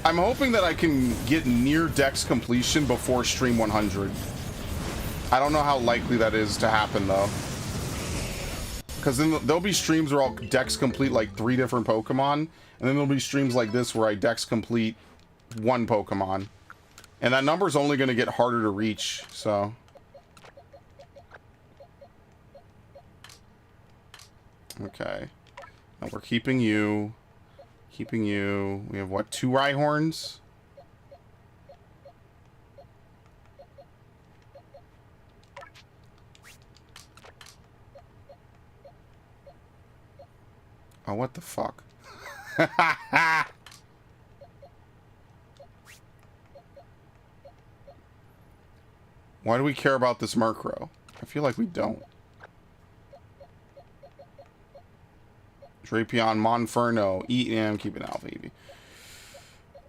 S3: I'm hoping that I can get near Dex completion before Stream 100. I don't know how likely that is to happen though. Because then there'll be streams where I'll Dex complete like 3 different Pokemon, and then there'll be streams like this where I Dex complete 1 Pokemon. And that number's only going to get harder to reach, so. Okay. Now we're keeping you. Keeping you. We have what, 2 Rhyhorns? Oh, what the fuck? Why do we care about this Murkrow? I feel like we don't. Drapion, Monferno, I'm keeping Alpha Eevee.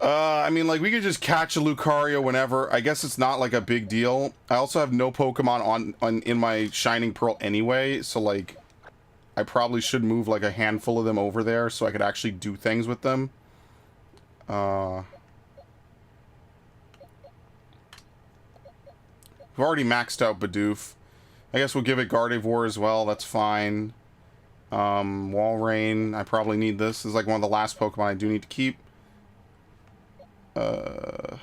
S3: I mean, like, we could just catch a Lucario whenever. I guess it's not, like, a big deal. I also have no Pokemon in my Shining Pearl anyway, so, like, I probably should move, like, a handful of them over there so I could actually do things with them. We've already maxed out Bidoof. I guess we'll give it Gardevoir as well. That's fine. Walrein. I probably need this. This is like one of the last Pokemon I do need to keep. We have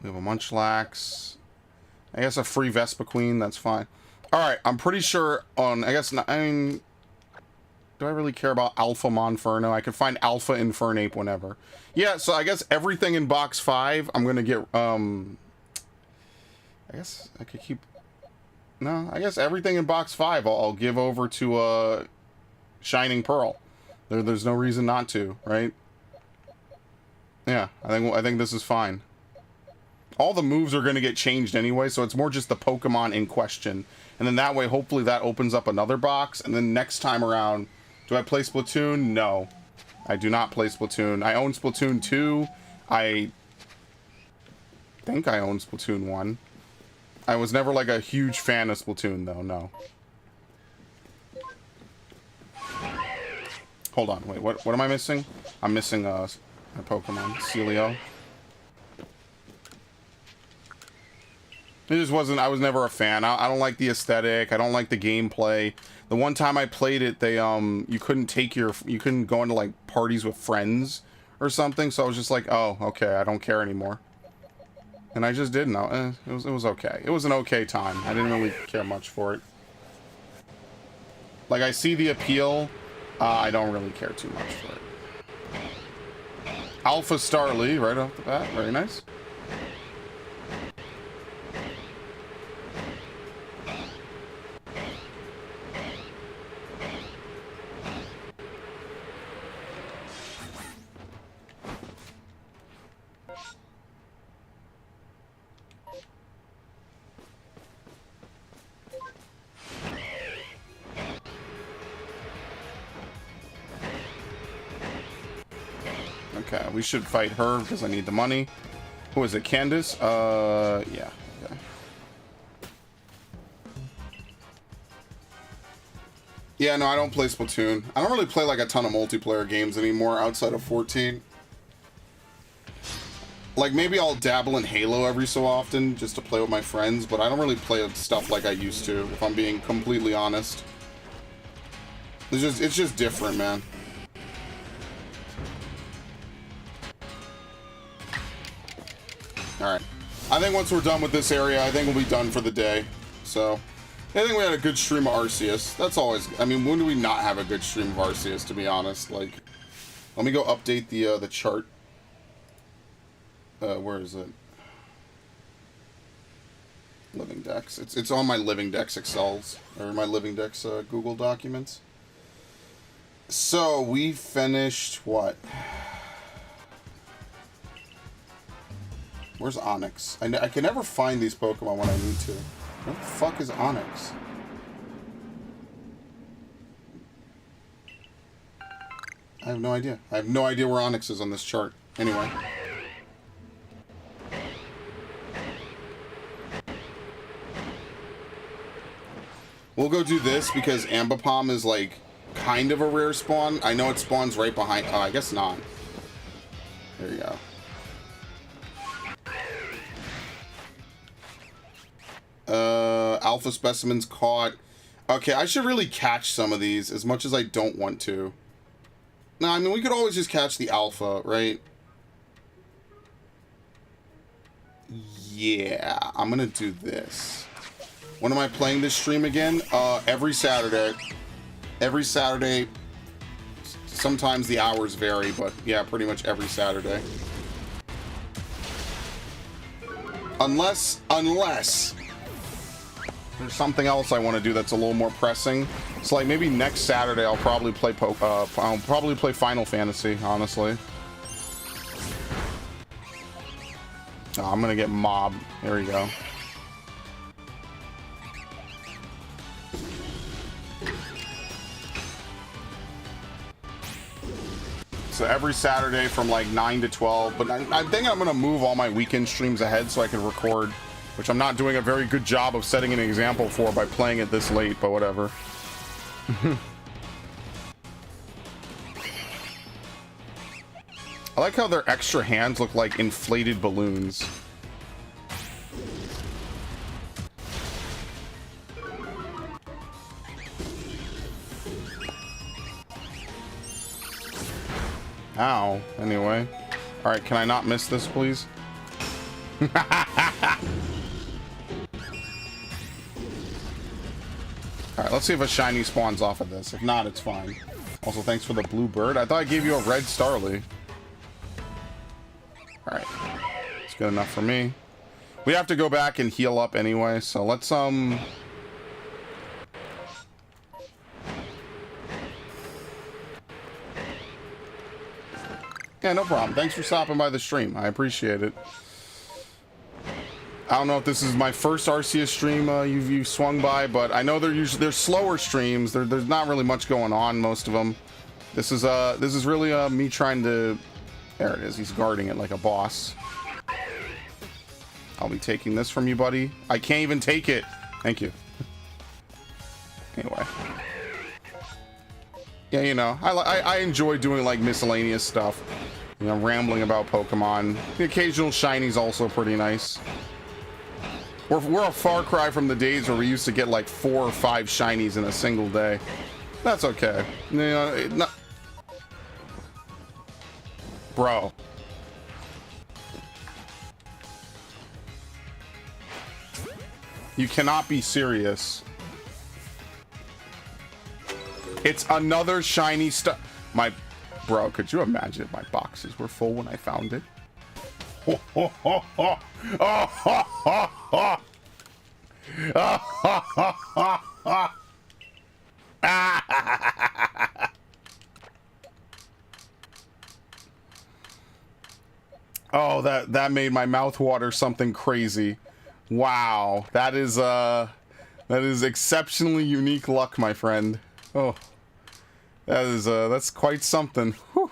S3: a Munchlax. I guess a free Vespiquen. That's fine. Alright, I'm pretty sure on... I guess... Not, I mean... Do I really care about Alpha Monferno? I could find Alpha Infernape whenever. Yeah, so I guess everything in box 5, I'm gonna get... I guess I could keep... No, I guess everything in box 5 I'll give over to Shining Pearl. There's no reason not to, right? Yeah, I think this is fine. All the moves are going to get changed anyway, so it's more just the Pokemon in question. And then that way, hopefully that opens up another box. And then next time around, do I play Splatoon? No. I do not play Splatoon. I own Splatoon 2. I think I own Splatoon 1. I was never like a huge fan of Splatoon though, no. Hold on, wait, what am I missing? I'm missing a Pokemon, Celio. It just wasn't, I was never a fan. I don't like the aesthetic, I don't like the gameplay. The one time I played it, they, you couldn't go into like parties with friends or something, so I was just like, oh, okay, I don't care anymore. And I just didn't know. It was okay. It was an okay time. I didn't really care much for it. Like, I see the appeal. I don't really care too much for it. Alpha Starly, right off the bat. Very nice. Okay, we should fight her because I need the money. Who is it? Candace? Yeah. Okay. Yeah, no, I don't play Splatoon. I don't really play like a ton of multiplayer games anymore outside of 14. Like, maybe I'll dabble in Halo every so often just to play with my friends, but I don't really play stuff like I used to, if I'm being completely honest. It's just different, man. Alright. I think once we're done with this area, I think we'll be done for the day. So, I think we had a good stream of Arceus. That's always... I mean, when do we not have a good stream of Arceus, to be honest? Like, let me go update the chart. Where is it? Living Dex. It's on my Living Dex Excels, or my Living Dex Google documents. So, we finished what? Where's Onyx? I can never find these Pokemon when I need to. Where the fuck is Onyx? I have no idea. I have no idea where Onyx is on this chart. Anyway. We'll go do this because Ambipom is like kind of a rare spawn. I know it spawns right behind... Oh, I guess not. There you go. Alpha specimens caught. Okay, I should really catch some of these as much as I don't want to. No, I mean, we could always just catch the alpha, right? Yeah, I'm gonna do this. When am I playing this stream again? Every Saturday. Every Saturday. Sometimes the hours vary, but yeah, pretty much every Saturday. Unless there's something else I want to do that's a little more pressing. So like maybe next Saturday I'll probably play Final Fantasy, honestly. Oh, I'm gonna get mobbed. There we go. So every Saturday from like 9 to 12, but I think I'm gonna move all my weekend streams ahead so I can record, which I'm not doing a very good job of setting an example for by playing it this late, but whatever. I like how their extra hands look like inflated balloons. Ow. Anyway. Alright, can I not miss this, please? Alright, let's see if a shiny spawns off of this. If not, it's fine. Also, thanks for the blue bird. I thought I gave you a red Starly. Alright. It's good enough for me. We have to go back and heal up anyway, so let's, yeah, no problem. Thanks for stopping by the stream. I appreciate it. I don't know if this is my first Arceus stream you've swung by, but I know they're slower streams. There's not really much going on, most of them. This is really me trying to... There it is. He's guarding it like a boss. I'll be taking this from you, buddy. I can't even take it. Thank you. Anyway. Yeah, you know, I enjoy doing like miscellaneous stuff. You know, rambling about Pokemon. The occasional Shinies also pretty nice. We're a far cry from the days where we used to get like 4 or 5 Shinies in a single day. That's okay. You know, bro. You cannot be serious. It's another shiny stuff. Bro, could you imagine if my boxes were full when I found it? Oh, that made my mouth water something crazy. Wow, that is exceptionally unique luck, my friend. Oh. That's quite something. Whew.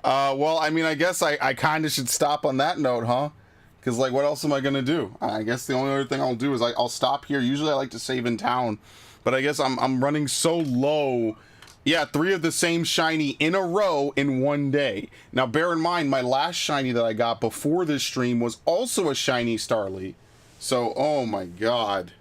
S3: Well, I mean, I guess I kind of should stop on that note, huh? Because, like, what else am I going to do? I guess the only other thing I'll do is I'll stop here. Usually I like to save in town, but I guess I'm running so low. Yeah, 3 of the same shiny in a row in one day. Now, bear in mind, my last shiny that I got before this stream was also a shiny Starly. So, oh my god.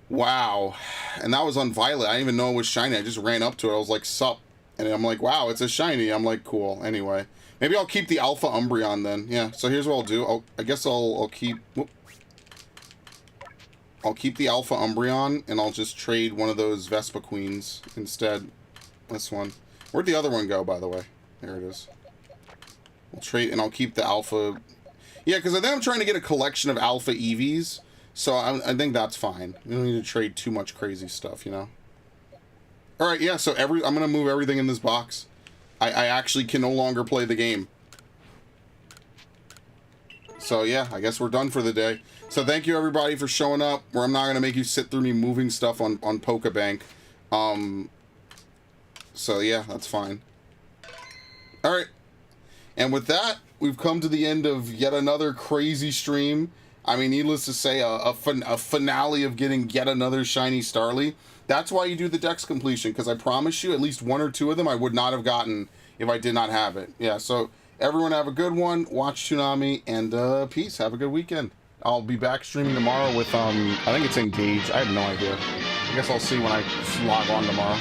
S3: Wow. And that was on Violet. I didn't even know it was shiny. I just ran up to it. I was like, sup. And I'm like, wow, it's a shiny. I'm like, cool. Anyway. Maybe I'll keep the Alpha Umbreon then. Yeah, so here's what I'll do. I guess I'll keep... Whoop. I'll keep the Alpha Umbreon, and I'll just trade one of those Vespa Queens instead. This one. Where'd the other one go, by the way? There it is. I'll trade, and I'll keep the Alpha... Yeah, because I think I'm trying to get a collection of Alpha EVs, so I think that's fine. We don't need to trade too much crazy stuff, you know? Alright, yeah, so I'm going to move everything in this box. I actually can no longer play the game. So yeah, I guess we're done for the day. So thank you everybody for showing up. Where I'm not gonna make you sit through me moving stuff on Pokebank. So yeah, that's fine. All right, and with that, we've come to the end of yet another crazy stream. I mean, needless to say, a finale of getting yet another shiny Starly. That's why you do the Dex completion, because I promise you, at least 1 or 2 of them I would not have gotten if I did not have it. Yeah, so everyone have a good one. Watch Toonami, and peace. Have a good weekend. I'll be back streaming tomorrow with, I think it's Engage. I have no idea. I guess I'll see when I log on tomorrow.